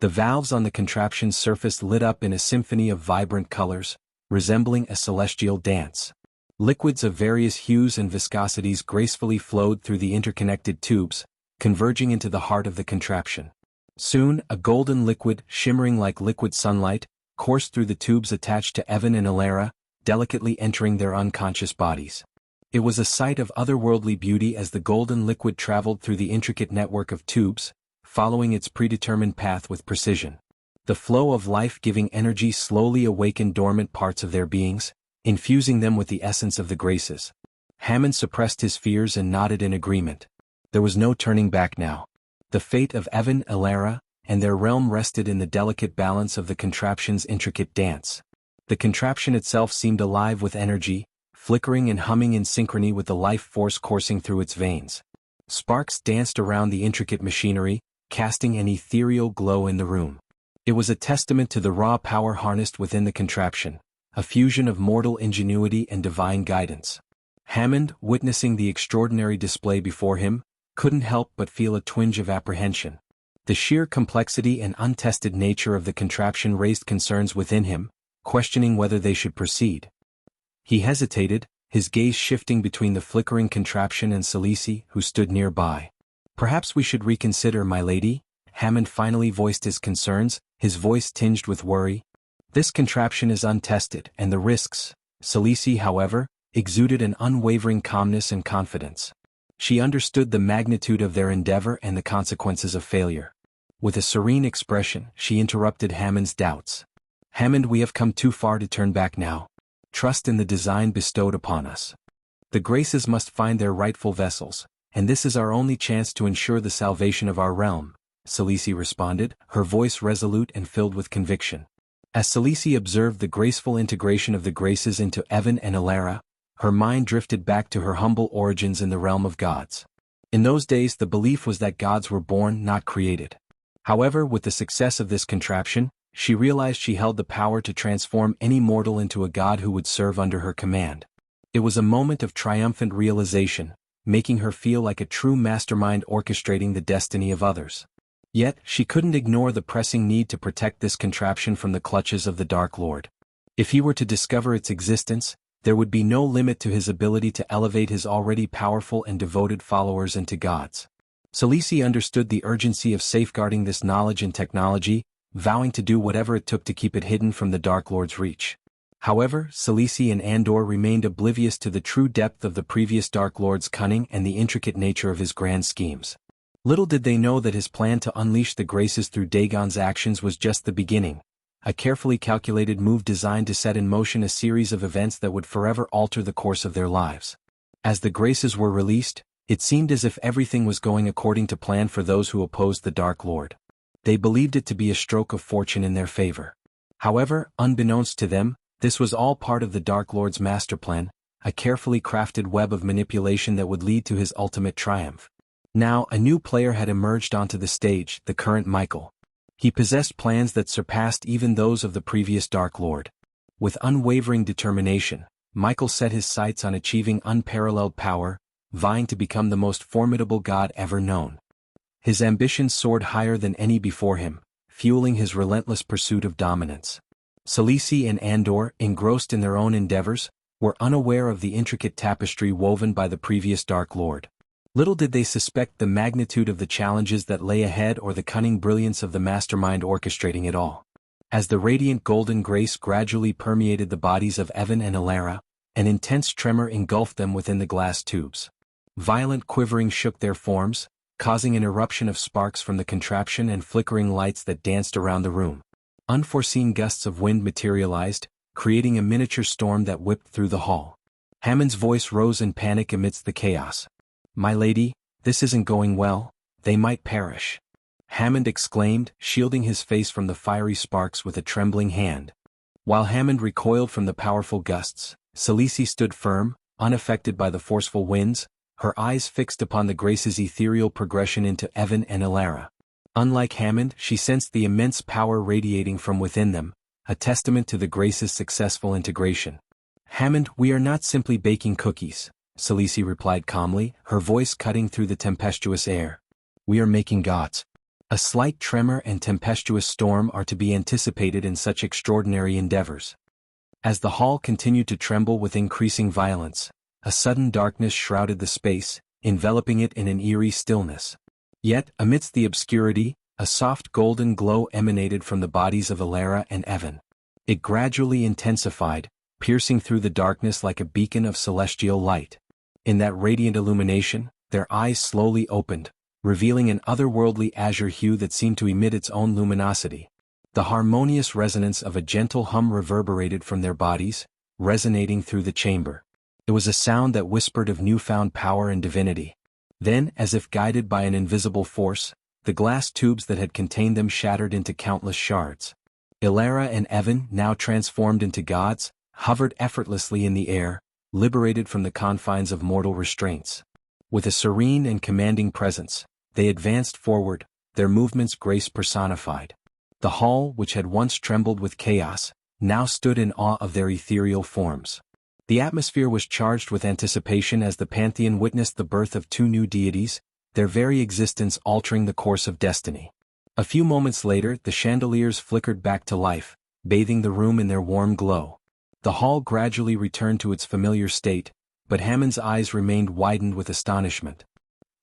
The valves on the contraption's surface lit up in a symphony of vibrant colors, resembling a celestial dance. Liquids of various hues and viscosities gracefully flowed through the interconnected tubes, converging into the heart of the contraption. Soon, a golden liquid, shimmering like liquid sunlight, coursed through the tubes attached to Evan and Alara, delicately entering their unconscious bodies. It was a sight of otherworldly beauty as the golden liquid traveled through the intricate network of tubes, following its predetermined path with precision. The flow of life-giving energy slowly awakened dormant parts of their beings, infusing them with the essence of the graces. Hammond suppressed his fears and nodded in agreement. There was no turning back now. The fate of Evan, Alara, and their realm rested in the delicate balance of the contraption's intricate dance. The contraption itself seemed alive with energy, flickering and humming in synchrony with the life force coursing through its veins. Sparks danced around the intricate machinery, casting an ethereal glow in the room. It was a testament to the raw power harnessed within the contraption, a fusion of mortal ingenuity and divine guidance. Hammond, witnessing the extraordinary display before him, couldn't help but feel a twinge of apprehension. The sheer complexity and untested nature of the contraption raised concerns within him, questioning whether they should proceed. He hesitated, his gaze shifting between the flickering contraption and Celici, who stood nearby. "Perhaps we should reconsider, my lady," Hammond finally voiced his concerns, his voice tinged with worry. "This contraption is untested, and the risks." Celici, however, exuded an unwavering calmness and confidence. She understood the magnitude of their endeavor and the consequences of failure. With a serene expression, she interrupted Hammond's doubts. "Hammond, we have come too far to turn back now. Trust in the design bestowed upon us. The graces must find their rightful vessels, and this is our only chance to ensure the salvation of our realm," Celici responded, her voice resolute and filled with conviction. As Celici observed the graceful integration of the graces into Evan and Alara, her mind drifted back to her humble origins in the realm of gods. In those days the belief was that gods were born, not created. However, with the success of this contraption, she realized she held the power to transform any mortal into a god who would serve under her command. It was a moment of triumphant realization, making her feel like a true mastermind orchestrating the destiny of others. Yet, she couldn't ignore the pressing need to protect this contraption from the clutches of the Dark Lord. If he were to discover its existence, there would be no limit to his ability to elevate his already powerful and devoted followers into gods. Celici understood the urgency of safeguarding this knowledge and technology, vowing to do whatever it took to keep it hidden from the Dark Lord's reach. However, Celici and Andor remained oblivious to the true depth of the previous Dark Lord's cunning and the intricate nature of his grand schemes. Little did they know that his plan to unleash the graces through Dagon's actions was just the beginning, a carefully calculated move designed to set in motion a series of events that would forever alter the course of their lives. As the graces were released, it seemed as if everything was going according to plan for those who opposed the Dark Lord. They believed it to be a stroke of fortune in their favor. However, unbeknownst to them, this was all part of the Dark Lord's master plan, a carefully crafted web of manipulation that would lead to his ultimate triumph. Now, a new player had emerged onto the stage, the current Michael. He possessed plans that surpassed even those of the previous Dark Lord. With unwavering determination, Michael set his sights on achieving unparalleled power, vying to become the most formidable god ever known. His ambitions soared higher than any before him, fueling his relentless pursuit of dominance. Celici and Andor, engrossed in their own endeavors, were unaware of the intricate tapestry woven by the previous Dark Lord. Little did they suspect the magnitude of the challenges that lay ahead or the cunning brilliance of the mastermind orchestrating it all. As the radiant golden grace gradually permeated the bodies of Evan and Alara, an intense tremor engulfed them within the glass tubes. Violent quivering shook their forms, causing an eruption of sparks from the contraption and flickering lights that danced around the room. Unforeseen gusts of wind materialized, creating a miniature storm that whipped through the hall. Hammond's voice rose in panic amidst the chaos. "My lady, this isn't going well, they might perish," Hammond exclaimed, shielding his face from the fiery sparks with a trembling hand. While Hammond recoiled from the powerful gusts, Celici stood firm, unaffected by the forceful winds, her eyes fixed upon the grace's ethereal progression into Evan and Alara. Unlike Hammond, she sensed the immense power radiating from within them, a testament to the grace's successful integration. "Hammond, we are not simply baking cookies," Celici replied calmly, her voice cutting through the tempestuous air. "We are making gods." A slight tremor and tempestuous storm are to be anticipated in such extraordinary endeavors. As the hall continued to tremble with increasing violence, a sudden darkness shrouded the space, enveloping it in an eerie stillness. Yet, amidst the obscurity, a soft golden glow emanated from the bodies of Alara and Evan. It gradually intensified, piercing through the darkness like a beacon of celestial light. In that radiant illumination, their eyes slowly opened, revealing an otherworldly azure hue that seemed to emit its own luminosity. The harmonious resonance of a gentle hum reverberated from their bodies, resonating through the chamber. It was a sound that whispered of newfound power and divinity. Then, as if guided by an invisible force, the glass tubes that had contained them shattered into countless shards. Alara and Evan, now transformed into gods, hovered effortlessly in the air, liberated from the confines of mortal restraints. With a serene and commanding presence, they advanced forward, their movements grace personified. The hall, which had once trembled with chaos, now stood in awe of their ethereal forms. The atmosphere was charged with anticipation as the pantheon witnessed the birth of two new deities, their very existence altering the course of destiny. A few moments later, the chandeliers flickered back to life, bathing the room in their warm glow. The hall gradually returned to its familiar state, but Hammond's eyes remained widened with astonishment.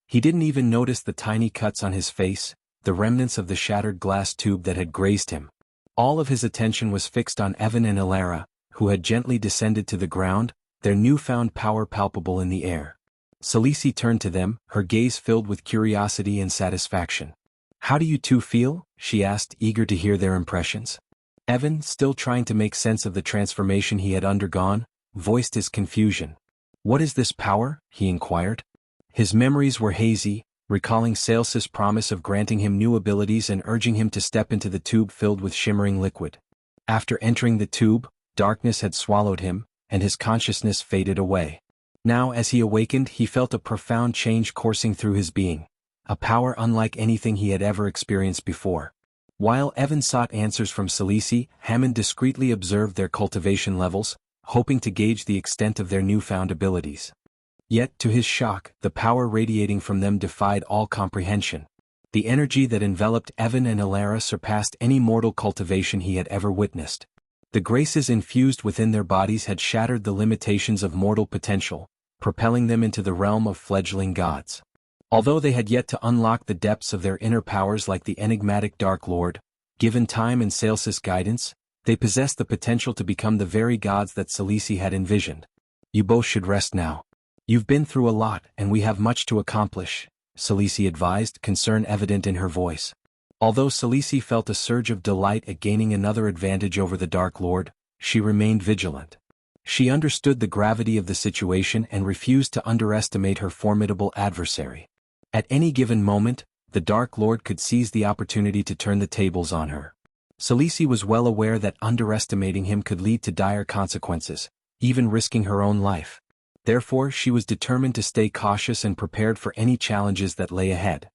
He didn't even notice the tiny cuts on his face, the remnants of the shattered glass tube that had grazed him. All of his attention was fixed on Evan and Alara, who had gently descended to the ground, their newfound power palpable in the air. Salisi turned to them, her gaze filled with curiosity and satisfaction. "How do you two feel?" she asked, eager to hear their impressions. Evan, still trying to make sense of the transformation he had undergone, voiced his confusion. "What is this power?" he inquired. His memories were hazy, recalling Sales's promise of granting him new abilities and urging him to step into the tube filled with shimmering liquid. After entering the tube, darkness had swallowed him, and his consciousness faded away. Now as he awakened he felt a profound change coursing through his being, a power unlike anything he had ever experienced before. While Evan sought answers from Salisi, Hammond discreetly observed their cultivation levels, hoping to gauge the extent of their newfound abilities. Yet, to his shock, the power radiating from them defied all comprehension. The energy that enveloped Evan and Alara surpassed any mortal cultivation he had ever witnessed. The graces infused within their bodies had shattered the limitations of mortal potential, propelling them into the realm of fledgling gods. Although they had yet to unlock the depths of their inner powers like the enigmatic Dark Lord, given time and Sales's guidance, they possessed the potential to become the very gods that Salisi had envisioned. "You both should rest now. You've been through a lot and we have much to accomplish," Salisi advised, concern evident in her voice. Although Salisi felt a surge of delight at gaining another advantage over the Dark Lord, she remained vigilant. She understood the gravity of the situation and refused to underestimate her formidable adversary. At any given moment, the Dark Lord could seize the opportunity to turn the tables on her. Salisi was well aware that underestimating him could lead to dire consequences, even risking her own life. Therefore she was determined to stay cautious and prepared for any challenges that lay ahead.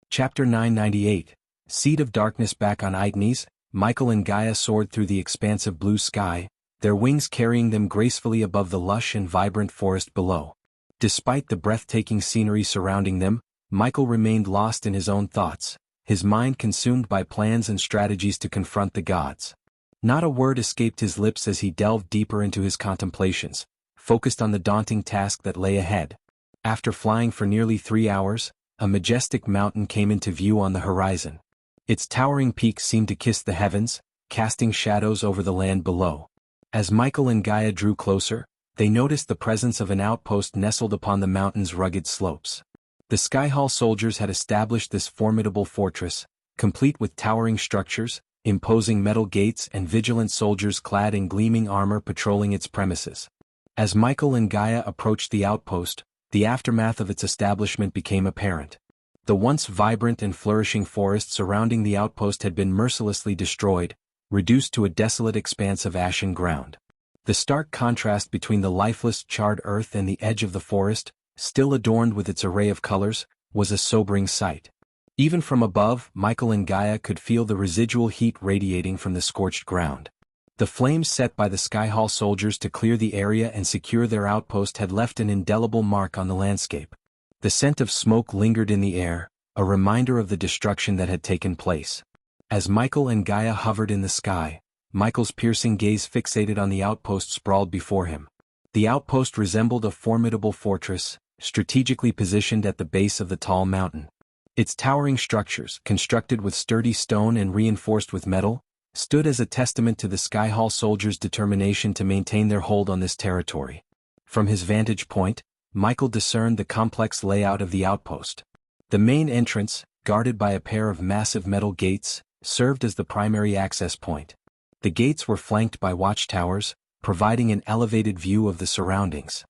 Chapter 998. Seed of Darkness. Back on Aitnes, Michael and Gaia soared through the expansive blue sky, their wings carrying them gracefully above the lush and vibrant forest below. Despite the breathtaking scenery surrounding them, Michael remained lost in his own thoughts, his mind consumed by plans and strategies to confront the gods. Not a word escaped his lips as he delved deeper into his contemplations, focused on the daunting task that lay ahead. After flying for nearly 3 hours, a majestic mountain came into view on the horizon. Its towering peaks seemed to kiss the heavens, casting shadows over the land below. As Michael and Gaia drew closer, they noticed the presence of an outpost nestled upon the mountain's rugged slopes. The Skyhall soldiers had established this formidable fortress, complete with towering structures, imposing metal gates and vigilant soldiers clad in gleaming armor patrolling its premises. As Michael and Gaia approached the outpost, the aftermath of its establishment became apparent. The once vibrant and flourishing forest surrounding the outpost had been mercilessly destroyed, reduced to a desolate expanse of ashen ground. The stark contrast between the lifeless, charred earth and the edge of the forest, still adorned with its array of colors, was a sobering sight. Even from above, Michael and Gaia could feel the residual heat radiating from the scorched ground. The flames set by the Skyhall soldiers to clear the area and secure their outpost had left an indelible mark on the landscape. The scent of smoke lingered in the air, a reminder of the destruction that had taken place. As Michael and Gaia hovered in the sky, Michael's piercing gaze fixated on the outpost sprawled before him. The outpost resembled a formidable fortress, strategically positioned at the base of the tall mountain. Its towering structures, constructed with sturdy stone and reinforced with metal, stood as a testament to the Skyhall soldiers' determination to maintain their hold on this territory. From his vantage point, Michael discerned the complex layout of the outpost. The main entrance, guarded by a pair of massive metal gates, served as the primary access point. The gates were flanked by watchtowers, providing an elevated view of the surroundings.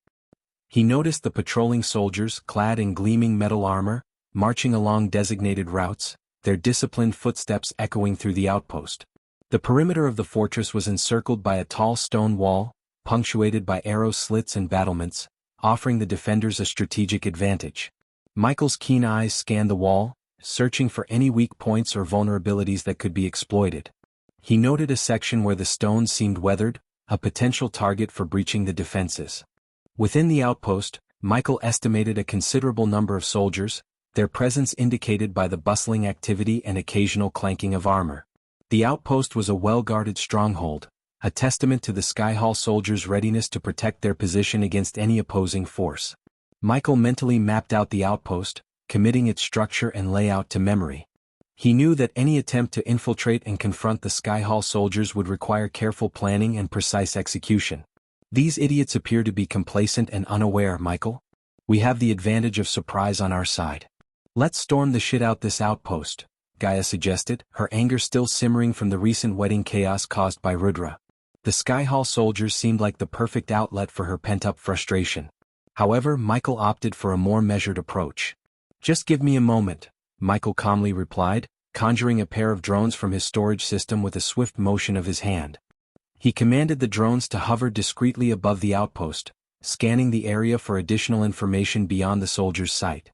He noticed the patrolling soldiers, clad in gleaming metal armor, marching along designated routes, their disciplined footsteps echoing through the outpost. The perimeter of the fortress was encircled by a tall stone wall, punctuated by arrow slits and battlements, offering the defenders a strategic advantage. Michael's keen eyes scanned the wall, searching for any weak points or vulnerabilities that could be exploited. He noted a section where the stones seemed weathered, a potential target for breaching the defenses. Within the outpost, Michael estimated a considerable number of soldiers, their presence indicated by the bustling activity and occasional clanking of armor. The outpost was a well-guarded stronghold, a testament to the Skyhall soldiers' readiness to protect their position against any opposing force. Michael mentally mapped out the outpost, committing its structure and layout to memory. He knew that any attempt to infiltrate and confront the Skyhall soldiers would require careful planning and precise execution. These idiots appear to be complacent and unaware, Michael. We have the advantage of surprise on our side. Let's storm the shit out this outpost, Gaia suggested, her anger still simmering from the recent wedding chaos caused by Rudra. The Skyhall soldiers seemed like the perfect outlet for her pent-up frustration. However, Michael opted for a more measured approach. Just give me a moment, Michael calmly replied, conjuring a pair of drones from his storage system with a swift motion of his hand. He commanded the drones to hover discreetly above the outpost, scanning the area for additional information beyond the soldiers' sight.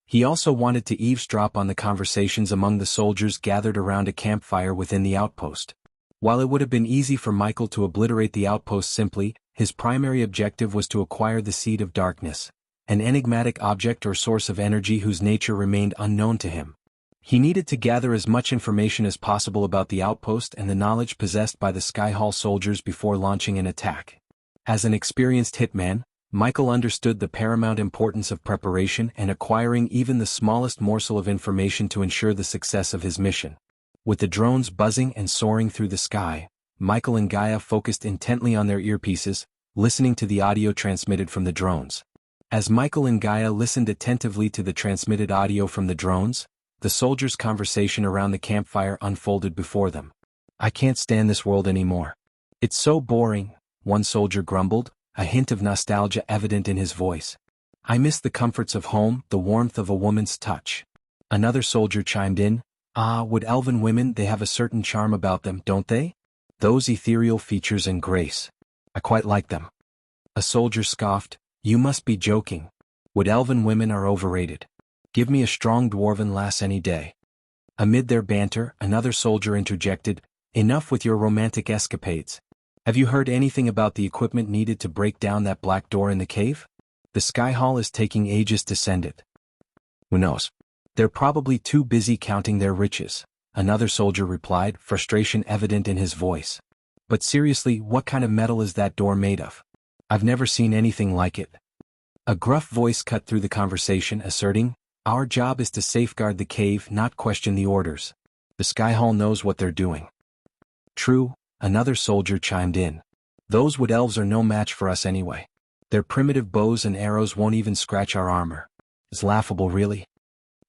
He also wanted to eavesdrop on the conversations among the soldiers gathered around a campfire within the outpost. While it would have been easy for Michael to obliterate the outpost simply, his primary objective was to acquire the Seed of Darkness, an enigmatic object or source of energy whose nature remained unknown to him. He needed to gather as much information as possible about the outpost and the knowledge possessed by the Skyhall soldiers before launching an attack. As an experienced hitman, Michael understood the paramount importance of preparation and acquiring even the smallest morsel of information to ensure the success of his mission. With the drones buzzing and soaring through the sky, Michael and Gaia focused intently on their earpieces, listening to the audio transmitted from the drones. As Michael and Gaia listened attentively to the transmitted audio from the drones, the soldiers' conversation around the campfire unfolded before them. "I can't stand this world anymore. It's so boring," one soldier grumbled, a hint of nostalgia evident in his voice. "I miss the comforts of home, the warmth of a woman's touch." Another soldier chimed in, "Would elven women, they have a certain charm about them, don't they? Those ethereal features and grace. I quite like them." A soldier scoffed, "You must be joking. Would elven women are overrated. Give me a strong dwarven lass any day." Amid their banter, another soldier interjected, "Enough with your romantic escapades. Have you heard anything about the equipment needed to break down that black door in the cave? The Skyhall is taking ages to send it." "Who knows? They're probably too busy counting their riches," another soldier replied, frustration evident in his voice. "But seriously, what kind of metal is that door made of? I've never seen anything like it." A gruff voice cut through the conversation, asserting, "Our job is to safeguard the cave, not question the orders. The Skyhall knows what they're doing." "True," another soldier chimed in. "Those wood elves are no match for us anyway. Their primitive bows and arrows won't even scratch our armor. It's laughable, really."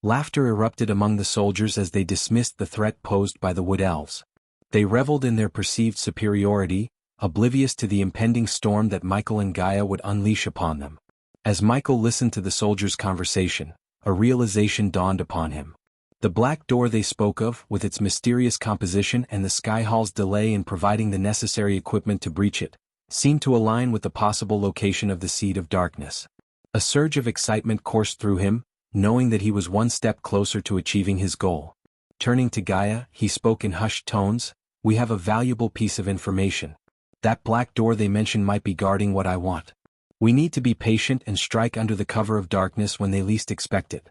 Laughter erupted among the soldiers as they dismissed the threat posed by the wood elves. They reveled in their perceived superiority, oblivious to the impending storm that Michael and Gaia would unleash upon them. As Michael listened to the soldiers' conversation, a realization dawned upon him. The black door they spoke of, with its mysterious composition and the Skyhall's delay in providing the necessary equipment to breach it, seemed to align with the possible location of the Seed of Darkness. A surge of excitement coursed through him, knowing that he was one step closer to achieving his goal. Turning to Gaia, he spoke in hushed tones, "We have a valuable piece of information. That black door they mentioned might be guarding what I want. We need to be patient and strike under the cover of darkness when they least expect it."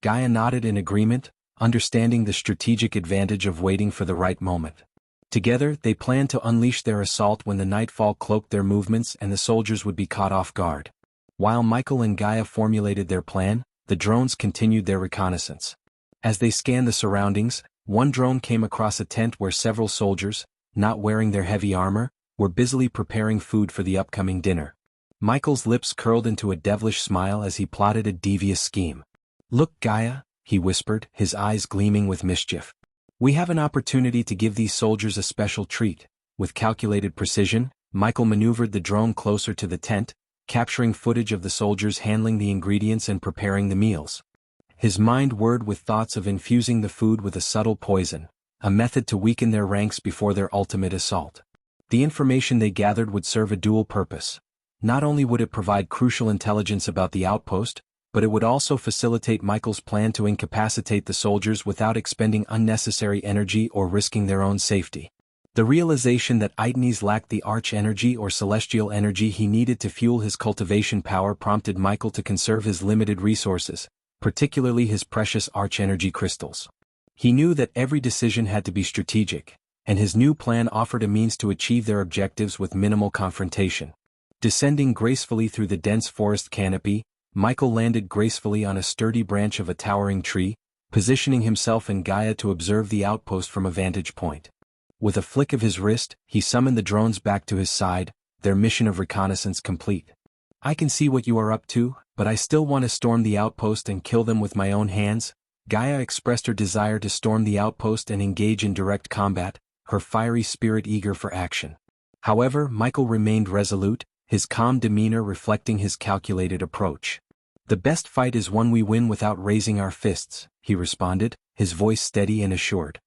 Gaia nodded in agreement, understanding the strategic advantage of waiting for the right moment. Together, they planned to unleash their assault when the nightfall cloaked their movements and the soldiers would be caught off guard. While Michael and Gaia formulated their plan, the drones continued their reconnaissance. As they scanned the surroundings, one drone came across a tent where several soldiers, not wearing their heavy armor, were busily preparing food for the upcoming dinner. Michael's lips curled into a devilish smile as he plotted a devious scheme. "Look, Gaia," he whispered, his eyes gleaming with mischief. "We have an opportunity to give these soldiers a special treat." With calculated precision, Michael maneuvered the drone closer to the tent, capturing footage of the soldiers handling the ingredients and preparing the meals. His mind whirred with thoughts of infusing the food with a subtle poison, a method to weaken their ranks before their ultimate assault. The information they gathered would serve a dual purpose. Not only would it provide crucial intelligence about the outpost, but it would also facilitate Michael's plan to incapacitate the soldiers without expending unnecessary energy or risking their own safety. The realization that Aitnes lacked the arch-energy or celestial energy he needed to fuel his cultivation power prompted Michael to conserve his limited resources, particularly his precious arch-energy crystals. He knew that every decision had to be strategic, and his new plan offered a means to achieve their objectives with minimal confrontation. Descending gracefully through the dense forest canopy, Michael landed gracefully on a sturdy branch of a towering tree, positioning himself and Gaia to observe the outpost from a vantage point. With a flick of his wrist, he summoned the drones back to his side, their mission of reconnaissance complete. "I can see what you are up to, but I still want to storm the outpost and kill them with my own hands." Gaia expressed her desire to storm the outpost and engage in direct combat, her fiery spirit eager for action. However, Michael remained resolute, his calm demeanor reflecting his calculated approach. "The best fight is one we win without raising our fists," he responded, his voice steady and assured.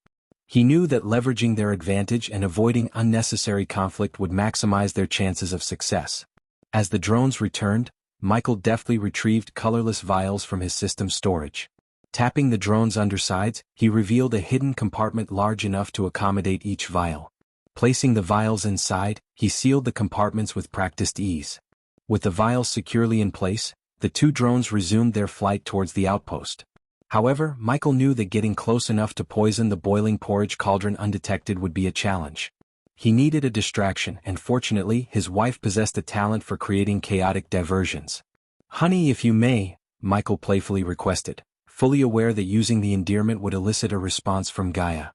He knew that leveraging their advantage and avoiding unnecessary conflict would maximize their chances of success. As the drones returned, Michael deftly retrieved colorless vials from his system storage. Tapping the drone's undersides, he revealed a hidden compartment large enough to accommodate each vial. Placing the vials inside, he sealed the compartments with practiced ease. With the vials securely in place, the two drones resumed their flight towards the outpost. However, Michael knew that getting close enough to poison the boiling porridge cauldron undetected would be a challenge. He needed a distraction, and fortunately, his wife possessed a talent for creating chaotic diversions. "Honey, if you may," Michael playfully requested, fully aware that using the endearment would elicit a response from Gaia.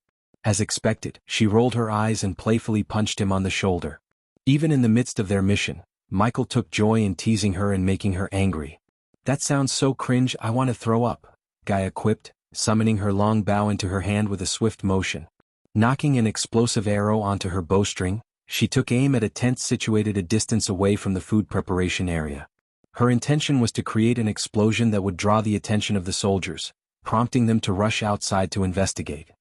As expected, she rolled her eyes and playfully punched him on the shoulder. Even in the midst of their mission, Michael took joy in teasing her and making her angry. "That sounds so cringe, I want to throw up," Gaia quipped, summoning her long bow into her hand with a swift motion. Knocking an explosive arrow onto her bowstring, she took aim at a tent situated a distance away from the food preparation area. Her intention was to create an explosion that would draw the attention of the soldiers, prompting them to rush outside to investigate.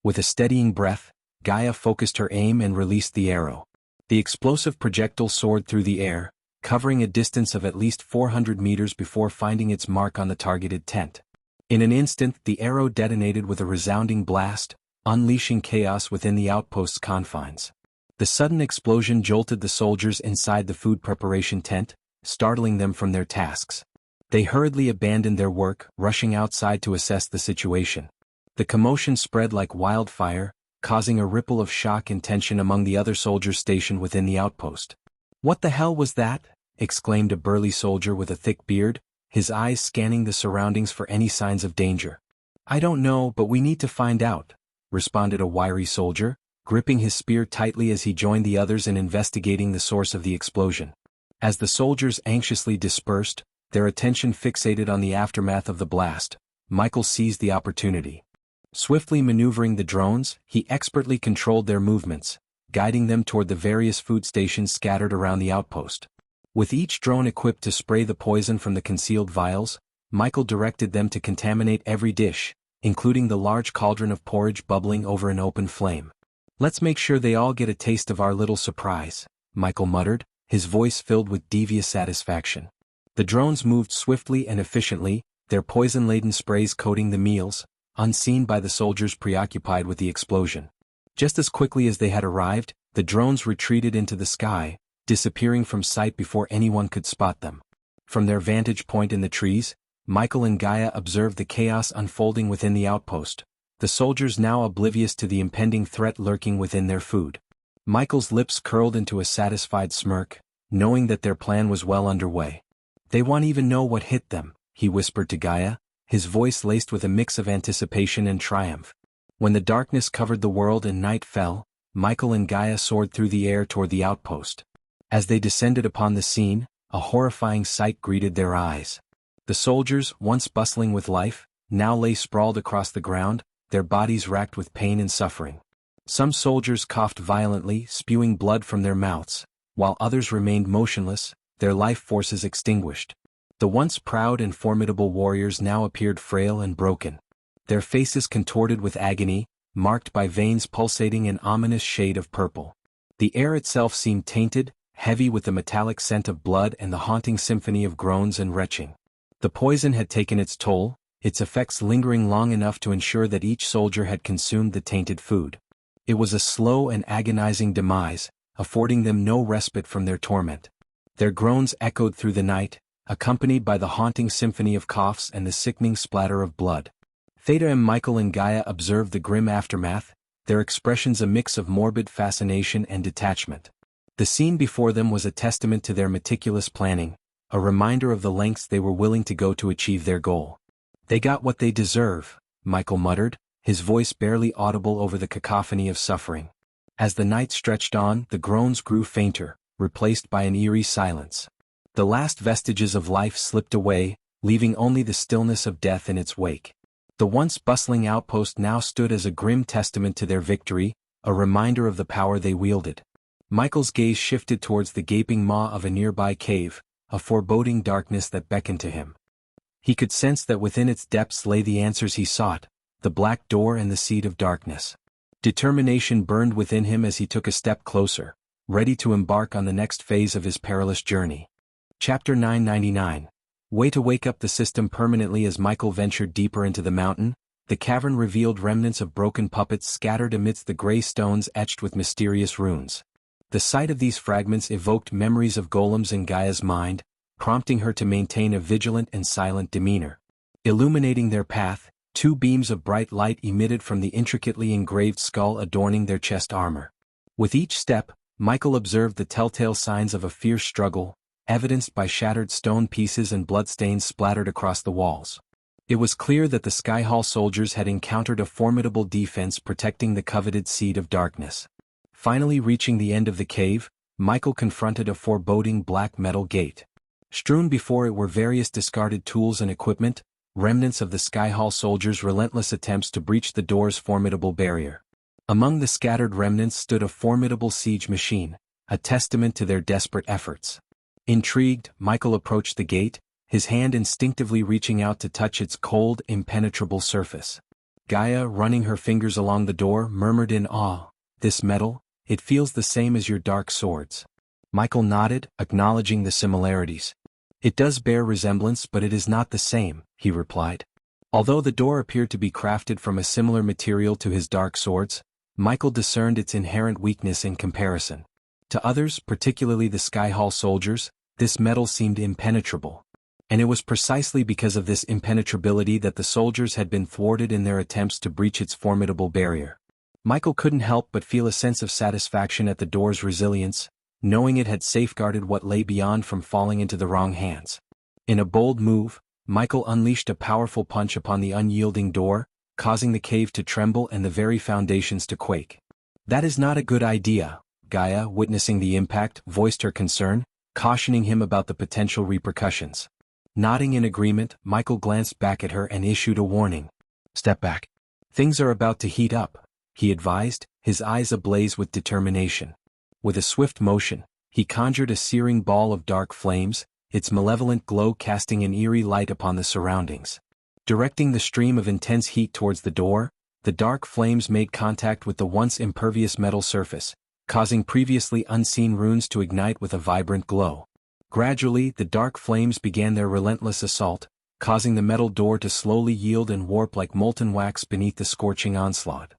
With a steadying breath, Gaia focused her aim and released the arrow. The explosive projectile soared through the air, covering a distance of at least 400 meters before finding its mark on the targeted tent. In an instant, the arrow detonated with a resounding blast, unleashing chaos within the outpost's confines. The sudden explosion jolted the soldiers inside the food preparation tent, startling them from their tasks. They hurriedly abandoned their work, rushing outside to assess the situation. The commotion spread like wildfire, causing a ripple of shock and tension among the other soldiers stationed within the outpost. "What the hell was that?" exclaimed a burly soldier with a thick beard, his eyes scanning the surroundings for any signs of danger. "I don't know, but we need to find out," responded a wiry soldier, gripping his spear tightly as he joined the others in investigating the source of the explosion. As the soldiers anxiously dispersed, their attention fixated on the aftermath of the blast, Michael seized the opportunity. Swiftly maneuvering the drones, he expertly controlled their movements, guiding them toward the various food stations scattered around the outpost. With each drone equipped to spray the poison from the concealed vials, Michael directed them to contaminate every dish, including the large cauldron of porridge bubbling over an open flame. "Let's make sure they all get a taste of our little surprise," Michael muttered, his voice filled with devious satisfaction. The drones moved swiftly and efficiently, their poison-laden sprays coating the meals, unseen by the soldiers preoccupied with the explosion. Just as quickly as they had arrived, the drones retreated into the sky, disappearing from sight before anyone could spot them. From their vantage point in the trees, Michael and Gaia observed the chaos unfolding within the outpost, the soldiers now oblivious to the impending threat lurking within their food. Michael's lips curled into a satisfied smirk, knowing that their plan was well underway. "They won't even know what hit them," he whispered to Gaia, his voice laced with a mix of anticipation and triumph. When the darkness covered the world and night fell, Michael and Gaia soared through the air toward the outpost. As they descended upon the scene, a horrifying sight greeted their eyes. The soldiers, once bustling with life, now lay sprawled across the ground, their bodies racked with pain and suffering. Some soldiers coughed violently, spewing blood from their mouths, while others remained motionless, their life forces extinguished. The once proud and formidable warriors now appeared frail and broken. Their faces contorted with agony, marked by veins pulsating an ominous shade of purple. The air itself seemed tainted, heavy with the metallic scent of blood and the haunting symphony of groans and retching. The poison had taken its toll, its effects lingering long enough to ensure that each soldier had consumed the tainted food. It was a slow and agonizing demise, affording them no respite from their torment. Their groans echoed through the night, accompanied by the haunting symphony of coughs and the sickening splatter of blood. Theta and Michael and Gaia observed the grim aftermath, their expressions a mix of morbid fascination and detachment. The scene before them was a testament to their meticulous planning, a reminder of the lengths they were willing to go to achieve their goal. "They got what they deserve," Michael muttered, his voice barely audible over the cacophony of suffering. As the night stretched on, the groans grew fainter, replaced by an eerie silence. The last vestiges of life slipped away, leaving only the stillness of death in its wake. The once bustling outpost now stood as a grim testament to their victory, a reminder of the power they wielded. Michael's gaze shifted towards the gaping maw of a nearby cave, a foreboding darkness that beckoned to him. He could sense that within its depths lay the answers he sought, the black door and the seed of darkness. Determination burned within him as he took a step closer, ready to embark on the next phase of his perilous journey. Chapter 999. Way to wake up the system permanently. As Michael ventured deeper into the mountain, the cavern revealed remnants of broken puppets scattered amidst the gray stones etched with mysterious runes. The sight of these fragments evoked memories of golems in Gaia's mind, prompting her to maintain a vigilant and silent demeanor. Illuminating their path, two beams of bright light emitted from the intricately engraved skull adorning their chest armor. With each step, Michael observed the telltale signs of a fierce struggle, evidenced by shattered stone pieces and bloodstains splattered across the walls. It was clear that the Skyhall soldiers had encountered a formidable defense protecting the coveted seed of darkness. Finally reaching the end of the cave, Michael confronted a foreboding black metal gate. Strewn before it were various discarded tools and equipment, remnants of the Skyhall soldiers' relentless attempts to breach the door's formidable barrier. Among the scattered remnants stood a formidable siege machine, a testament to their desperate efforts. Intrigued, Michael approached the gate, his hand instinctively reaching out to touch its cold, impenetrable surface. Gaia, running her fingers along the door, murmured in awe, "This metal, it feels the same as your dark swords." Michael nodded, acknowledging the similarities. "It does bear resemblance, but it is not the same," he replied. Although the door appeared to be crafted from a similar material to his dark swords, Michael discerned its inherent weakness in comparison. To others, particularly the Skyhall soldiers, this metal seemed impenetrable. And it was precisely because of this impenetrability that the soldiers had been thwarted in their attempts to breach its formidable barrier. Michael couldn't help but feel a sense of satisfaction at the door's resilience, knowing it had safeguarded what lay beyond from falling into the wrong hands. In a bold move, Michael unleashed a powerful punch upon the unyielding door, causing the cave to tremble and the very foundations to quake. "That is not a good idea," Gaia, witnessing the impact, voiced her concern, cautioning him about the potential repercussions. Nodding in agreement, Michael glanced back at her and issued a warning. "Step back. Things are about to heat up," he advised, his eyes ablaze with determination. With a swift motion, he conjured a searing ball of dark flames, its malevolent glow casting an eerie light upon the surroundings. Directing the stream of intense heat towards the door, the dark flames made contact with the once impervious metal surface, causing previously unseen runes to ignite with a vibrant glow. Gradually, the dark flames began their relentless assault, causing the metal door to slowly yield and warp like molten wax beneath the scorching onslaught.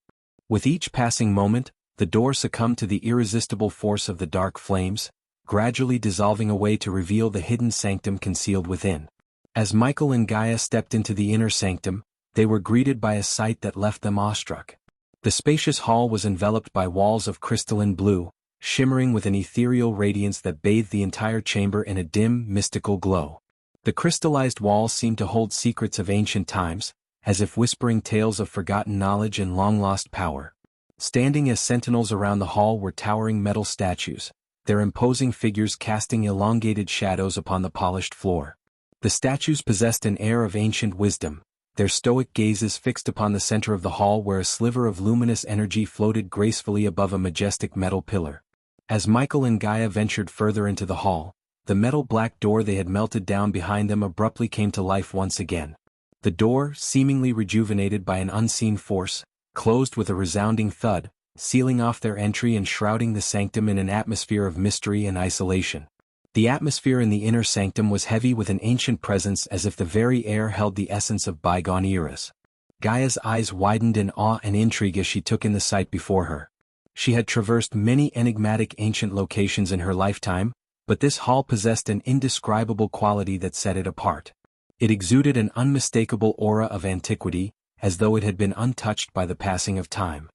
With each passing moment, the door succumbed to the irresistible force of the dark flames, gradually dissolving away to reveal the hidden sanctum concealed within. As Michael and Gaia stepped into the inner sanctum, they were greeted by a sight that left them awestruck. The spacious hall was enveloped by walls of crystalline blue, shimmering with an ethereal radiance that bathed the entire chamber in a dim, mystical glow. The crystallized walls seemed to hold secrets of ancient times, as if whispering tales of forgotten knowledge and long-lost power. Standing as sentinels around the hall were towering metal statues, their imposing figures casting elongated shadows upon the polished floor. The statues possessed an air of ancient wisdom, their stoic gazes fixed upon the center of the hall where a sliver of luminous energy floated gracefully above a majestic metal pillar. As Michael and Gaia ventured further into the hall, the metal black door they had melted down behind them abruptly came to life once again. The door, seemingly rejuvenated by an unseen force, closed with a resounding thud, sealing off their entry and shrouding the sanctum in an atmosphere of mystery and isolation. The atmosphere in the inner sanctum was heavy with an ancient presence as if the very air held the essence of bygone eras. Gaia's eyes widened in awe and intrigue as she took in the sight before her. She had traversed many enigmatic ancient locations in her lifetime, but this hall possessed an indescribable quality that set it apart. It exuded an unmistakable aura of antiquity, as though it had been untouched by the passing of time.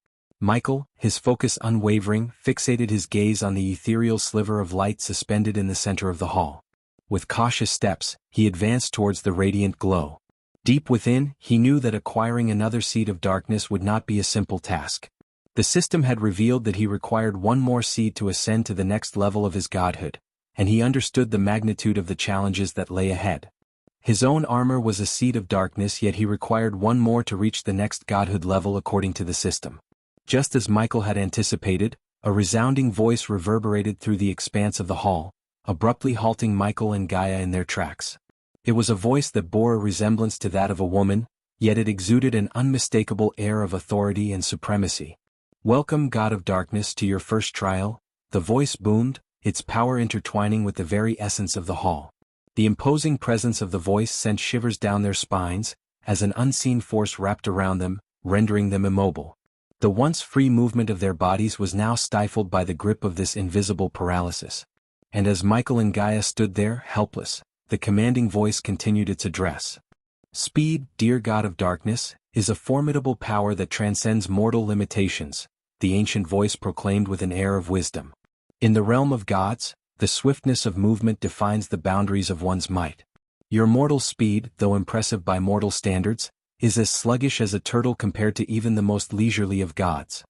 Michael, his focus unwavering, fixated his gaze on the ethereal sliver of light suspended in the center of the hall. With cautious steps, he advanced towards the radiant glow. Deep within, he knew that acquiring another seed of darkness would not be a simple task. The system had revealed that he required one more seed to ascend to the next level of his godhood, and he understood the magnitude of the challenges that lay ahead. His own armor was a seed of darkness, yet he required one more to reach the next godhood level according to the system. Just as Michael had anticipated, a resounding voice reverberated through the expanse of the hall, abruptly halting Michael and Gaia in their tracks. It was a voice that bore a resemblance to that of a woman, yet it exuded an unmistakable air of authority and supremacy. "Welcome, God of Darkness, to your first trial," the voice boomed, its power intertwining with the very essence of the hall. The imposing presence of the voice sent shivers down their spines, as an unseen force wrapped around them, rendering them immobile. The once free movement of their bodies was now stifled by the grip of this invisible paralysis. And as Michael and Gaia stood there, helpless, the commanding voice continued its address. "Speed, dear God of Darkness, is a formidable power that transcends mortal limitations," the ancient voice proclaimed with an air of wisdom. "In the realm of gods, the swiftness of movement defines the boundaries of one's might. Your mortal speed, though impressive by mortal standards, is as sluggish as a turtle compared to even the most leisurely of gods."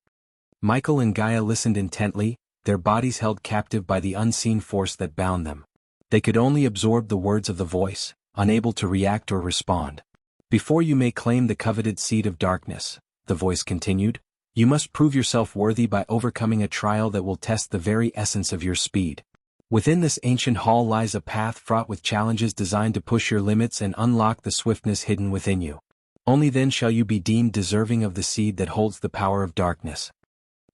Michael and Gaia listened intently, their bodies held captive by the unseen force that bound them. They could only absorb the words of the voice, unable to react or respond. "Before you may claim the coveted seed of darkness," the voice continued, "you must prove yourself worthy by overcoming a trial that will test the very essence of your speed. Within this ancient hall lies a path fraught with challenges designed to push your limits and unlock the swiftness hidden within you. Only then shall you be deemed deserving of the seed that holds the power of darkness."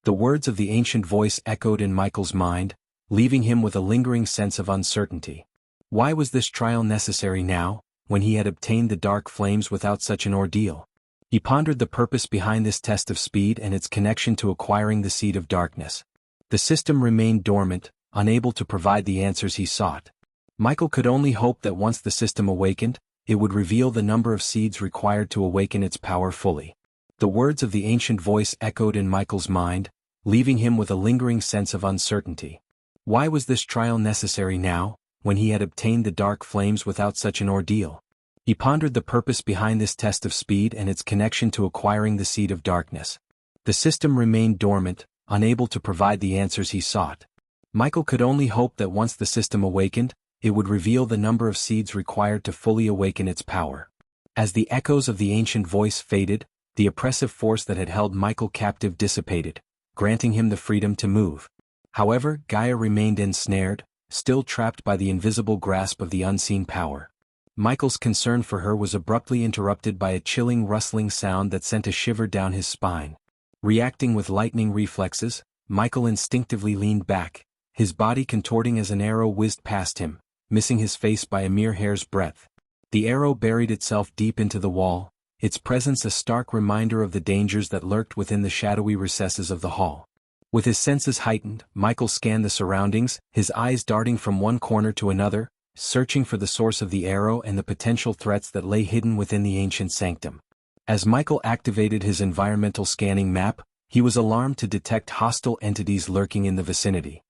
The words of the ancient voice echoed in Michael's mind, leaving him with a lingering sense of uncertainty. Why was this trial necessary now, when he had obtained the dark flames without such an ordeal? He pondered the purpose behind this test of speed and its connection to acquiring the seed of darkness. The system remained dormant, unable to provide the answers he sought. Michael could only hope that once the system awakened, it would reveal the number of seeds required to awaken its power fully. The words of the ancient voice echoed in Michael's mind, leaving him with a lingering sense of uncertainty. Why was this trial necessary now, when he had obtained the dark flames without such an ordeal? He pondered the purpose behind this test of speed and its connection to acquiring the seed of darkness. The system remained dormant, unable to provide the answers he sought. Michael could only hope that once the system awakened, it would reveal the number of seeds required to fully awaken its power. As the echoes of the ancient voice faded, the oppressive force that had held Michael captive dissipated, granting him the freedom to move. However, Gaia remained ensnared, still trapped by the invisible grasp of the unseen power. Michael's concern for her was abruptly interrupted by a chilling rustling sound that sent a shiver down his spine. Reacting with lightning reflexes, Michael instinctively leaned back, his body contorting as an arrow whizzed past him, missing his face by a mere hair's breadth. The arrow buried itself deep into the wall, its presence a stark reminder of the dangers that lurked within the shadowy recesses of the hall. With his senses heightened, Michael scanned the surroundings, his eyes darting from one corner to another, searching for the source of the arrow and the potential threats that lay hidden within the ancient sanctum. As Michael activated his environmental scanning map, he was alarmed to detect hostile entities lurking in the vicinity.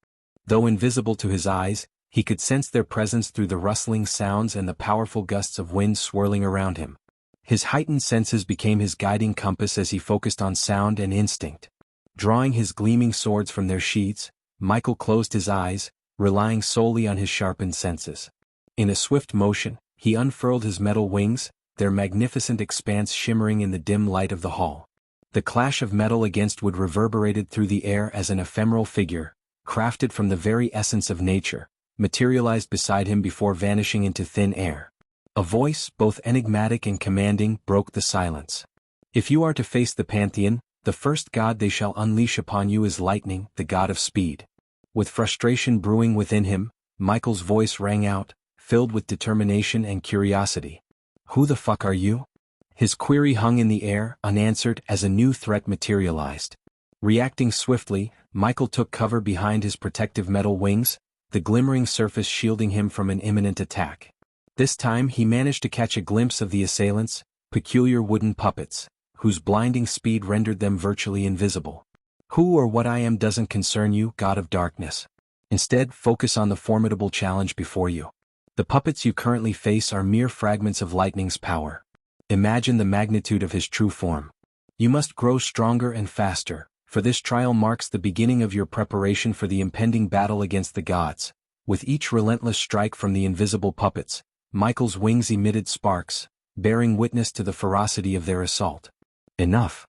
Though invisible to his eyes, he could sense their presence through the rustling sounds and the powerful gusts of wind swirling around him. His heightened senses became his guiding compass as he focused on sound and instinct. Drawing his gleaming swords from their sheaths, Michael closed his eyes, relying solely on his sharpened senses. In a swift motion, he unfurled his metal wings, their magnificent expanse shimmering in the dim light of the hall. The clash of metal against wood reverberated through the air as an ephemeral figure, crafted from the very essence of nature, materialized beside him before vanishing into thin air. A voice, both enigmatic and commanding, broke the silence. If you are to face the Pantheon, the first god they shall unleash upon you is lightning, the god of speed. With frustration brewing within him, Michael's voice rang out, filled with determination and curiosity. Who the fuck are you? His query hung in the air, unanswered, as a new threat materialized. Reacting swiftly, Michael took cover behind his protective metal wings, the glimmering surface shielding him from an imminent attack. This time he managed to catch a glimpse of the assailants, peculiar wooden puppets, whose blinding speed rendered them virtually invisible. Who or what I am doesn't concern you, God of Darkness. Instead, focus on the formidable challenge before you. The puppets you currently face are mere fragments of lightning's power. Imagine the magnitude of his true form. You must grow stronger and faster, for this trial marks the beginning of your preparation for the impending battle against the gods. With each relentless strike from the invisible puppets, Michael's wings emitted sparks, bearing witness to the ferocity of their assault. Enough.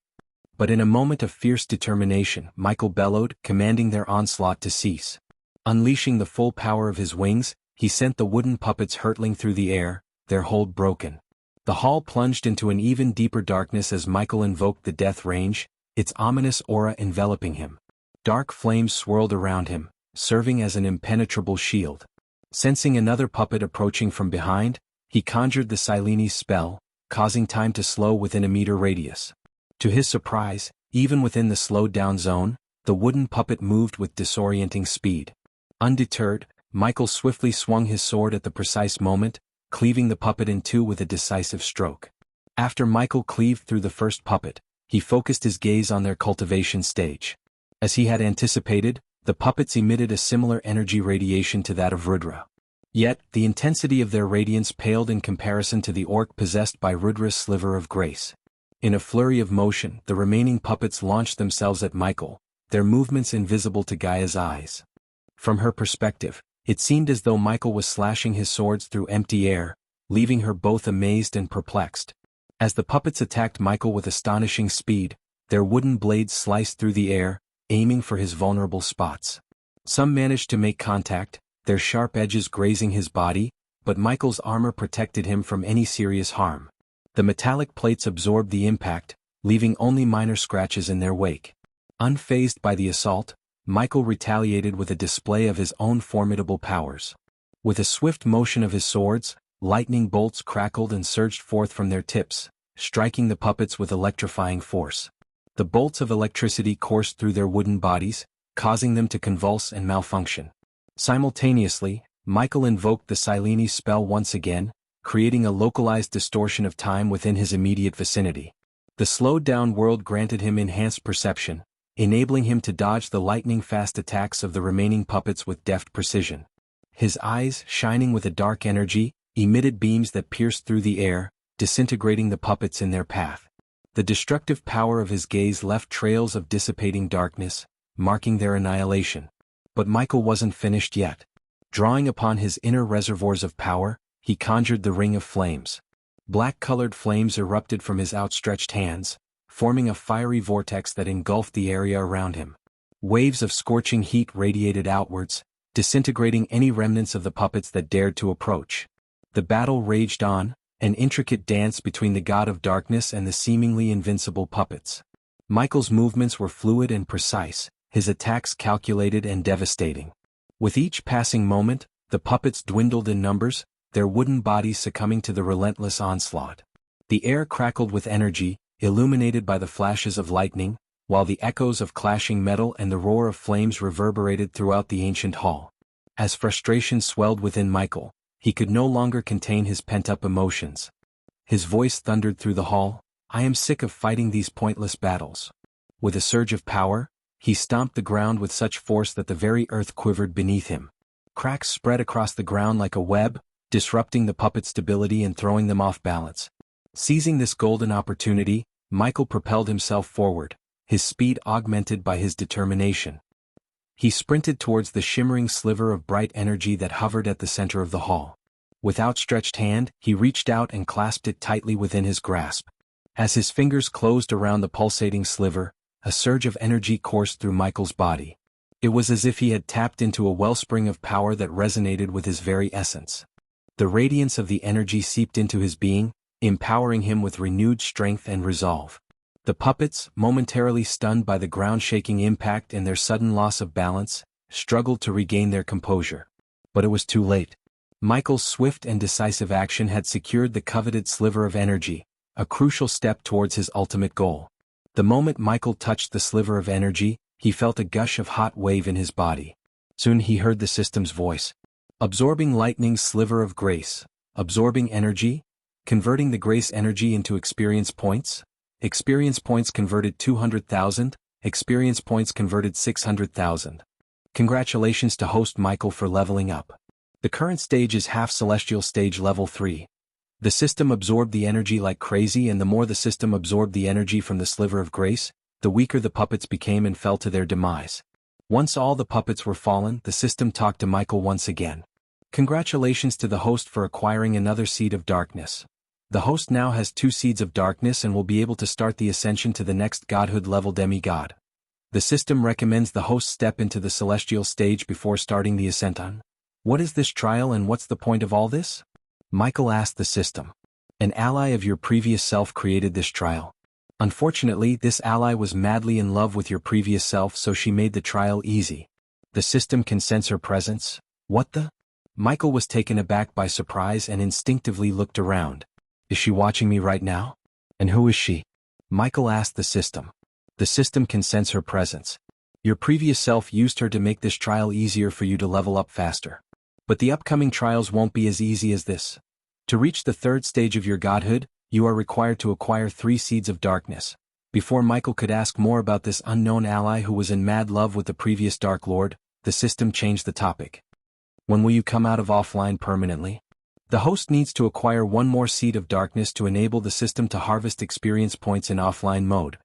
But in a moment of fierce determination, Michael bellowed, commanding their onslaught to cease. Unleashing the full power of his wings, he sent the wooden puppets hurtling through the air, their hold broken. The hall plunged into an even deeper darkness as Michael invoked the death range, its ominous aura enveloping him. Dark flames swirled around him, serving as an impenetrable shield. Sensing another puppet approaching from behind, he conjured the Sileni's spell, causing time to slow within a meter radius. To his surprise, even within the slowed-down zone, the wooden puppet moved with disorienting speed. Undeterred, Michael swiftly swung his sword at the precise moment, cleaving the puppet in two with a decisive stroke. After Michael cleaved through the first puppet, he focused his gaze on their cultivation stage. As he had anticipated, the puppets emitted a similar energy radiation to that of Rudra. Yet, the intensity of their radiance paled in comparison to the orc possessed by Rudra's sliver of grace. In a flurry of motion, the remaining puppets launched themselves at Michael, their movements invisible to Gaia's eyes. From her perspective, it seemed as though Michael was slashing his swords through empty air, leaving her both amazed and perplexed. As the puppets attacked Michael with astonishing speed, their wooden blades sliced through the air, aiming for his vulnerable spots. Some managed to make contact, their sharp edges grazing his body, but Michael's armor protected him from any serious harm. The metallic plates absorbed the impact, leaving only minor scratches in their wake. Unfazed by the assault, Michael retaliated with a display of his own formidable powers. With a swift motion of his swords, lightning bolts crackled and surged forth from their tips, striking the puppets with electrifying force. The bolts of electricity coursed through their wooden bodies, causing them to convulse and malfunction. Simultaneously, Michael invoked the Sileni's spell once again, creating a localized distortion of time within his immediate vicinity. The slowed-down world granted him enhanced perception, enabling him to dodge the lightning-fast attacks of the remaining puppets with deft precision. His eyes, shining with a dark energy, emitted beams that pierced through the air, disintegrating the puppets in their path. The destructive power of his gaze left trails of dissipating darkness, marking their annihilation. But Michael wasn't finished yet. Drawing upon his inner reservoirs of power, he conjured the Ring of Flames. Black-colored flames erupted from his outstretched hands, forming a fiery vortex that engulfed the area around him. Waves of scorching heat radiated outwards, disintegrating any remnants of the puppets that dared to approach. The battle raged on, an intricate dance between the God of Darkness and the seemingly invincible puppets. Michael's movements were fluid and precise, his attacks calculated and devastating. With each passing moment, the puppets dwindled in numbers, their wooden bodies succumbing to the relentless onslaught. The air crackled with energy, illuminated by the flashes of lightning, while the echoes of clashing metal and the roar of flames reverberated throughout the ancient hall. As frustration swelled within Michael, He could no longer contain his pent-up emotions. His voice thundered through the hall, "I am sick of fighting these pointless battles." With a surge of power, he stomped the ground with such force that the very earth quivered beneath him. Cracks spread across the ground like a web, disrupting the puppet's stability and throwing them off balance. Seizing this golden opportunity, Michael propelled himself forward, his speed augmented by his determination. He sprinted towards the shimmering sliver of bright energy that hovered at the center of the hall. With outstretched hand, he reached out and clasped it tightly within his grasp. As his fingers closed around the pulsating sliver, a surge of energy coursed through Michael's body. It was as if he had tapped into a wellspring of power that resonated with his very essence. The radiance of the energy seeped into his being, empowering him with renewed strength and resolve. The puppets, momentarily stunned by the ground-shaking impact and their sudden loss of balance, struggled to regain their composure. But it was too late. Michael's swift and decisive action had secured the coveted sliver of energy, a crucial step towards his ultimate goal. The moment Michael touched the sliver of energy, he felt a gush of hot wave in his body. Soon he heard the system's voice. Absorbing lightning's sliver of grace. Absorbing energy. Converting the grace energy into experience points. Experience points converted 200,000. Experience points converted 600,000. Congratulations to host Michael for leveling up. The current stage is half celestial stage level 3. The system absorbed the energy like crazy, and the more the system absorbed the energy from the sliver of grace, the weaker the puppets became and fell to their demise. Once all the puppets were fallen, the system talked to Michael once again. Congratulations to the host for acquiring another seed of darkness. The host now has 2 seeds of darkness and will be able to start the ascension to the next godhood level demigod. The system recommends the host step into the celestial stage before starting the ascent on. What is this trial and what's the point of all this? Michael asked the system. An ally of your previous self created this trial. Unfortunately, this ally was madly in love with your previous self, so she made the trial easy. The system can sense her presence. What the? Michael was taken aback by surprise and instinctively looked around. Is she watching me right now? And who is she? Michael asked the system. The system can sense her presence. Your previous self used her to make this trial easier for you to level up faster. But the upcoming trials won't be as easy as this. To reach the 3rd stage of your godhood, you are required to acquire 3 seeds of darkness. Before Michael could ask more about this unknown ally who was in mad love with the previous Dark Lord, the system changed the topic. When will you come out of offline permanently? The host needs to acquire 1 more seed of darkness to enable the system to harvest experience points in offline mode.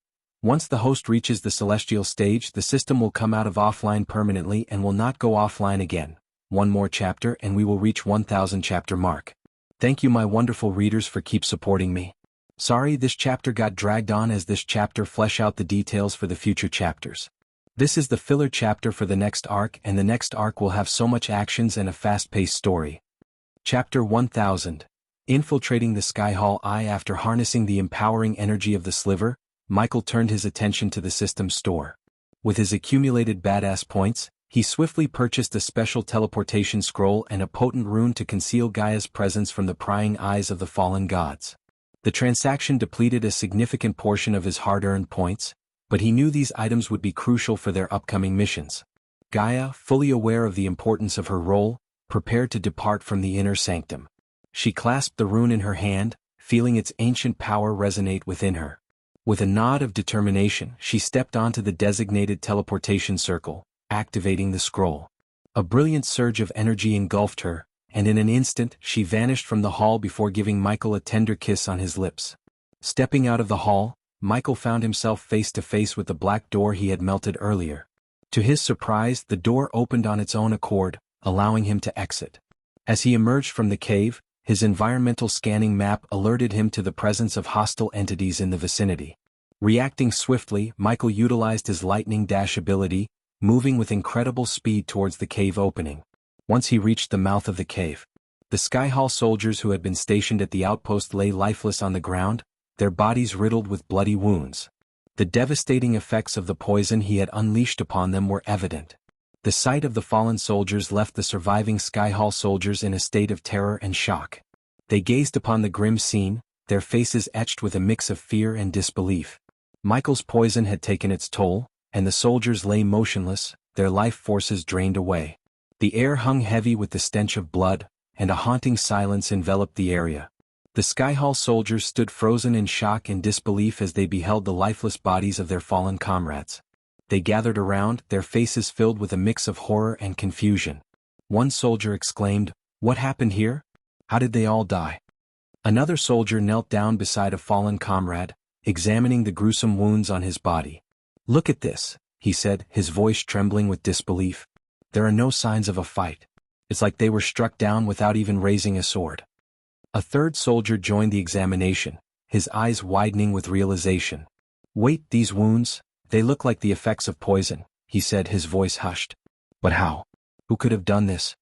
Once the host reaches the celestial stage, the system will come out of offline permanently and will not go offline again. 1 more chapter and we will reach 1000 chapter mark. Thank you my wonderful readers for keep supporting me. Sorry this chapter got dragged on, as this chapter flesh out the details for the future chapters. This is the filler chapter for the next arc, and the next arc will have so much actions and a fast-paced story. Chapter 1000. Infiltrating the Sky Hall Eye. After harnessing the empowering energy of the sliver, Michael turned his attention to the system's store. With his accumulated badass points, he swiftly purchased a special teleportation scroll and a potent rune to conceal Gaia's presence from the prying eyes of the fallen gods. The transaction depleted a significant portion of his hard-earned points, but he knew these items would be crucial for their upcoming missions. Gaia, fully aware of the importance of her role, prepared to depart from the inner sanctum. She clasped the rune in her hand, feeling its ancient power resonate within her. With a nod of determination, she stepped onto the designated teleportation circle, activating the scroll. A brilliant surge of energy engulfed her, and in an instant she vanished from the hall before giving Michael a tender kiss on his lips. Stepping out of the hall, Michael found himself face to face with the black door he had melted earlier. To his surprise, the door opened on its own accord, allowing him to exit. As he emerged from the cave, his environmental scanning map alerted him to the presence of hostile entities in the vicinity. Reacting swiftly, Michael utilized his lightning dash ability, moving with incredible speed towards the cave opening. Once he reached the mouth of the cave, the Sky Hall soldiers who had been stationed at the outpost lay lifeless on the ground, their bodies riddled with bloody wounds. The devastating effects of the poison he had unleashed upon them were evident. The sight of the fallen soldiers left the surviving Sky Hall soldiers in a state of terror and shock. They gazed upon the grim scene, their faces etched with a mix of fear and disbelief. Michael's poison had taken its toll, and the soldiers lay motionless, their life forces drained away. The air hung heavy with the stench of blood, and a haunting silence enveloped the area. The Skyhall soldiers stood frozen in shock and disbelief as they beheld the lifeless bodies of their fallen comrades. They gathered around, their faces filled with a mix of horror and confusion. One soldier exclaimed, "What happened here? How did they all die?" Another soldier knelt down beside a fallen comrade, examining the gruesome wounds on his body. "Look at this," he said, his voice trembling with disbelief. "There are no signs of a fight. It's like they were struck down without even raising a sword." A third soldier joined the examination, his eyes widening with realization. "Wait, these wounds, they look like the effects of poison," he said, his voice hushed. "But how? Who could have done this?"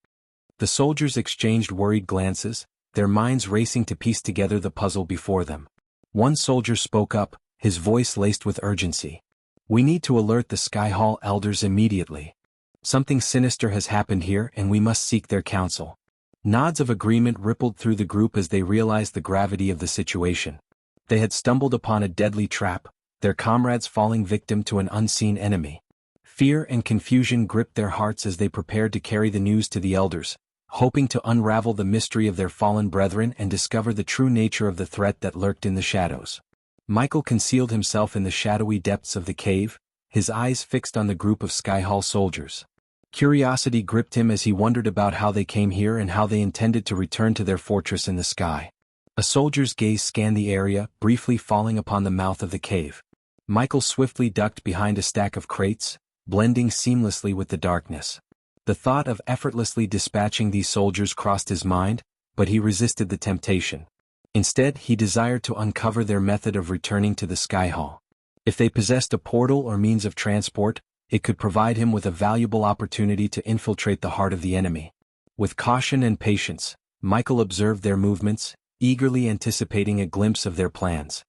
The soldiers exchanged worried glances, their minds racing to piece together the puzzle before them. One soldier spoke up, his voice laced with urgency. "We need to alert the Skyhall elders immediately. Something sinister has happened here and we must seek their counsel." Nods of agreement rippled through the group as they realized the gravity of the situation. They had stumbled upon a deadly trap, their comrades falling victim to an unseen enemy. Fear and confusion gripped their hearts as they prepared to carry the news to the elders, hoping to unravel the mystery of their fallen brethren and discover the true nature of the threat that lurked in the shadows. Michael concealed himself in the shadowy depths of the cave, his eyes fixed on the group of Skyhall soldiers. Curiosity gripped him as he wondered about how they came here and how they intended to return to their fortress in the sky. A soldier's gaze scanned the area, briefly falling upon the mouth of the cave. Michael swiftly ducked behind a stack of crates, blending seamlessly with the darkness. The thought of effortlessly dispatching these soldiers crossed his mind, but he resisted the temptation. Instead, he desired to uncover their method of returning to the Skyhall. If they possessed a portal or means of transport, it could provide him with a valuable opportunity to infiltrate the heart of the enemy. With caution and patience, Michael observed their movements, eagerly anticipating a glimpse of their plans.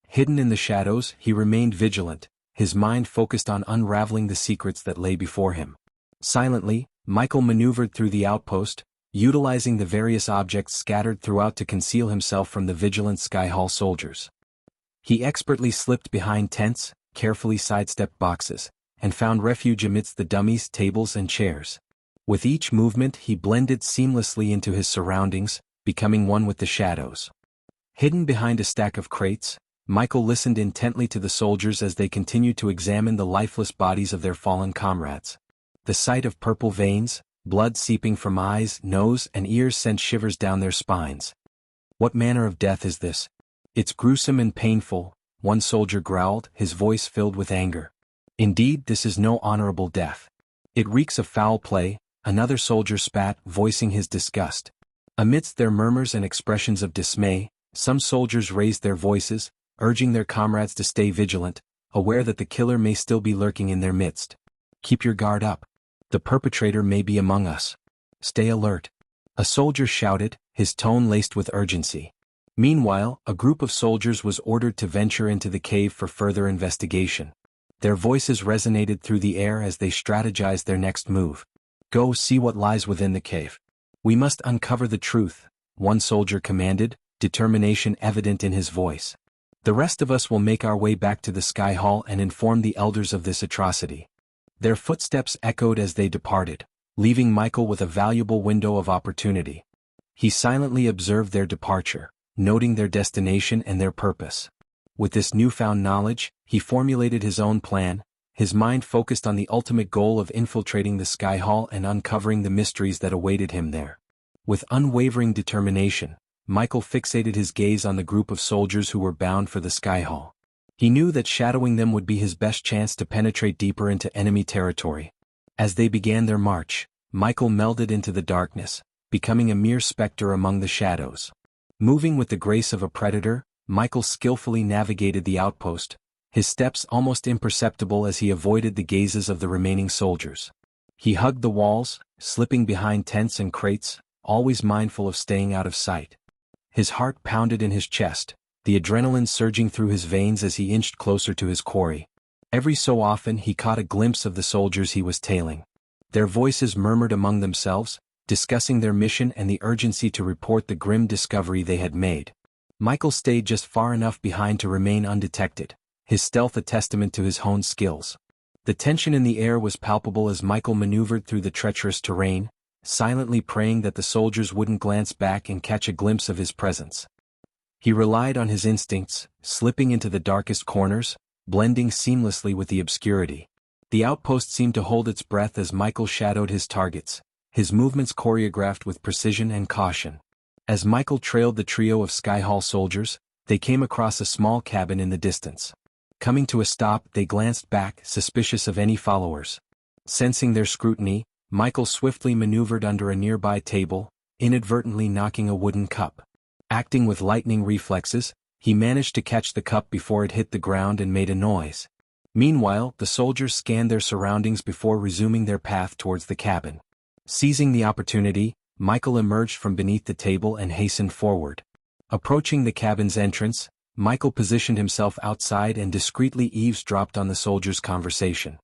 Hidden in the shadows, he remained vigilant, his mind focused on unraveling the secrets that lay before him. Silently, Michael maneuvered through the outpost, utilizing the various objects scattered throughout to conceal himself from the vigilant Skyhall soldiers. He expertly slipped behind tents, carefully sidestepped boxes, and found refuge amidst the dummies, tables, and chairs. With each movement he blended seamlessly into his surroundings, becoming one with the shadows. Hidden behind a stack of crates, Michael listened intently to the soldiers as they continued to examine the lifeless bodies of their fallen comrades. The sight of purple veins, blood seeping from eyes, nose, and ears sent shivers down their spines. "What manner of death is this? It's gruesome and painful," one soldier growled, his voice filled with anger. "Indeed, this is no honorable death. It reeks of foul play," another soldier spat, voicing his disgust. Amidst their murmurs and expressions of dismay, some soldiers raised their voices, urging their comrades to stay vigilant, aware that the killer may still be lurking in their midst. "Keep your guard up. The perpetrator may be among us. Stay alert," a soldier shouted, his tone laced with urgency. Meanwhile, a group of soldiers was ordered to venture into the cave for further investigation. Their voices resonated through the air as they strategized their next move. "Go see what lies within the cave. We must uncover the truth," one soldier commanded, determination evident in his voice. "The rest of us will make our way back to the Skyhall and inform the elders of this atrocity." Their footsteps echoed as they departed, leaving Michael with a valuable window of opportunity. He silently observed their departure, noting their destination and their purpose. With this newfound knowledge, he formulated his own plan, his mind focused on the ultimate goal of infiltrating the Skyhall and uncovering the mysteries that awaited him there. With unwavering determination, Michael fixated his gaze on the group of soldiers who were bound for the Skyhall. He knew that shadowing them would be his best chance to penetrate deeper into enemy territory. As they began their march, Michael melded into the darkness, becoming a mere specter among the shadows. Moving with the grace of a predator, Michael skillfully navigated the outpost, his steps almost imperceptible as he avoided the gazes of the remaining soldiers. He hugged the walls, slipping behind tents and crates, always mindful of staying out of sight. His heart pounded in his chest, the adrenaline surging through his veins as he inched closer to his quarry. Every so often he caught a glimpse of the soldiers he was tailing. Their voices murmured among themselves, discussing their mission and the urgency to report the grim discovery they had made. Michael stayed just far enough behind to remain undetected, his stealth a testament to his honed skills. The tension in the air was palpable as Michael maneuvered through the treacherous terrain, silently praying that the soldiers wouldn't glance back and catch a glimpse of his presence. He relied on his instincts, slipping into the darkest corners, blending seamlessly with the obscurity. The outpost seemed to hold its breath as Michael shadowed his targets, his movements choreographed with precision and caution. As Michael trailed the trio of Sky Hall soldiers, they came across a small cabin in the distance. Coming to a stop, they glanced back, suspicious of any followers. Sensing their scrutiny, Michael swiftly maneuvered under a nearby table, inadvertently knocking a wooden cup. Acting with lightning reflexes, he managed to catch the cup before it hit the ground and made a noise. Meanwhile, the soldiers scanned their surroundings before resuming their path towards the cabin. Seizing the opportunity, Michael emerged from beneath the table and hastened forward. Approaching the cabin's entrance, Michael positioned himself outside and discreetly eavesdropped on the soldiers' conversation.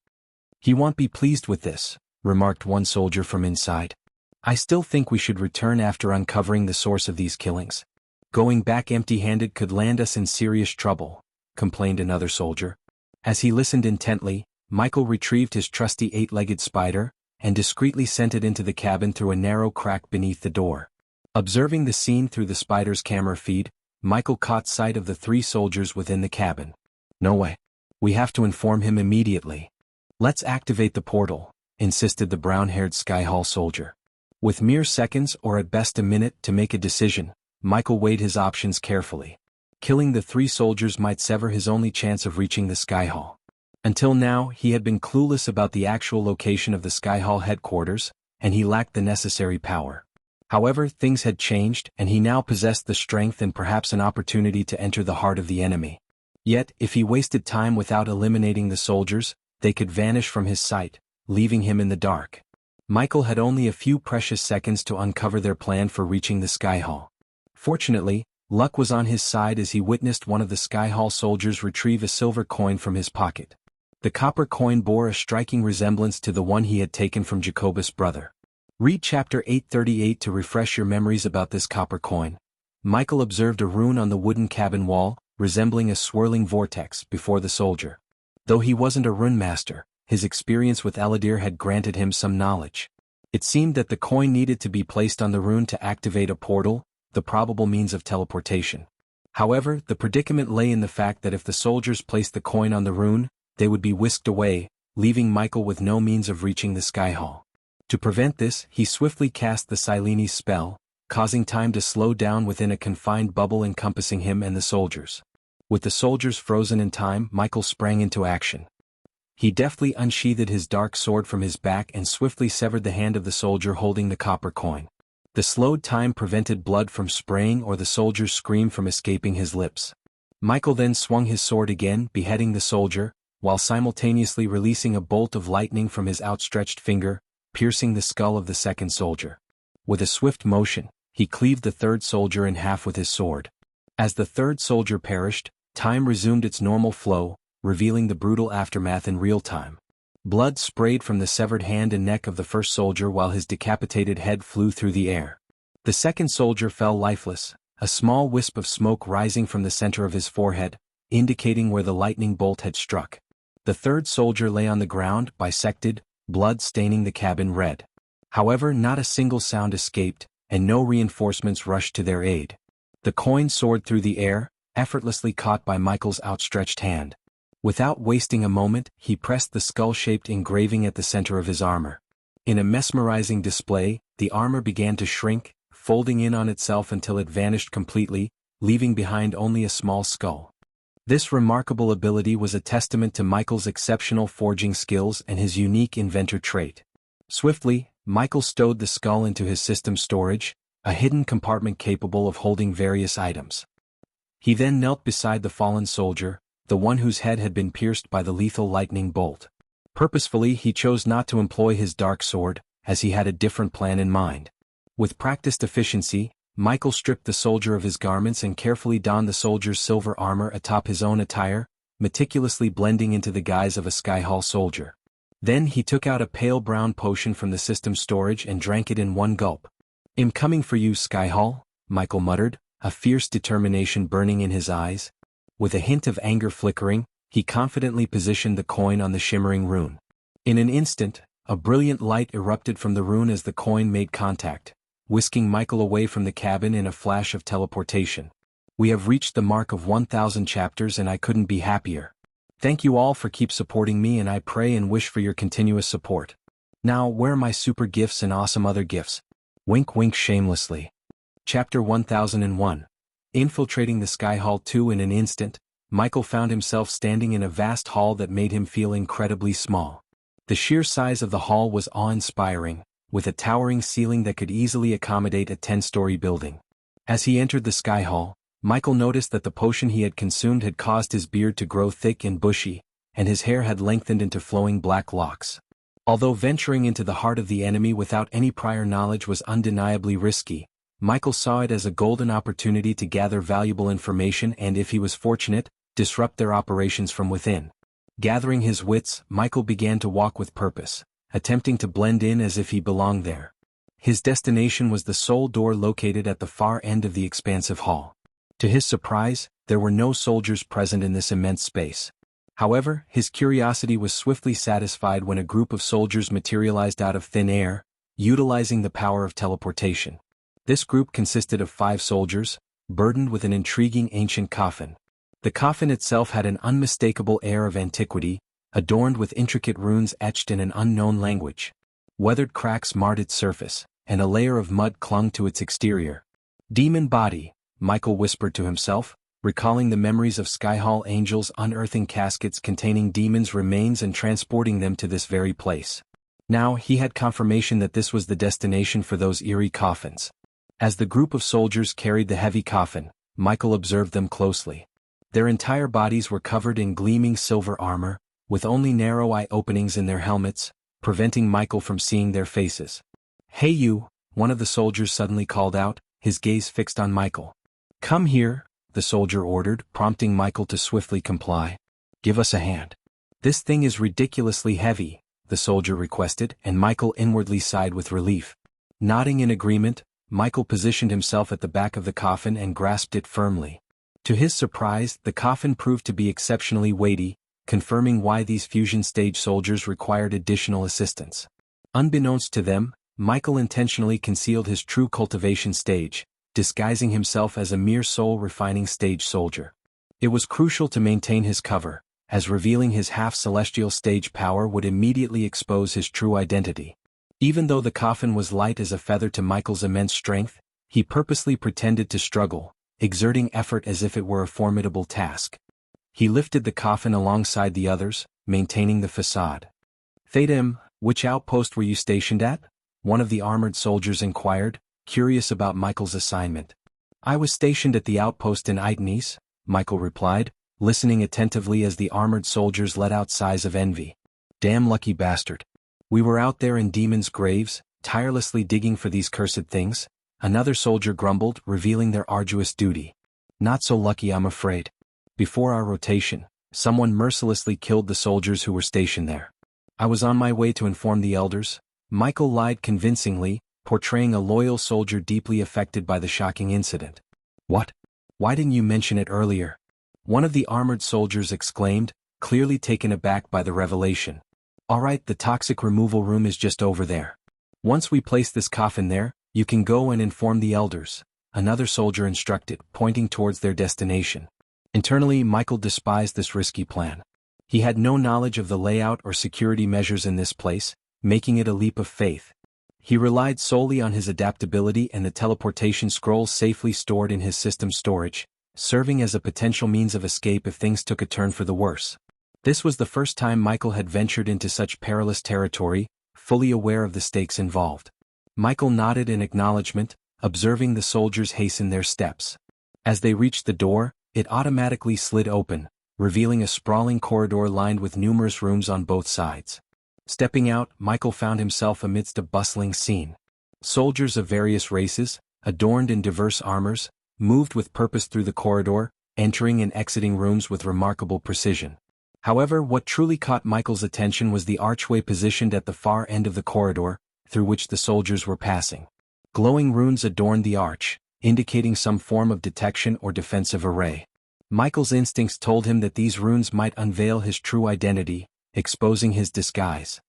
"He won't be pleased with this," remarked one soldier from inside. "I still think we should return after uncovering the source of these killings. Going back empty-handed could land us in serious trouble," complained another soldier. As he listened intently, Michael retrieved his trusty 8-legged spider, and discreetly sent it into the cabin through a narrow crack beneath the door. Observing the scene through the spider's camera feed, Michael caught sight of the 3 soldiers within the cabin. "No way. We have to inform him immediately." "Let's activate the portal," insisted the brown-haired Sky Hall soldier. With mere seconds or at best a minute to make a decision, Michael weighed his options carefully. Killing the 3 soldiers might sever his only chance of reaching the Sky Hall. Until now, he had been clueless about the actual location of the Sky Hall headquarters, and he lacked the necessary power. However, things had changed, and he now possessed the strength and perhaps an opportunity to enter the heart of the enemy. Yet, if he wasted time without eliminating the soldiers, they could vanish from his sight, leaving him in the dark. Michael had only a few precious seconds to uncover their plan for reaching the Sky Hall. Fortunately, luck was on his side as he witnessed one of the Sky Hall soldiers retrieve a silver coin from his pocket. The copper coin bore a striking resemblance to the one he had taken from Jacobus' brother. Read Chapter 838 to refresh your memories about this copper coin. Michael observed a rune on the wooden cabin wall, resembling a swirling vortex, before the soldier. Though he wasn't a rune master, his experience with Eladir had granted him some knowledge. It seemed that the coin needed to be placed on the rune to activate a portal, the probable means of teleportation. However, the predicament lay in the fact that if the soldiers placed the coin on the rune, they would be whisked away, leaving Michael with no means of reaching the Sky Hall. To prevent this, he swiftly cast the Sileni's spell, causing time to slow down within a confined bubble encompassing him and the soldiers. With the soldiers frozen in time, Michael sprang into action. He deftly unsheathed his dark sword from his back and swiftly severed the hand of the soldier holding the copper coin. The slowed time prevented blood from spraying or the soldier's scream from escaping his lips. Michael then swung his sword again, beheading the soldier, while simultaneously releasing a bolt of lightning from his outstretched finger, piercing the skull of the second soldier. With a swift motion, he cleaved the 3rd soldier in half with his sword. As the 3rd soldier perished, time resumed its normal flow, revealing the brutal aftermath in real time. Blood sprayed from the severed hand and neck of the 1st soldier while his decapitated head flew through the air. The 2nd soldier fell lifeless, a small wisp of smoke rising from the center of his forehead, indicating where the lightning bolt had struck. The 3rd soldier lay on the ground, bisected, blood staining the cabin red. However, not a single sound escaped, and no reinforcements rushed to their aid. The coin soared through the air, effortlessly caught by Michael's outstretched hand. Without wasting a moment, he pressed the skull-shaped engraving at the center of his armor. In a mesmerizing display, the armor began to shrink, folding in on itself until it vanished completely, leaving behind only a small skull. This remarkable ability was a testament to Michael's exceptional forging skills and his unique inventor trait. Swiftly, Michael stowed the skull into his system storage, a hidden compartment capable of holding various items. He then knelt beside the fallen soldier, the one whose head had been pierced by the lethal lightning bolt. Purposefully, he chose not to employ his dark sword, as he had a different plan in mind. With practiced efficiency, Michael stripped the soldier of his garments and carefully donned the soldier's silver armor atop his own attire, meticulously blending into the guise of a Sky Hall soldier. Then he took out a pale brown potion from the system storage and drank it in one gulp. "I'm coming for you, Sky Hall," Michael muttered, a fierce determination burning in his eyes. With a hint of anger flickering, he confidently positioned the coin on the shimmering rune. In an instant, A brilliant light erupted from the rune as the coin made contact, whisking Michael away from the cabin in a flash of teleportation. We have reached the mark of 1,000 chapters and I couldn't be happier. Thank you all for keep supporting me and I pray and wish for your continuous support. Now, where are my super gifts and awesome other gifts? Wink wink shamelessly. Chapter 1001. Infiltrating the Sky Hall 2 in an instant, Michael found himself standing in a vast hall that made him feel incredibly small. The sheer size of the hall was awe-inspiring, with a towering ceiling that could easily accommodate a 10-story building. As he entered the Sky Hall, Michael noticed that the potion he had consumed had caused his beard to grow thick and bushy, and his hair had lengthened into flowing black locks. Although venturing into the heart of the enemy without any prior knowledge was undeniably risky, Michael saw it as a golden opportunity to gather valuable information and, if he was fortunate, disrupt their operations from within. Gathering his wits, Michael began to walk with purpose, attempting to blend in as if he belonged there. His destination was the sole door located at the far end of the expansive hall. To his surprise, there were no soldiers present in this immense space. However, his curiosity was swiftly satisfied when a group of soldiers materialized out of thin air, utilizing the power of teleportation. This group consisted of 5 soldiers, burdened with an intriguing ancient coffin. The coffin itself had an unmistakable air of antiquity, adorned with intricate runes etched in an unknown language. Weathered cracks marred its surface, and a layer of mud clung to its exterior. Demon body, Michael whispered to himself, recalling the memories of Skyhall angels unearthing caskets containing demons' remains and transporting them to this very place. Now he had confirmation that this was the destination for those eerie coffins. As the group of soldiers carried the heavy coffin, Michael observed them closely. Their entire bodies were covered in gleaming silver armor, with only narrow eye openings in their helmets, preventing Michael from seeing their faces. "Hey you," one of the soldiers suddenly called out, his gaze fixed on Michael. "Come here," the soldier ordered, prompting Michael to swiftly comply. "Give us a hand. This thing is ridiculously heavy," the soldier requested, and Michael inwardly sighed with relief. Nodding in agreement, Michael positioned himself at the back of the coffin and grasped it firmly. To his surprise, the coffin proved to be exceptionally weighty, confirming why these fusion stage soldiers required additional assistance. Unbeknownst to them, Michael intentionally concealed his true cultivation stage, disguising himself as a mere soul-refining stage soldier. It was crucial to maintain his cover, as revealing his half-celestial stage power would immediately expose his true identity. Even though the coffin was light as a feather to Michael's immense strength, he purposely pretended to struggle, exerting effort as if it were a formidable task. He lifted the coffin alongside the others, maintaining the facade. "Thetem, which outpost were you stationed at?" one of the armored soldiers inquired, curious about Michael's assignment. "I was stationed at the outpost in Itenes," Michael replied, listening attentively as the armored soldiers let out sighs of envy. "Damn lucky bastard. We were out there in demons' graves, tirelessly digging for these cursed things," another soldier grumbled, revealing their arduous duty. "Not so lucky, I'm afraid. Before our rotation, someone mercilessly killed the soldiers who were stationed there. I was on my way to inform the elders," Michael lied convincingly, portraying a loyal soldier deeply affected by the shocking incident. "What? Why didn't you mention it earlier?" one of the armored soldiers exclaimed, clearly taken aback by the revelation. "All right, the toxic removal room is just over there. Once we place this coffin there, you can go and inform the elders," another soldier instructed, pointing towards their destination. Internally, Michael despised this risky plan. He had no knowledge of the layout or security measures in this place, making it a leap of faith. He relied solely on his adaptability and the teleportation scroll safely stored in his system storage, serving as a potential means of escape if things took a turn for the worse. This was the first time Michael had ventured into such perilous territory, fully aware of the stakes involved. Michael nodded in acknowledgement, observing the soldiers hasten their steps. As they reached the door, it automatically slid open, revealing a sprawling corridor lined with numerous rooms on both sides. Stepping out, Michael found himself amidst a bustling scene. Soldiers of various races, adorned in diverse armors, moved with purpose through the corridor, entering and exiting rooms with remarkable precision. However, what truly caught Michael's attention was the archway positioned at the far end of the corridor, through which the soldiers were passing. Glowing runes adorned the arch, indicating some form of detection or defensive array. Michael's instincts told him that these runes might unveil his true identity, exposing his disguise.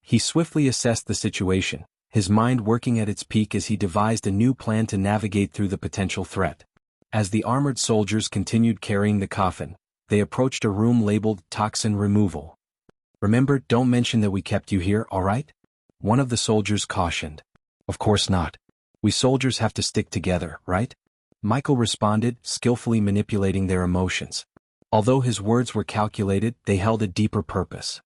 He swiftly assessed the situation, his mind working at its peak as he devised a new plan to navigate through the potential threat. As the armored soldiers continued carrying the coffin, they approached a room labeled Toxin Removal. "Remember, don't mention that we kept you here, alright?" one of the soldiers cautioned. "Of course not. We soldiers have to stick together, right?" Michael responded, skillfully manipulating their emotions. Although his words were calculated, they held a deeper purpose.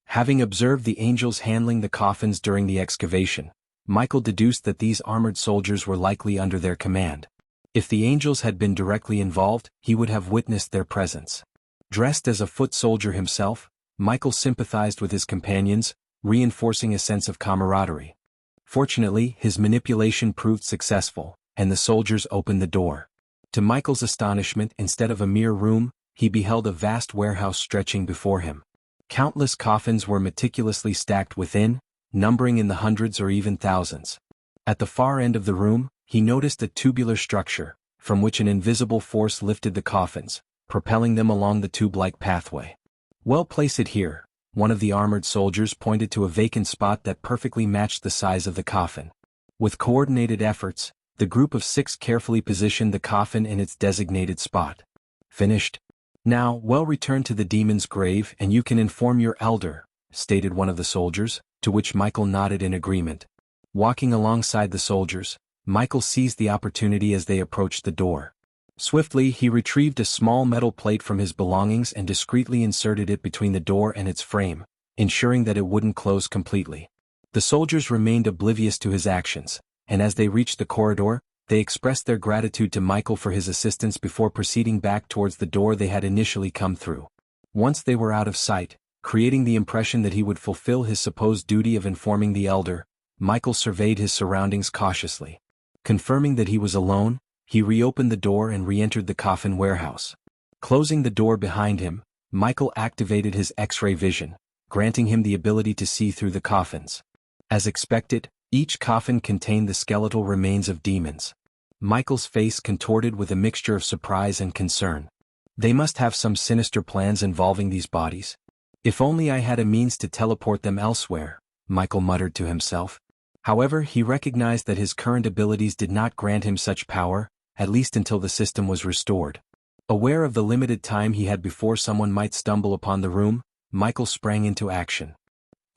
Having observed the angels handling the coffins during the excavation, Michael deduced that these armored soldiers were likely under their command. If the angels had been directly involved, he would have witnessed their presence. Dressed as a foot soldier himself, Michael sympathized with his companions, reinforcing a sense of camaraderie. Fortunately, his manipulation proved successful, and the soldiers opened the door. To Michael's astonishment, instead of a mere room, he beheld a vast warehouse stretching before him. Countless coffins were meticulously stacked within, numbering in the hundreds or even thousands. At the far end of the room, he noticed a tubular structure, from which an invisible force lifted the coffins, propelling them along the tube-like pathway. "Well, place it here," one of the armored soldiers pointed to a vacant spot that perfectly matched the size of the coffin. With coordinated efforts, the group of 6 carefully positioned the coffin in its designated spot. "Finished? Now, well, return to the demon's grave and you can inform your elder," stated one of the soldiers, to which Michael nodded in agreement. Walking alongside the soldiers, Michael seized the opportunity as they approached the door. Swiftly, he retrieved a small metal plate from his belongings and discreetly inserted it between the door and its frame, ensuring that it wouldn't close completely. The soldiers remained oblivious to his actions, and as they reached the corridor, they expressed their gratitude to Michael for his assistance before proceeding back towards the door they had initially come through. Once they were out of sight, creating the impression that he would fulfill his supposed duty of informing the elder, Michael surveyed his surroundings cautiously. Confirming that he was alone, he reopened the door and re-entered the coffin warehouse. Closing the door behind him, Michael activated his X-ray vision, granting him the ability to see through the coffins. As expected, each coffin contained the skeletal remains of demons. Michael's face contorted with a mixture of surprise and concern. They must have some sinister plans involving these bodies. "If only I had a means to teleport them elsewhere," Michael muttered to himself. However, he recognized that his current abilities did not grant him such power, at least until the system was restored. Aware of the limited time he had before someone might stumble upon the room, Michael sprang into action.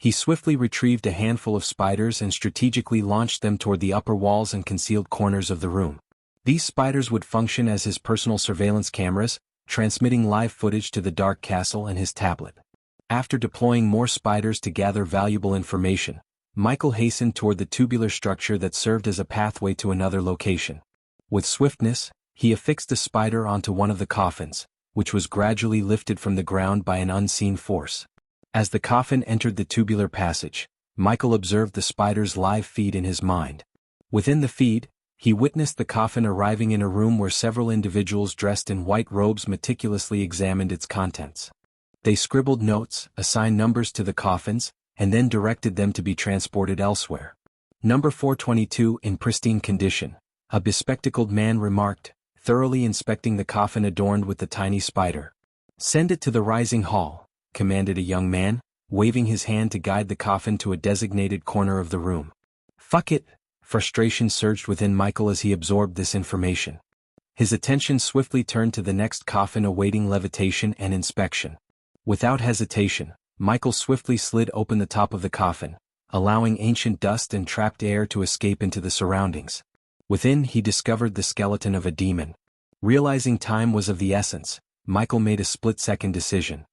He swiftly retrieved a handful of spiders and strategically launched them toward the upper walls and concealed corners of the room. These spiders would function as his personal surveillance cameras, transmitting live footage to the dark castle and his tablet. After deploying more spiders to gather valuable information, Michael hastened toward the tubular structure that served as a pathway to another location. With swiftness, he affixed a spider onto one of the coffins, which was gradually lifted from the ground by an unseen force. As the coffin entered the tubular passage, Michael observed the spider's live feed in his mind. Within the feed, he witnessed the coffin arriving in a room where several individuals dressed in white robes meticulously examined its contents. They scribbled notes, assigned numbers to the coffins, and then directed them to be transported elsewhere. "Number 422 in pristine condition," a bespectacled man remarked, thoroughly inspecting the coffin adorned with the tiny spider. "Send it to the rising hall," commanded a young man, waving his hand to guide the coffin to a designated corner of the room. "Fuck it!" Frustration surged within Michael as he absorbed this information. His attention swiftly turned to the next coffin awaiting levitation and inspection. Without hesitation, Michael swiftly slid open the top of the coffin, allowing ancient dust and trapped air to escape into the surroundings. Within, he discovered the skeleton of a demon. Realizing time was of the essence, Michael made a split-second decision.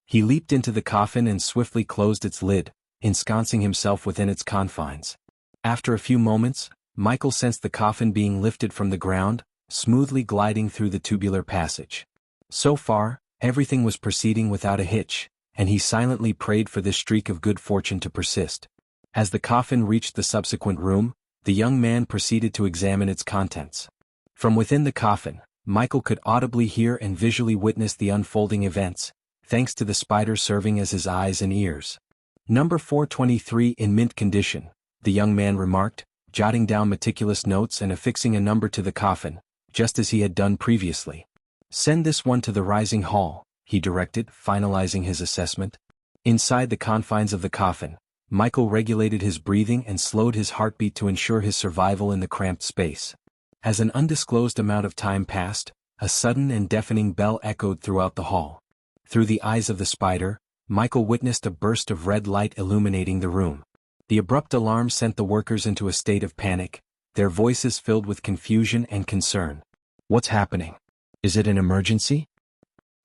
He leaped into the coffin and swiftly closed its lid, ensconcing himself within its confines. After a few moments, Michael sensed the coffin being lifted from the ground, smoothly gliding through the tubular passage. So far, everything was proceeding without a hitch, and he silently prayed for this streak of good fortune to persist. As the coffin reached the subsequent room, the young man proceeded to examine its contents. From within the coffin, Michael could audibly hear and visually witness the unfolding events, thanks to the spider serving as his eyes and ears. "Number 423 in mint condition," the young man remarked, jotting down meticulous notes and affixing a number to the coffin, just as he had done previously. "Send this one to the rising hall," he directed, finalizing his assessment. Inside the confines of the coffin, Michael regulated his breathing and slowed his heartbeat to ensure his survival in the cramped space. As an undisclosed amount of time passed, a sudden and deafening bell echoed throughout the hall. Through the eyes of the spider, Michael witnessed a burst of red light illuminating the room. The abrupt alarm sent the workers into a state of panic, their voices filled with confusion and concern. "What's happening? Is it an emergency?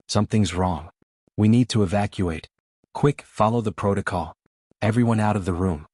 Something's wrong. We need to evacuate. Quick, follow the protocol. Everyone out of the room."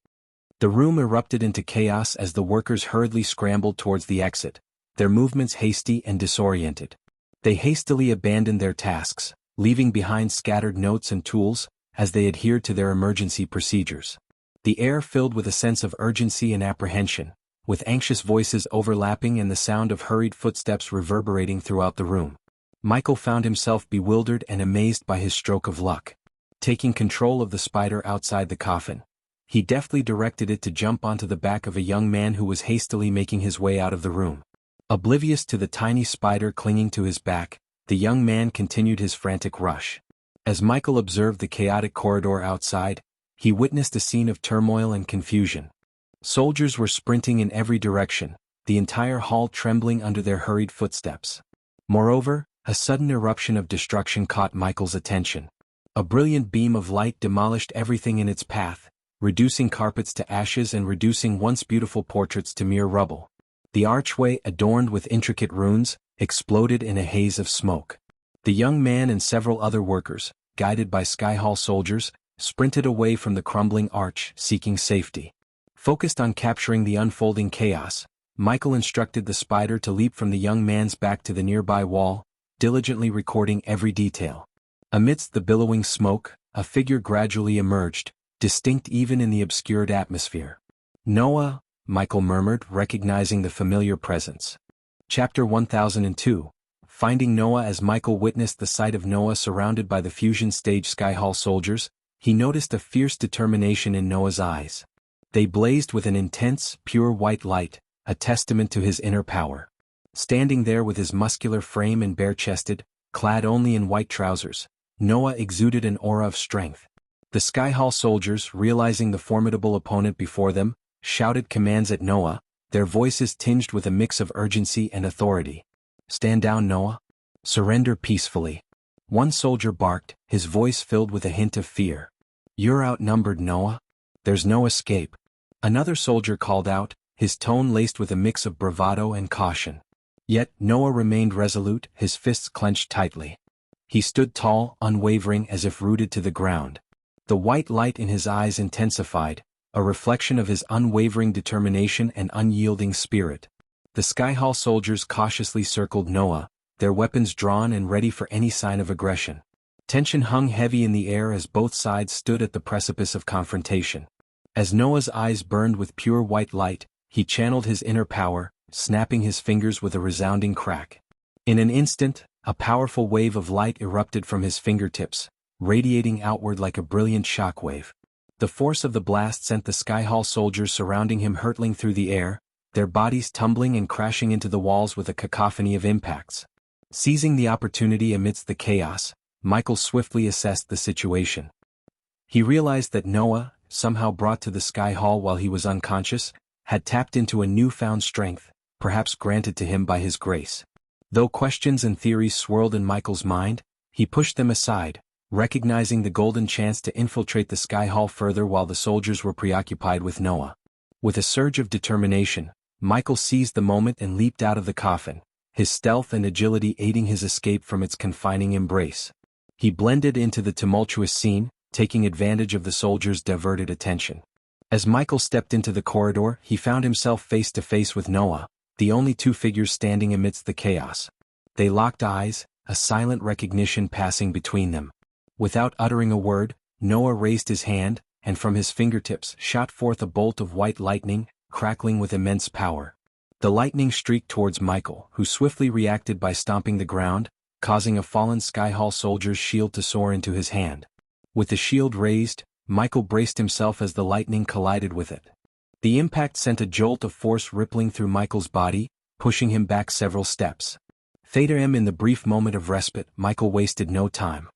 The room erupted into chaos as the workers hurriedly scrambled towards the exit, their movements hasty and disoriented. They hastily abandoned their tasks, leaving behind scattered notes and tools, as they adhered to their emergency procedures. The air filled with a sense of urgency and apprehension, with anxious voices overlapping and the sound of hurried footsteps reverberating throughout the room. Michael found himself bewildered and amazed by his stroke of luck. Taking control of the spider outside the coffin, he deftly directed it to jump onto the back of a young man who was hastily making his way out of the room. Oblivious to the tiny spider clinging to his back, the young man continued his frantic rush. As Michael observed the chaotic corridor outside, he witnessed a scene of turmoil and confusion. Soldiers were sprinting in every direction, the entire hall trembling under their hurried footsteps. Moreover, a sudden eruption of destruction caught Michael's attention. A brilliant beam of light demolished everything in its path, reducing carpets to ashes and reducing once beautiful portraits to mere rubble. The archway, adorned with intricate runes, exploded in a haze of smoke. The young man and several other workers, guided by Sky Hall soldiers, sprinted away from the crumbling arch, seeking safety. Focused on capturing the unfolding chaos, Michael instructed the spider to leap from the young man's back to the nearby wall, diligently recording every detail. Amidst the billowing smoke, a figure gradually emerged, distinct even in the obscured atmosphere. "Noah," Michael murmured, recognizing the familiar presence. Chapter 1002. Finding Noah. As Michael witnessed the sight of Noah surrounded by the fusion stage Sky Hall soldiers, he noticed a fierce determination in Noah's eyes. They blazed with an intense, pure white light, a testament to his inner power. Standing there with his muscular frame and bare-chested, clad only in white trousers, Noah exuded an aura of strength. The Sky Hall soldiers, realizing the formidable opponent before them, shouted commands at Noah, their voices tinged with a mix of urgency and authority. "Stand down, Noah. Surrender peacefully." One soldier barked, his voice filled with a hint of fear. "You're outnumbered, Noah. There's no escape." Another soldier called out, his tone laced with a mix of bravado and caution. Yet Noah remained resolute, his fists clenched tightly. He stood tall, unwavering, as if rooted to the ground. The white light in his eyes intensified, a reflection of his unwavering determination and unyielding spirit. The Sky Hall soldiers cautiously circled Noah, their weapons drawn and ready for any sign of aggression. Tension hung heavy in the air as both sides stood at the precipice of confrontation. As Noah's eyes burned with pure white light, he channeled his inner power, snapping his fingers with a resounding crack. In an instant, a powerful wave of light erupted from his fingertips, radiating outward like a brilliant shockwave. The force of the blast sent the Sky Hall soldiers surrounding him hurtling through the air, their bodies tumbling and crashing into the walls with a cacophony of impacts. Seizing the opportunity amidst the chaos, Michael swiftly assessed the situation. He realized that Noah, somehow brought to the Sky Hall while he was unconscious, had tapped into a newfound strength, perhaps granted to him by his grace. Though questions and theories swirled in Michael's mind, he pushed them aside, recognizing the golden chance to infiltrate the Sky Hall further while the soldiers were preoccupied with Noah. With a surge of determination, Michael seized the moment and leaped out of the coffin, his stealth and agility aiding his escape from its confining embrace. He blended into the tumultuous scene, taking advantage of the soldiers' diverted attention. As Michael stepped into the corridor, he found himself face to face with Noah, the only two figures standing amidst the chaos. They locked eyes, a silent recognition passing between them. Without uttering a word, Noah raised his hand, and from his fingertips shot forth a bolt of white lightning, crackling with immense power. The lightning streaked towards Michael, who swiftly reacted by stomping the ground, causing a fallen Sky Hall soldier's shield to soar into his hand. With the shield raised, Michael braced himself as the lightning collided with it. The impact sent a jolt of force rippling through Michael's body, pushing him back several steps. In the brief moment of respite, Michael wasted no time.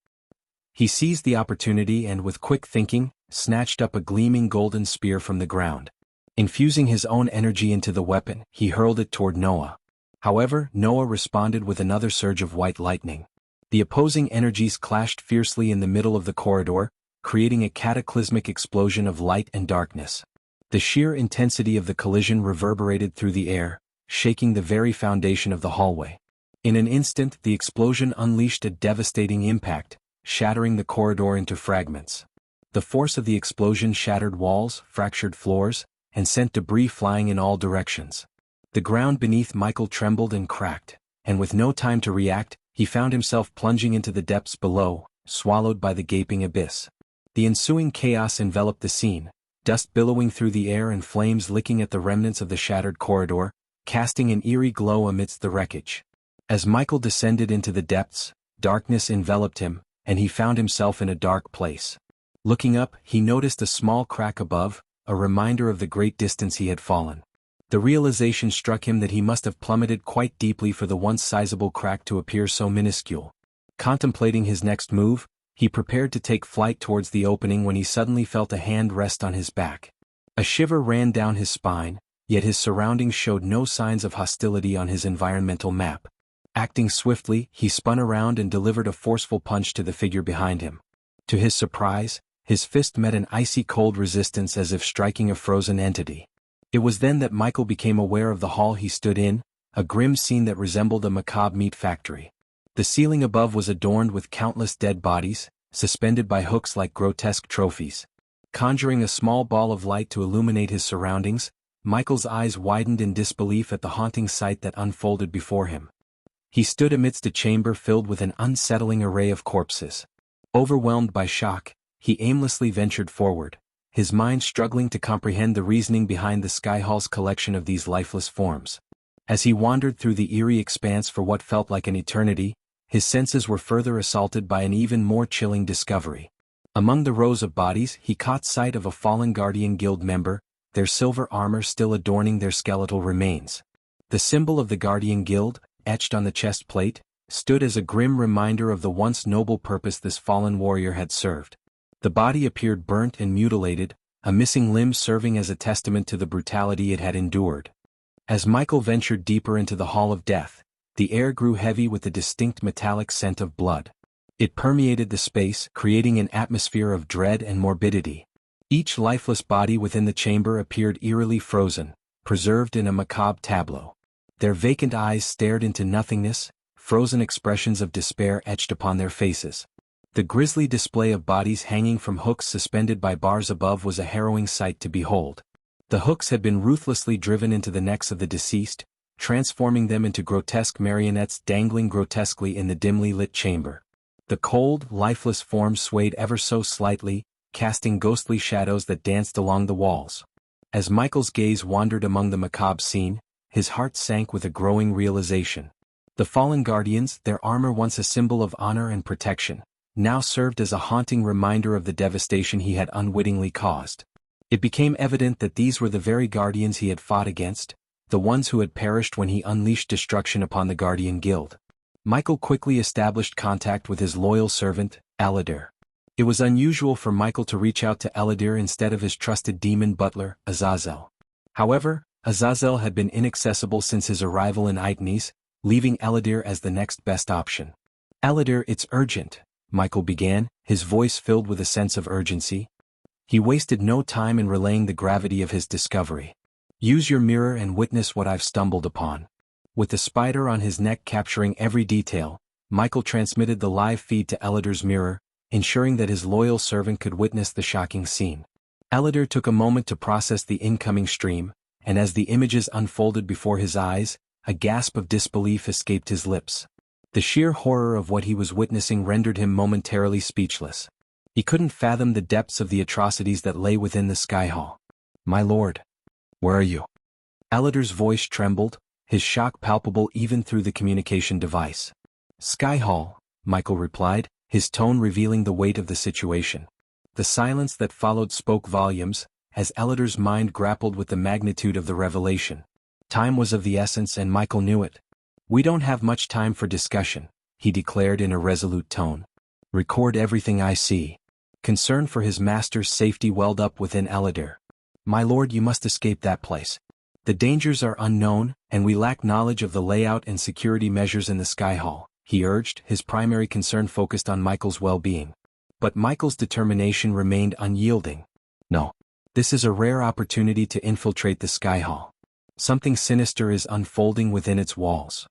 He seized the opportunity and with quick thinking, snatched up a gleaming golden spear from the ground. Infusing his own energy into the weapon, he hurled it toward Noah. However, Noah responded with another surge of white lightning. The opposing energies clashed fiercely in the middle of the corridor, creating a cataclysmic explosion of light and darkness. The sheer intensity of the collision reverberated through the air, shaking the very foundation of the hallway. In an instant, the explosion unleashed a devastating impact, shattering the corridor into fragments. The force of the explosion shattered walls, fractured floors, and sent debris flying in all directions. The ground beneath Michael trembled and cracked, and with no time to react, he found himself plunging into the depths below, swallowed by the gaping abyss. The ensuing chaos enveloped the scene, dust billowing through the air and flames licking at the remnants of the shattered corridor, casting an eerie glow amidst the wreckage. As Michael descended into the depths, darkness enveloped him, and he found himself in a dark place. Looking up, he noticed a small crack above, a reminder of the great distance he had fallen. The realization struck him that he must have plummeted quite deeply for the once sizable crack to appear so minuscule. Contemplating his next move, he prepared to take flight towards the opening when he suddenly felt a hand rest on his back. A shiver ran down his spine, yet his surroundings showed no signs of hostility on his environmental map. Acting swiftly, he spun around and delivered a forceful punch to the figure behind him. To his surprise, his fist met an icy cold resistance as if striking a frozen entity. It was then that Michael became aware of the hall he stood in, a grim scene that resembled a macabre meat factory. The ceiling above was adorned with countless dead bodies, suspended by hooks like grotesque trophies. Conjuring a small ball of light to illuminate his surroundings, Michael's eyes widened in disbelief at the haunting sight that unfolded before him. He stood amidst a chamber filled with an unsettling array of corpses. Overwhelmed by shock, he aimlessly ventured forward, his mind struggling to comprehend the reasoning behind the Sky Hall's collection of these lifeless forms. As he wandered through the eerie expanse for what felt like an eternity, his senses were further assaulted by an even more chilling discovery. Among the rows of bodies, he caught sight of a fallen Guardian Guild member, their silver armor still adorning their skeletal remains. The symbol of the Guardian Guild, etched on the chest plate, stood as a grim reminder of the once noble purpose this fallen warrior had served. The body appeared burnt and mutilated, a missing limb serving as a testament to the brutality it had endured. As Michael ventured deeper into the Hall of Death, the air grew heavy with the distinct metallic scent of blood. It permeated the space, creating an atmosphere of dread and morbidity. Each lifeless body within the chamber appeared eerily frozen, preserved in a macabre tableau. Their vacant eyes stared into nothingness, frozen expressions of despair etched upon their faces. The grisly display of bodies hanging from hooks suspended by bars above was a harrowing sight to behold. The hooks had been ruthlessly driven into the necks of the deceased, transforming them into grotesque marionettes dangling grotesquely in the dimly lit chamber. The cold, lifeless forms swayed ever so slightly, casting ghostly shadows that danced along the walls. As Michael's gaze wandered among the macabre scene, his heart sank with a growing realization. The fallen guardians, their armor once a symbol of honor and protection, now served as a haunting reminder of the devastation he had unwittingly caused. It became evident that these were the very guardians he had fought against, the ones who had perished when he unleashed destruction upon the Guardian Guild. Michael quickly established contact with his loyal servant, Aladir. It was unusual for Michael to reach out to Aladir instead of his trusted demon butler, Azazel. However, Azazel had been inaccessible since his arrival in Aitnes, leaving Aladir as the next best option. Aladir, it's urgent, Michael began, his voice filled with a sense of urgency. He wasted no time in relaying the gravity of his discovery. Use your mirror and witness what I've stumbled upon. With the spider on his neck capturing every detail, Michael transmitted the live feed to Aladir's mirror, ensuring that his loyal servant could witness the shocking scene. Aladir took a moment to process the incoming stream, and as the images unfolded before his eyes, a gasp of disbelief escaped his lips. The sheer horror of what he was witnessing rendered him momentarily speechless. He couldn't fathom the depths of the atrocities that lay within the Sky Hall. My lord, where are you? Aladir's voice trembled, his shock palpable even through the communication device. Sky Hall, Michael replied, his tone revealing the weight of the situation. The silence that followed spoke volumes, as Aladir's mind grappled with the magnitude of the revelation. Time was of the essence and Michael knew it. We don't have much time for discussion, he declared in a resolute tone. Record everything I see. Concern for his master's safety welled up within Eladir. "My lord, you must escape that place. The dangers are unknown, and we lack knowledge of the layout and security measures in the Sky Hall," he urged, his primary concern focused on Michael's well-being. But Michael's determination remained unyielding. "No. This is a rare opportunity to infiltrate the Sky Hall. Something sinister is unfolding within its walls.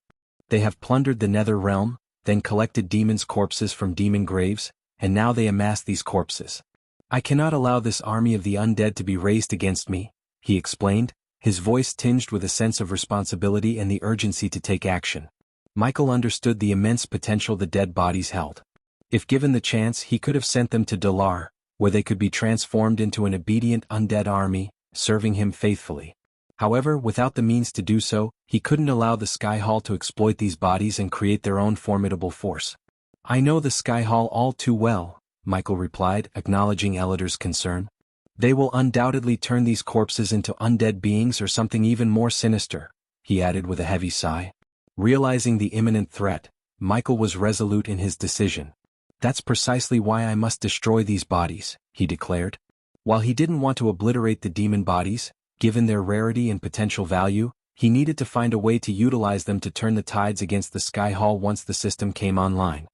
They have plundered the Nether Realm, then collected demons' corpses from demon graves, and now they amass these corpses. I cannot allow this army of the undead to be raised against me," he explained, his voice tinged with a sense of responsibility and the urgency to take action. Michael understood the immense potential the dead bodies held. If given the chance, he could have sent them to Dalar, where they could be transformed into an obedient undead army, serving him faithfully. However, without the means to do so, he couldn't allow the Sky Hall to exploit these bodies and create their own formidable force. "I know the Sky Hall all too well," Michael replied, acknowledging Eladir's concern. "They will undoubtedly turn these corpses into undead beings or something even more sinister," he added with a heavy sigh. Realizing the imminent threat, Michael was resolute in his decision. "That's precisely why I must destroy these bodies," he declared. While he didn't want to obliterate the demon bodies, given their rarity and potential value, he needed to find a way to utilize them to turn the tides against the Sky Hall once the system came online.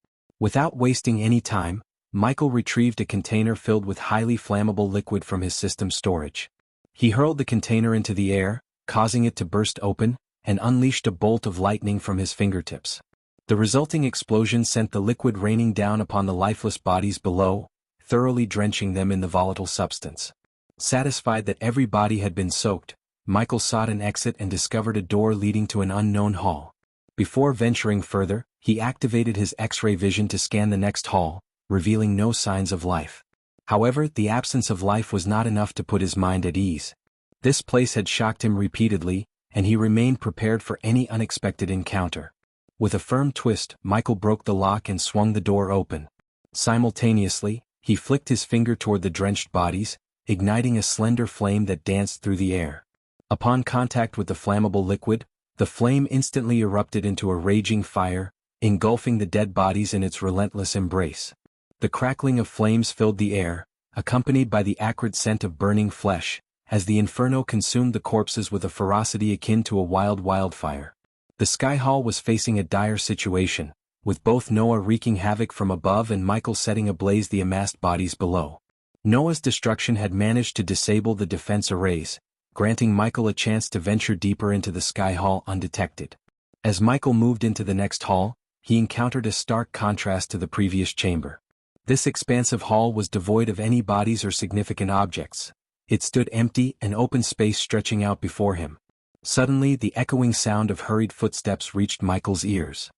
Without wasting any time, Michael retrieved a container filled with highly flammable liquid from his system storage. He hurled the container into the air, causing it to burst open, and unleashed a bolt of lightning from his fingertips. The resulting explosion sent the liquid raining down upon the lifeless bodies below, thoroughly drenching them in the volatile substance. Satisfied that every body had been soaked, Michael sought an exit and discovered a door leading to an unknown hall. Before venturing further, he activated his X-ray vision to scan the next hall, revealing no signs of life. However, the absence of life was not enough to put his mind at ease. This place had shocked him repeatedly, and he remained prepared for any unexpected encounter. With a firm twist, Michael broke the lock and swung the door open. Simultaneously, he flicked his finger toward the drenched bodies, igniting a slender flame that danced through the air. Upon contact with the flammable liquid, the flame instantly erupted into a raging fire, engulfing the dead bodies in its relentless embrace. The crackling of flames filled the air, accompanied by the acrid scent of burning flesh, as the inferno consumed the corpses with a ferocity akin to a wildfire. The Sky Hall was facing a dire situation, with both Noah wreaking havoc from above and Michael setting ablaze the amassed bodies below. Noah's destruction had managed to disable the defense arrays, granting Michael a chance to venture deeper into the Sky Hall undetected. As Michael moved into the next hall, he encountered a stark contrast to the previous chamber. This expansive hall was devoid of any bodies or significant objects. It stood empty, an open space stretching out before him. Suddenly, the echoing sound of hurried footsteps reached Michael's ears.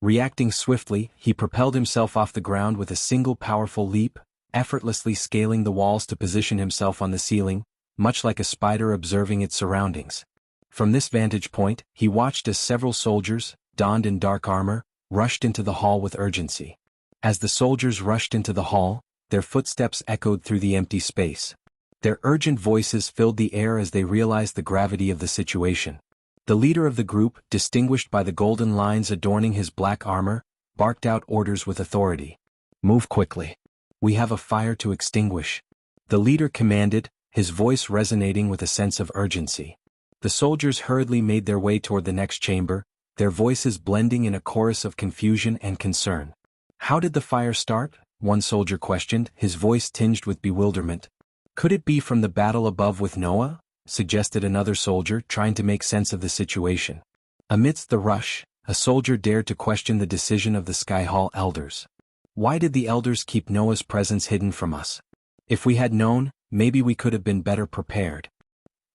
Reacting swiftly, he propelled himself off the ground with a single powerful leap, effortlessly scaling the walls to position himself on the ceiling, much like a spider observing its surroundings. From this vantage point, he watched as several soldiers, donned in dark armor, rushed into the hall with urgency. As the soldiers rushed into the hall, their footsteps echoed through the empty space. Their urgent voices filled the air as they realized the gravity of the situation. The leader of the group, distinguished by the golden lines adorning his black armor, barked out orders with authority. "Move quickly. We have a fire to extinguish," the leader commanded, his voice resonating with a sense of urgency. The soldiers hurriedly made their way toward the next chamber, their voices blending in a chorus of confusion and concern. "How did the fire start?" one soldier questioned, his voice tinged with bewilderment. "Could it be from the battle above with Noah?" suggested another soldier, trying to make sense of the situation. Amidst the rush, a soldier dared to question the decision of the Sky Hall elders. "Why did the elders keep Noah's presence hidden from us? If we had known, maybe we could have been better prepared,"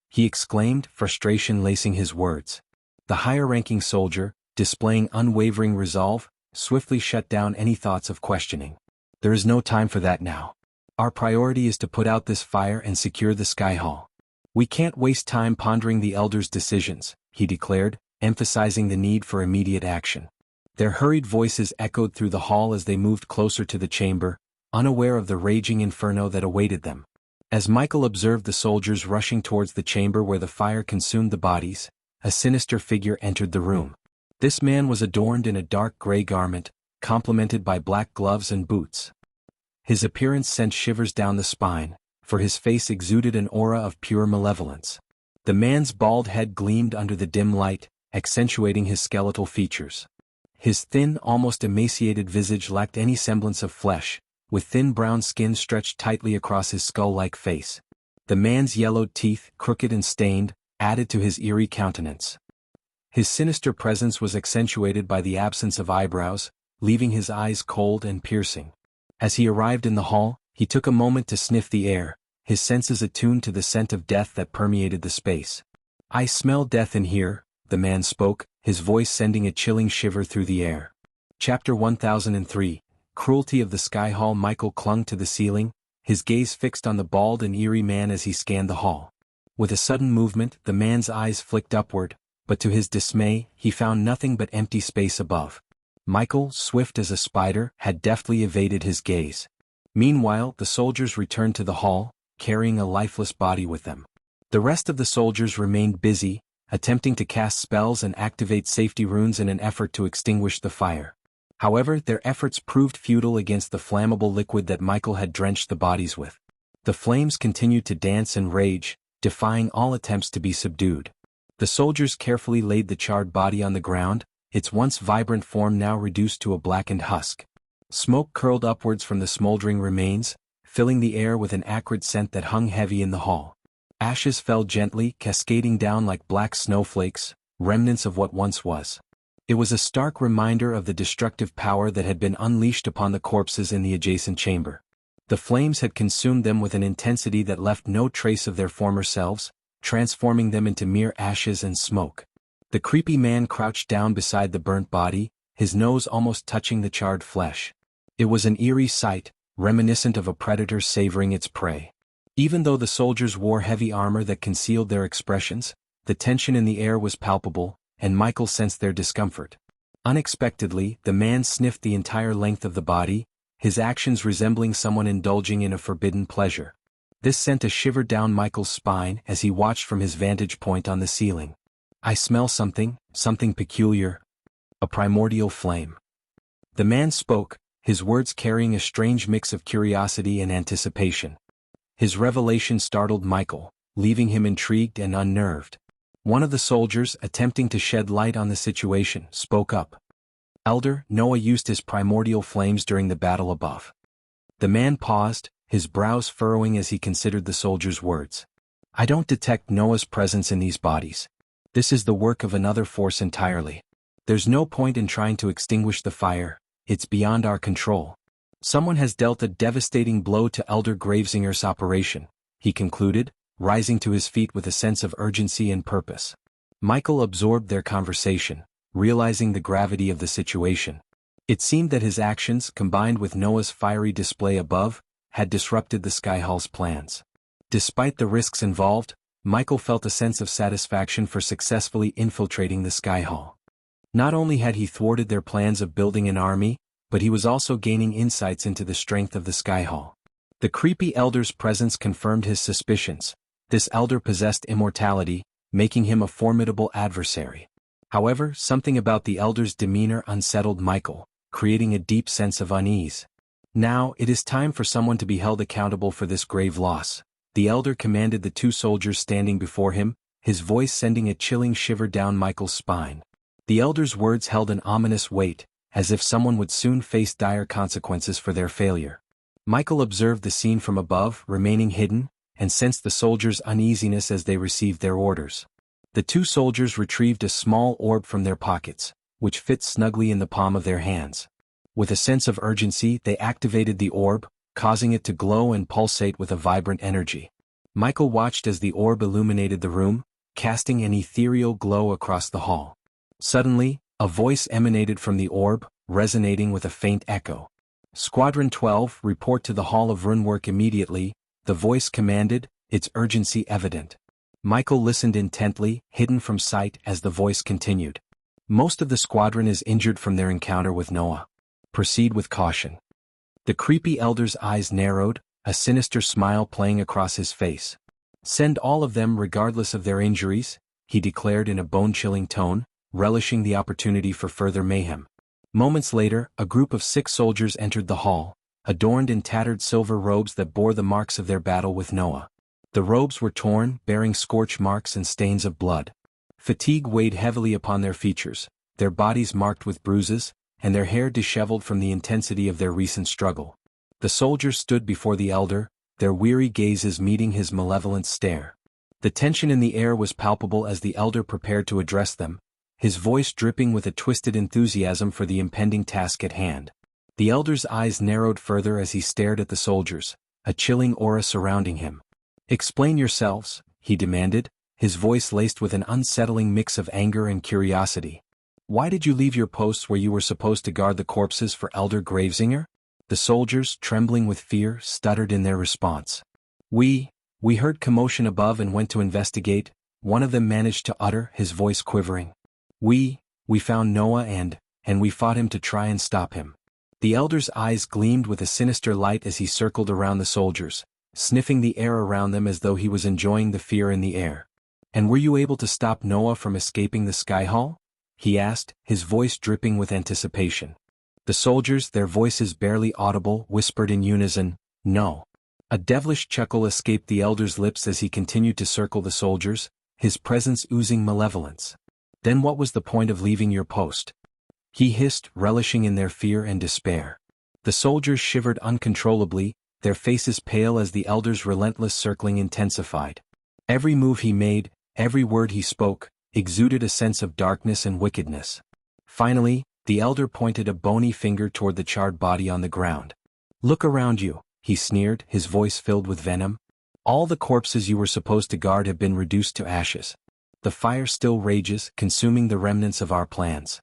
he exclaimed, frustration lacing his words. The higher-ranking soldier, displaying unwavering resolve, swiftly shut down any thoughts of questioning. "There is no time for that now. Our priority is to put out this fire and secure the Sky Hall. We can't waste time pondering the elders' decisions," he declared, emphasizing the need for immediate action. Their hurried voices echoed through the hall as they moved closer to the chamber, unaware of the raging inferno that awaited them. As Michael observed the soldiers rushing towards the chamber where the fire consumed the bodies, a sinister figure entered the room. This man was adorned in a dark gray garment, complemented by black gloves and boots. His appearance sent shivers down the spine, for his face exuded an aura of pure malevolence. The man's bald head gleamed under the dim light, accentuating his skeletal features. His thin, almost emaciated visage lacked any semblance of flesh, with thin brown skin stretched tightly across his skull-like face. The man's yellowed teeth, crooked and stained, added to his eerie countenance. His sinister presence was accentuated by the absence of eyebrows, leaving his eyes cold and piercing. As he arrived in the hall, he took a moment to sniff the air, his senses attuned to the scent of death that permeated the space. "I smell death in here," the man spoke, his voice sending a chilling shiver through the air. Chapter 1003, Cruelty of the Sky Hall. Michael clung to the ceiling, his gaze fixed on the bald and eerie man as he scanned the hall. With a sudden movement, the man's eyes flicked upward, but to his dismay, he found nothing but empty space above. Michael, swift as a spider, had deftly evaded his gaze. Meanwhile, the soldiers returned to the hall, carrying a lifeless body with them. The rest of the soldiers remained busy, attempting to cast spells and activate safety runes in an effort to extinguish the fire. However, their efforts proved futile against the flammable liquid that Michael had drenched the bodies with. The flames continued to dance and rage, defying all attempts to be subdued. The soldiers carefully laid the charred body on the ground, its once vibrant form now reduced to a blackened husk. Smoke curled upwards from the smoldering remains, filling the air with an acrid scent that hung heavy in the hall. Ashes fell gently, cascading down like black snowflakes, remnants of what once was. It was a stark reminder of the destructive power that had been unleashed upon the corpses in the adjacent chamber. The flames had consumed them with an intensity that left no trace of their former selves, transforming them into mere ashes and smoke. The creepy man crouched down beside the burnt body, his nose almost touching the charred flesh. It was an eerie sight, reminiscent of a predator savoring its prey. Even though the soldiers wore heavy armor that concealed their expressions, the tension in the air was palpable, and Michael sensed their discomfort. Unexpectedly, the man sniffed the entire length of the body, his actions resembling someone indulging in a forbidden pleasure. This sent a shiver down Michael's spine as he watched from his vantage point on the ceiling. "I smell something peculiar. A primordial flame." The man spoke, his words carrying a strange mix of curiosity and anticipation. His revelation startled Michael, leaving him intrigued and unnerved. One of the soldiers, attempting to shed light on the situation, spoke up. "Elder, Noah used his primordial flames during the battle above." The man paused, his brows furrowing as he considered the soldier's words. "I don't detect Noah's presence in these bodies. This is the work of another force entirely. There's no point in trying to extinguish the fire, it's beyond our control. Someone has dealt a devastating blow to Elder Gravesinger's operation," he concluded, rising to his feet with a sense of urgency and purpose. Michael absorbed their conversation, realizing the gravity of the situation. It seemed that his actions, combined with Noah's fiery display above, had disrupted the Sky Hall's plans. Despite the risks involved, Michael felt a sense of satisfaction for successfully infiltrating the Sky Hall. Not only had he thwarted their plans of building an army, but he was also gaining insights into the strength of the Sky Hall. The creepy elder's presence confirmed his suspicions. This elder possessed immortality, making him a formidable adversary. However, something about the elder's demeanor unsettled Michael, creating a deep sense of unease. "Now, it is time for someone to be held accountable for this grave loss," the elder commanded the two soldiers standing before him, his voice sending a chilling shiver down Michael's spine. The elder's words held an ominous weight, as if someone would soon face dire consequences for their failure. Michael observed the scene from above, remaining hidden, and sensed the soldiers' uneasiness as they received their orders. The two soldiers retrieved a small orb from their pockets, which fit snugly in the palm of their hands. With a sense of urgency, they activated the orb, causing it to glow and pulsate with a vibrant energy. Michael watched as the orb illuminated the room, casting an ethereal glow across the hall. Suddenly, a voice emanated from the orb, resonating with a faint echo. "Squadron 12, report to the Hall of Runework immediately," the voice commanded, its urgency evident. Michael listened intently, hidden from sight as the voice continued. "Most of the squadron is injured from their encounter with Noah. Proceed with caution." The creepy elder's eyes narrowed, a sinister smile playing across his face. "Send all of them regardless of their injuries," he declared in a bone-chilling tone, relishing the opportunity for further mayhem. Moments later, a group of 6 soldiers entered the hall, adorned in tattered silver robes that bore the marks of their battle with Noah. The robes were torn, bearing scorch marks and stains of blood. Fatigue weighed heavily upon their features, their bodies marked with bruises, and their hair disheveled from the intensity of their recent struggle. The soldiers stood before the elder, their weary gazes meeting his malevolent stare. The tension in the air was palpable as the elder prepared to address them, his voice dripping with a twisted enthusiasm for the impending task at hand. The elder's eyes narrowed further as he stared at the soldiers, a chilling aura surrounding him. "Explain yourselves," he demanded, his voice laced with an unsettling mix of anger and curiosity. "Why did you leave your posts where you were supposed to guard the corpses for Elder Gravesinger?" The soldiers, trembling with fear, stuttered in their response. We heard commotion above and went to investigate," one of them managed to utter, his voice quivering. We found Noah and we fought him to try and stop him." The elder's eyes gleamed with a sinister light as he circled around the soldiers, sniffing the air around them as though he was enjoying the fear in the air. "And were you able to stop Noah from escaping the sky hall?" he asked, his voice dripping with anticipation. The soldiers, their voices barely audible, whispered in unison, "No." A devilish chuckle escaped the elder's lips as he continued to circle the soldiers, his presence oozing malevolence. "Then what was the point of leaving your post?" he hissed, relishing in their fear and despair. The soldiers shivered uncontrollably, their faces pale as the elder's relentless circling intensified. Every move he made, every word he spoke, exuded a sense of darkness and wickedness. Finally, the elder pointed a bony finger toward the charred body on the ground. "Look around you," he sneered, his voice filled with venom. "All the corpses you were supposed to guard have been reduced to ashes. The fire still rages, consuming the remnants of our plans."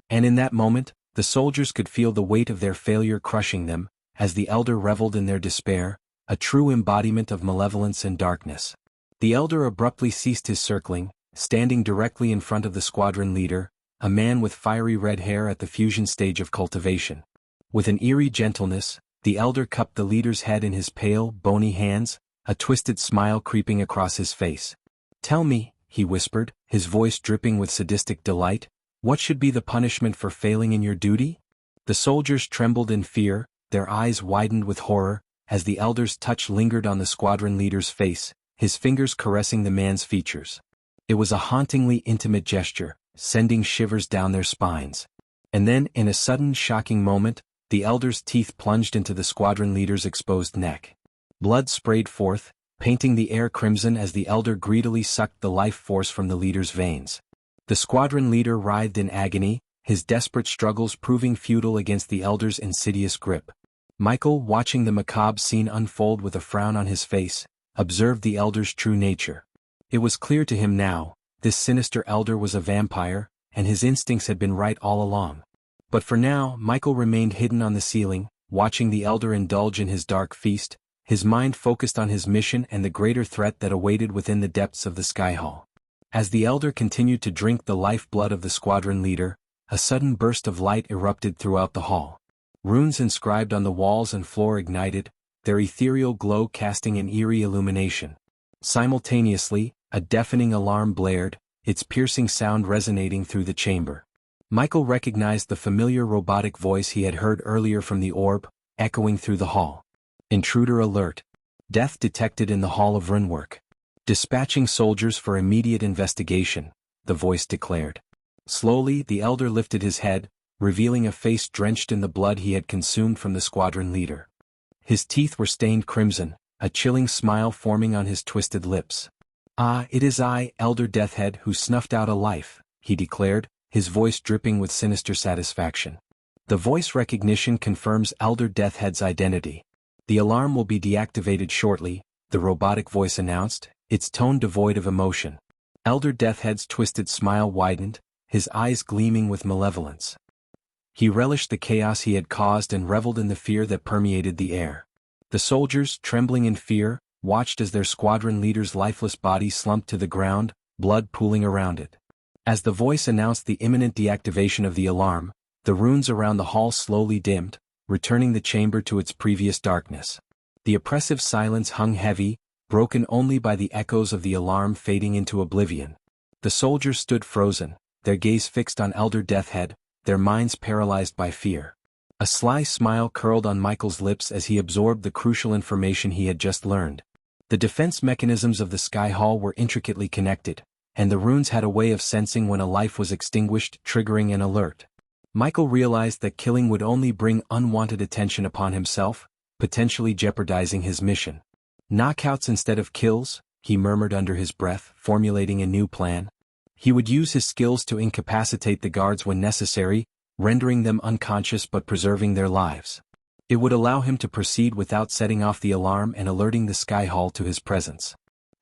And in that moment, the soldiers could feel the weight of their failure crushing them, as the elder reveled in their despair, a true embodiment of malevolence and darkness. The elder abruptly ceased his circling, standing directly in front of the squadron leader, a man with fiery red hair at the fusion stage of cultivation. With an eerie gentleness, the elder cupped the leader's head in his pale, bony hands, a twisted smile creeping across his face. "Tell me," he whispered, his voice dripping with sadistic delight, "what should be the punishment for failing in your duty?" The soldiers trembled in fear, their eyes widened with horror, as the elder's touch lingered on the squadron leader's face, his fingers caressing the man's features. It was a hauntingly intimate gesture, sending shivers down their spines. And then, in a sudden shocking moment, the elder's teeth plunged into the squadron leader's exposed neck. Blood sprayed forth, painting the air crimson as the elder greedily sucked the life force from the leader's veins. The squadron leader writhed in agony, his desperate struggles proving futile against the elder's insidious grip. Michael, watching the macabre scene unfold with a frown on his face, observed the elder's true nature. It was clear to him now, this sinister elder was a vampire, and his instincts had been right all along. But for now, Michael remained hidden on the ceiling, watching the elder indulge in his dark feast, his mind focused on his mission and the greater threat that awaited within the depths of the sky hall. As the elder continued to drink the lifeblood of the squadron leader, a sudden burst of light erupted throughout the hall. Runes inscribed on the walls and floor ignited, their ethereal glow casting an eerie illumination. Simultaneously, a deafening alarm blared, its piercing sound resonating through the chamber. Michael recognized the familiar robotic voice he had heard earlier from the orb, echoing through the hall. "Intruder alert. Death detected in the Hall of Runework. Dispatching soldiers for immediate investigation," the voice declared. Slowly, the elder lifted his head, revealing a face drenched in the blood he had consumed from the squadron leader. His teeth were stained crimson, a chilling smile forming on his twisted lips. "Ah, it is I, Elder Deathhead, who snuffed out a life," he declared, his voice dripping with sinister satisfaction. "The voice recognition confirms Elder Deathhead's identity. The alarm will be deactivated shortly," the robotic voice announced, its tone devoid of emotion. Elder Deathhead's twisted smile widened, his eyes gleaming with malevolence. He relished the chaos he had caused and reveled in the fear that permeated the air. The soldiers, trembling in fear, watched as their squadron leader's lifeless body slumped to the ground, blood pooling around it. As the voice announced the imminent deactivation of the alarm, the runes around the hall slowly dimmed, returning the chamber to its previous darkness. The oppressive silence hung heavy, broken only by the echoes of the alarm fading into oblivion. The soldiers stood frozen, their gaze fixed on Elder Deathhead, their minds paralyzed by fear. A sly smile curled on Michael's lips as he absorbed the crucial information he had just learned. The defense mechanisms of the Sky Hall were intricately connected, and the runes had a way of sensing when a life was extinguished, triggering an alert. Michael realized that killing would only bring unwanted attention upon himself, potentially jeopardizing his mission. Knockouts instead of kills, he murmured under his breath, formulating a new plan. He would use his skills to incapacitate the guards when necessary, rendering them unconscious but preserving their lives. It would allow him to proceed without setting off the alarm and alerting the Sky Hall to his presence.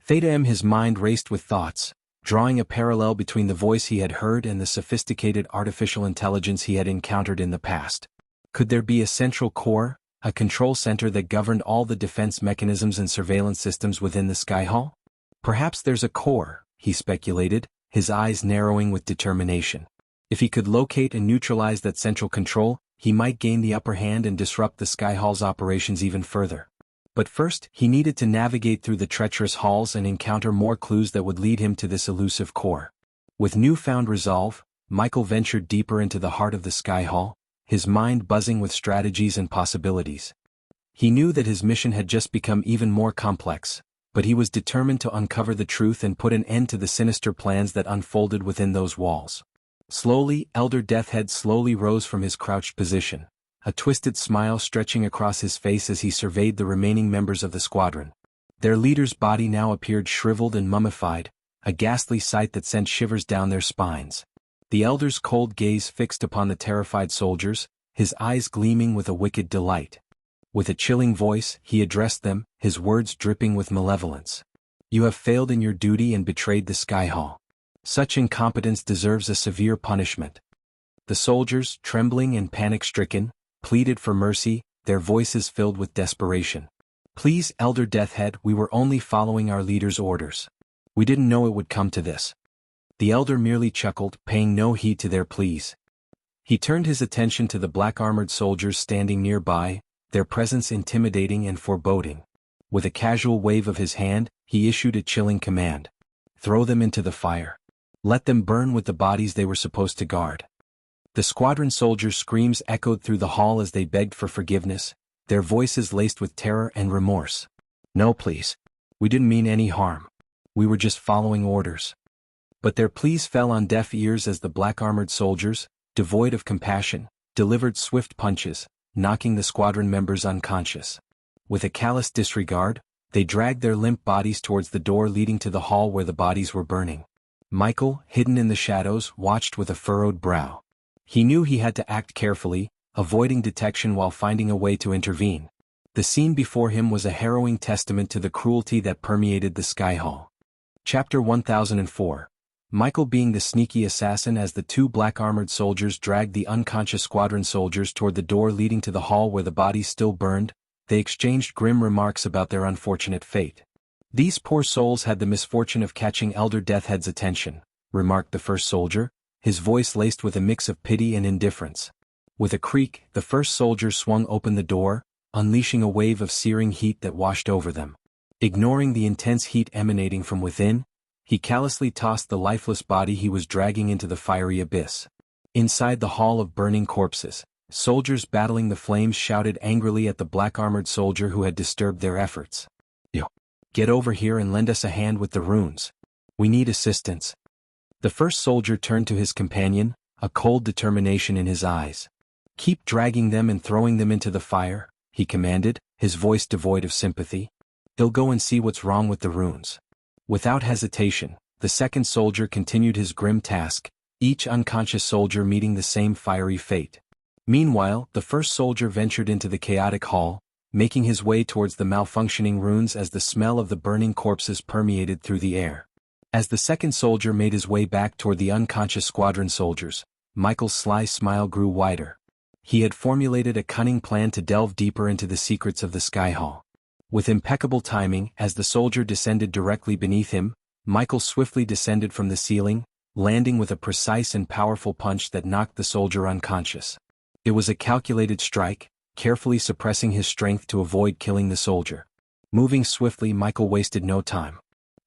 His mind raced with thoughts, drawing a parallel between the voice he had heard and the sophisticated artificial intelligence he had encountered in the past. Could there be a central core, a control center that governed all the defense mechanisms and surveillance systems within the Sky Hall? Perhaps there's a core, he speculated, his eyes narrowing with determination. If he could locate and neutralize that central control, he might gain the upper hand and disrupt the Sky Hall's operations even further. But first, he needed to navigate through the treacherous halls and encounter more clues that would lead him to this elusive core. With newfound resolve, Michael ventured deeper into the heart of the Sky Hall, his mind buzzing with strategies and possibilities. He knew that his mission had just become even more complex, but he was determined to uncover the truth and put an end to the sinister plans that unfolded within those walls. Slowly, Elder Deathhead slowly rose from his crouched position, a twisted smile stretching across his face as he surveyed the remaining members of the squadron. Their leader's body now appeared shriveled and mummified, a ghastly sight that sent shivers down their spines. The Elder's cold gaze fixed upon the terrified soldiers, his eyes gleaming with a wicked delight. With a chilling voice, he addressed them, his words dripping with malevolence. "You have failed in your duty and betrayed the Sky Hall. Such incompetence deserves a severe punishment." The soldiers, trembling and panic-stricken, pleaded for mercy, their voices filled with desperation. "Please, Elder Deathhead, we were only following our leader's orders. We didn't know it would come to this." The Elder merely chuckled, paying no heed to their pleas. He turned his attention to the black-armored soldiers standing nearby, their presence intimidating and foreboding. With a casual wave of his hand, he issued a chilling command. "Throw them into the fire. Let them burn with the bodies they were supposed to guard." The squadron soldiers' screams echoed through the hall as they begged for forgiveness, their voices laced with terror and remorse. "No, please. We didn't mean any harm. We were just following orders." But their pleas fell on deaf ears as the black-armored soldiers, devoid of compassion, delivered swift punches, knocking the squadron members unconscious. With a callous disregard, they dragged their limp bodies towards the door leading to the hall where the bodies were burning. Michael, hidden in the shadows, watched with a furrowed brow. He knew he had to act carefully, avoiding detection while finding a way to intervene. The scene before him was a harrowing testament to the cruelty that permeated the Sky Hall. Chapter 1004. Michael being the sneaky assassin. As the two black-armored soldiers dragged the unconscious squadron soldiers toward the door leading to the hall where the bodies still burned, they exchanged grim remarks about their unfortunate fate. "These poor souls had the misfortune of catching Elder Deathhead's attention," remarked the first soldier, his voice laced with a mix of pity and indifference. With a creak, the first soldier swung open the door, unleashing a wave of searing heat that washed over them. Ignoring the intense heat emanating from within, he callously tossed the lifeless body he was dragging into the fiery abyss. Inside the hall of burning corpses, soldiers battling the flames shouted angrily at the black-armored soldier who had disturbed their efforts. "Yo, get over here and lend us a hand with the runes. We need assistance." The first soldier turned to his companion, a cold determination in his eyes. "Keep dragging them and throwing them into the fire," he commanded, his voice devoid of sympathy. "They'll go and see what's wrong with the runes." Without hesitation, the second soldier continued his grim task, each unconscious soldier meeting the same fiery fate. Meanwhile, the first soldier ventured into the chaotic hall, making his way towards the malfunctioning runes as the smell of the burning corpses permeated through the air. As the second soldier made his way back toward the unconscious squadron soldiers, Michael's sly smile grew wider. He had formulated a cunning plan to delve deeper into the secrets of the Sky Hall. With impeccable timing, as the soldier descended directly beneath him, Michael swiftly descended from the ceiling, landing with a precise and powerful punch that knocked the soldier unconscious. It was a calculated strike, carefully suppressing his strength to avoid killing the soldier. Moving swiftly, Michael wasted no time.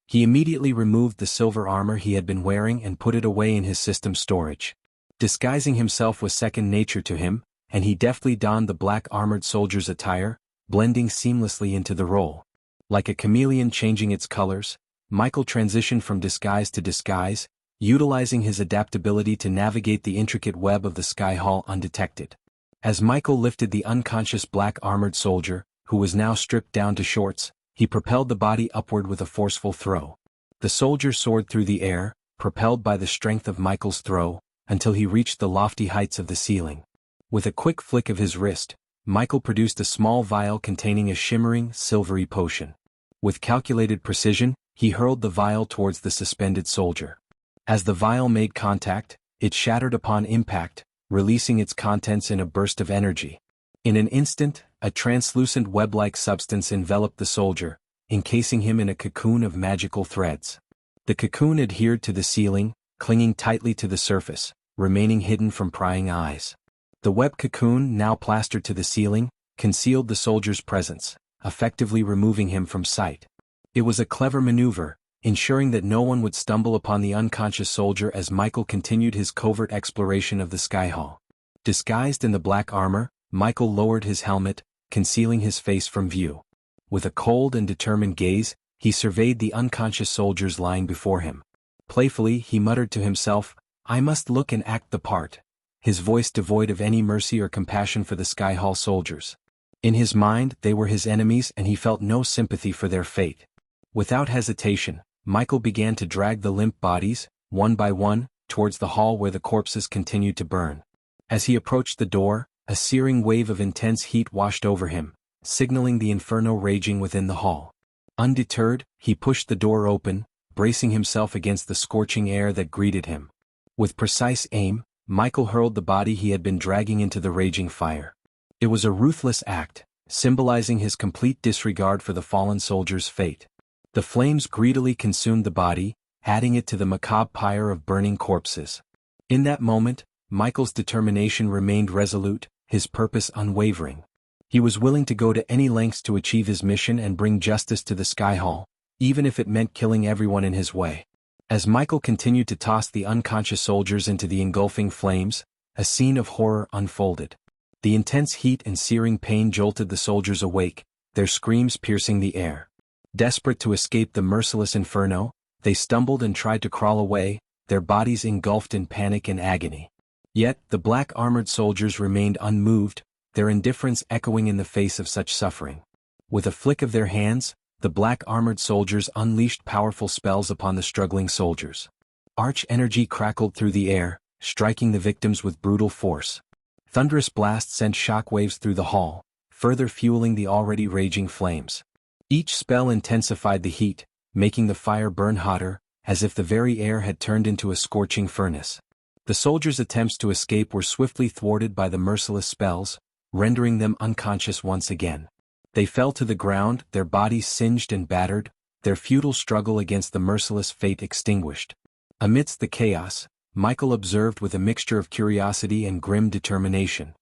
He immediately removed the silver armor he had been wearing and put it away in his system storage. Disguising himself was second nature to him, and he deftly donned the black armored soldier's attire, blending seamlessly into the role. Like a chameleon changing its colors, Michael transitioned from disguise to disguise, utilizing his adaptability to navigate the intricate web of the Sky Hall undetected. As Michael lifted the unconscious black armored soldier, who was now stripped down to shorts, he propelled the body upward with a forceful throw. The soldier soared through the air, propelled by the strength of Michael's throw, until he reached the lofty heights of the ceiling. With a quick flick of his wrist, Michael produced a small vial containing a shimmering, silvery potion. With calculated precision, he hurled the vial towards the suspended soldier. As the vial made contact, it shattered upon impact, releasing its contents in a burst of energy. In an instant, a translucent web-like substance enveloped the soldier, encasing him in a cocoon of magical threads. The cocoon adhered to the ceiling, clinging tightly to the surface, remaining hidden from prying eyes. The web cocoon, now plastered to the ceiling, concealed the soldier's presence, effectively removing him from sight. It was a clever maneuver, ensuring that no one would stumble upon the unconscious soldier as Michael continued his covert exploration of the Sky Hall. Disguised in the black armor, Michael lowered his helmet, concealing his face from view. With a cold and determined gaze, he surveyed the unconscious soldiers lying before him. Playfully, he muttered to himself, "I must look and act the part," his voice devoid of any mercy or compassion for the Sky Hall soldiers. In his mind, they were his enemies and he felt no sympathy for their fate. Without hesitation, Michael began to drag the limp bodies, one by one, towards the hall where the corpses continued to burn. As he approached the door, a searing wave of intense heat washed over him, signaling the inferno raging within the hall. Undeterred, he pushed the door open, bracing himself against the scorching air that greeted him. With precise aim, Michael hurled the body he had been dragging into the raging fire. It was a ruthless act, symbolizing his complete disregard for the fallen soldier's fate. The flames greedily consumed the body, adding it to the macabre pyre of burning corpses. In that moment, Michael's determination remained resolute, his purpose unwavering. He was willing to go to any lengths to achieve his mission and bring justice to the Sky Hall, even if it meant killing everyone in his way. As Michael continued to toss the unconscious soldiers into the engulfing flames, a scene of horror unfolded. The intense heat and searing pain jolted the soldiers awake, their screams piercing the air. Desperate to escape the merciless inferno, they stumbled and tried to crawl away, their bodies engulfed in panic and agony. Yet, the black-armored soldiers remained unmoved, their indifference echoing in the face of such suffering. With a flick of their hands, the black-armored soldiers unleashed powerful spells upon the struggling soldiers. Arch energy crackled through the air, striking the victims with brutal force. Thunderous blasts sent shockwaves through the hall, further fueling the already raging flames. Each spell intensified the heat, making the fire burn hotter, as if the very air had turned into a scorching furnace. The soldiers' attempts to escape were swiftly thwarted by the merciless spells, rendering them unconscious once again. They fell to the ground, their bodies singed and battered, their futile struggle against the merciless fate extinguished. Amidst the chaos, Michael observed with a mixture of curiosity and grim determination.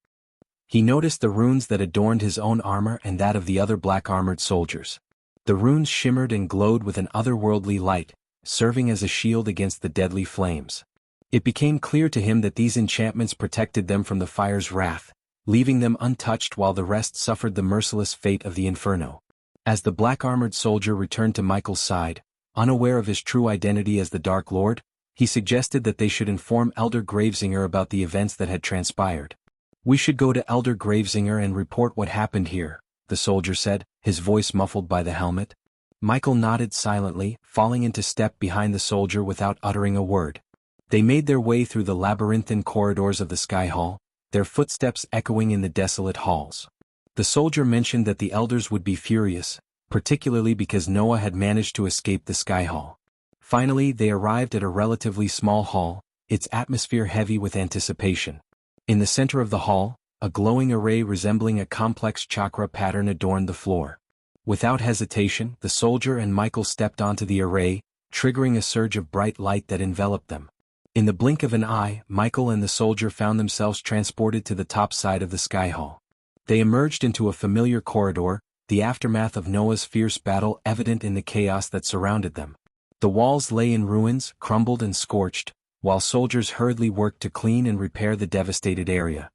He noticed the runes that adorned his own armor and that of the other black-armored soldiers. The runes shimmered and glowed with an otherworldly light, serving as a shield against the deadly flames. It became clear to him that these enchantments protected them from the fire's wrath, leaving them untouched while the rest suffered the merciless fate of the inferno. As the black-armored soldier returned to Michael's side, unaware of his true identity as the Dark Lord, he suggested that they should inform Elder Gravesinger about the events that had transpired. "We should go to Elder Gravesinger and report what happened here," the soldier said, his voice muffled by the helmet. Michael nodded silently, falling into step behind the soldier without uttering a word. They made their way through the labyrinthine corridors of the Sky Hall, their footsteps echoing in the desolate halls. The soldier mentioned that the elders would be furious, particularly because Noah had managed to escape the Sky Hall. Finally, they arrived at a relatively small hall, its atmosphere heavy with anticipation. In the center of the hall, a glowing array resembling a complex chakra pattern adorned the floor. Without hesitation, the soldier and Michael stepped onto the array, triggering a surge of bright light that enveloped them. In the blink of an eye, Michael and the soldier found themselves transported to the top side of the Sky Hall. They emerged into a familiar corridor, the aftermath of Noah's fierce battle evident in the chaos that surrounded them. The walls lay in ruins, crumbled and scorched, while soldiers hurriedly worked to clean and repair the devastated area.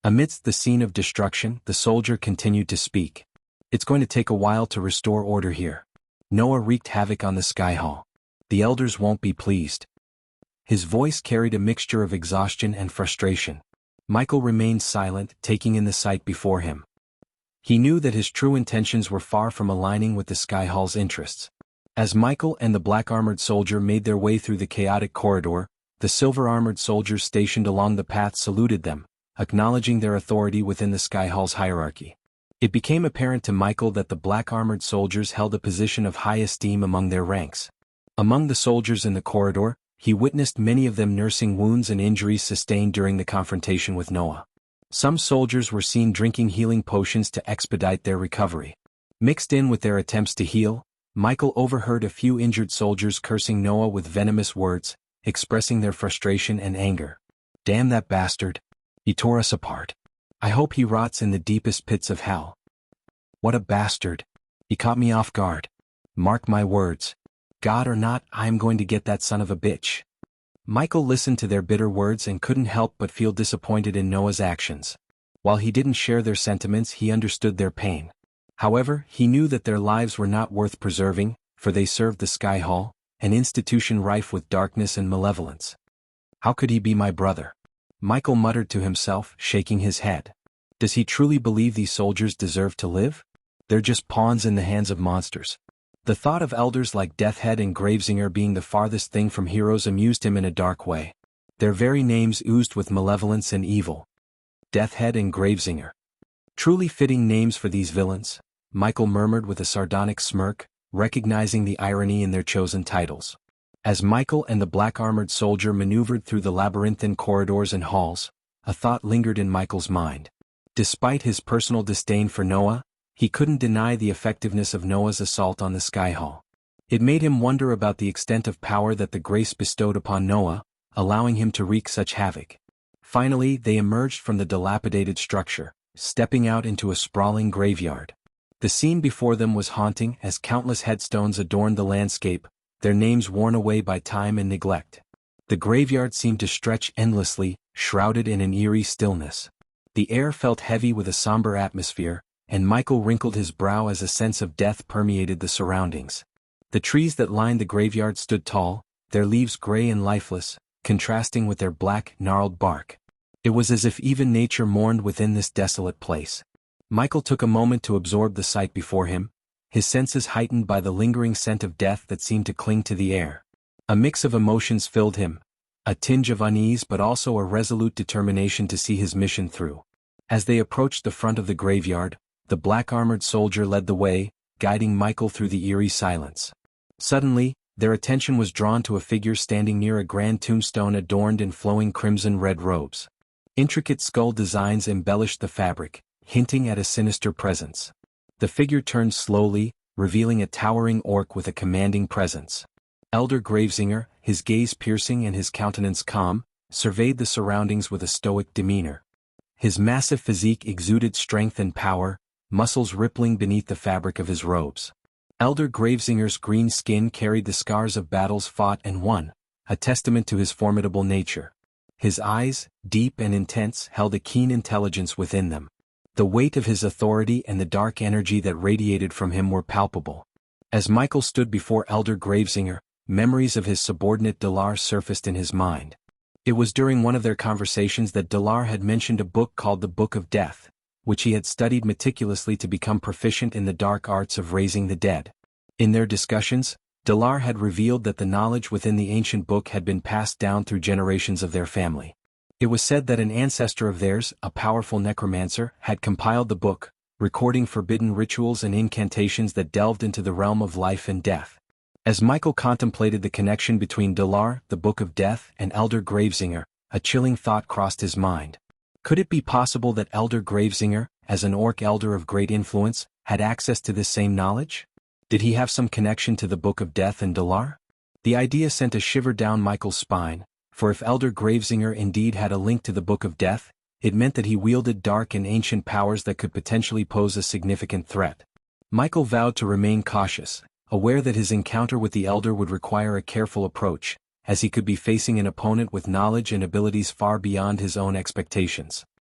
Amidst the scene of destruction, the soldier continued to speak. It's going to take a while to restore order here. Noah wreaked havoc on the Sky Hall. The elders won't be pleased. His voice carried a mixture of exhaustion and frustration. Michael remained silent, taking in the sight before him. He knew that his true intentions were far from aligning with the Sky Hall's interests. As Michael and the black-armored soldier made their way through the chaotic corridor, the silver-armored soldiers stationed along the path saluted them, acknowledging their authority within the Sky Hall's hierarchy. It became apparent to Michael that the black-armored soldiers held a position of high esteem among their ranks. Among the soldiers in the corridor, he witnessed many of them nursing wounds and injuries sustained during the confrontation with Noah. Some soldiers were seen drinking healing potions to expedite their recovery. Mixed in with their attempts to heal, Michael overheard a few injured soldiers cursing Noah with venomous words, expressing their frustration and anger. "Damn that bastard. He tore us apart. I hope he rots in the deepest pits of hell. What a bastard. He caught me off guard. Mark my words. God or not, I am going to get that son of a bitch." Michael listened to their bitter words and couldn't help but feel disappointed in Noah's actions. While he didn't share their sentiments, he understood their pain. However, he knew that their lives were not worth preserving, for they served the Sky Hall, an institution rife with darkness and malevolence. "How could he be my brother?" Michael muttered to himself, shaking his head. "Does he truly believe these soldiers deserve to live? They're just pawns in the hands of monsters." The thought of elders like Deathhead and Gravesinger being the farthest thing from heroes amused him in a dark way. Their very names oozed with malevolence and evil. Deathhead and Gravesinger. Truly fitting names for these villains, Michael murmured with a sardonic smirk, recognizing the irony in their chosen titles. As Michael and the black-armored soldier maneuvered through the labyrinthine corridors and halls, a thought lingered in Michael's mind. Despite his personal disdain for Noah, he couldn't deny the effectiveness of Noah's assault on the Sky Hall. It made him wonder about the extent of power that the grace bestowed upon Noah, allowing him to wreak such havoc. Finally, they emerged from the dilapidated structure, stepping out into a sprawling graveyard. The scene before them was haunting as countless headstones adorned the landscape, their names worn away by time and neglect. The graveyard seemed to stretch endlessly, shrouded in an eerie stillness. The air felt heavy with a somber atmosphere, and Michael wrinkled his brow as a sense of death permeated the surroundings. The trees that lined the graveyard stood tall, their leaves gray and lifeless, contrasting with their black, gnarled bark. It was as if even nature mourned within this desolate place. Michael took a moment to absorb the sight before him, his senses heightened by the lingering scent of death that seemed to cling to the air. A mix of emotions filled him, a tinge of unease but also a resolute determination to see his mission through. As they approached the front of the graveyard, the black-armored soldier led the way, guiding Michael through the eerie silence. Suddenly, their attention was drawn to a figure standing near a grand tombstone adorned in flowing crimson-red robes. Intricate skull designs embellished the fabric, hinting at a sinister presence. The figure turned slowly, revealing a towering orc with a commanding presence. Elder Gravesinger, his gaze piercing and his countenance calm, surveyed the surroundings with a stoic demeanor. His massive physique exuded strength and power, muscles rippling beneath the fabric of his robes. Elder Gravesinger's green skin carried the scars of battles fought and won, a testament to his formidable nature. His eyes, deep and intense, held a keen intelligence within them. The weight of his authority and the dark energy that radiated from him were palpable. As Michael stood before Elder Gravesinger, memories of his subordinate Dalar surfaced in his mind. It was during one of their conversations that Dalar had mentioned a book called the Book of Death, which he had studied meticulously to become proficient in the dark arts of raising the dead. In their discussions, Dalar had revealed that the knowledge within the ancient book had been passed down through generations of their family. It was said that an ancestor of theirs, a powerful necromancer, had compiled the book, recording forbidden rituals and incantations that delved into the realm of life and death. As Michael contemplated the connection between Dalar, the Book of Death, and Elder Gravesinger, a chilling thought crossed his mind. Could it be possible that Elder Gravesinger, as an orc elder of great influence, had access to this same knowledge? Did he have some connection to the Book of Death and Dalar? The idea sent a shiver down Michael's spine, for if Elder Gravesinger indeed had a link to the Book of Death, it meant that he wielded dark and ancient powers that could potentially pose a significant threat. Michael vowed to remain cautious, aware that his encounter with the Elder would require a careful approach, as he could be facing an opponent with knowledge and abilities far beyond his own expectations.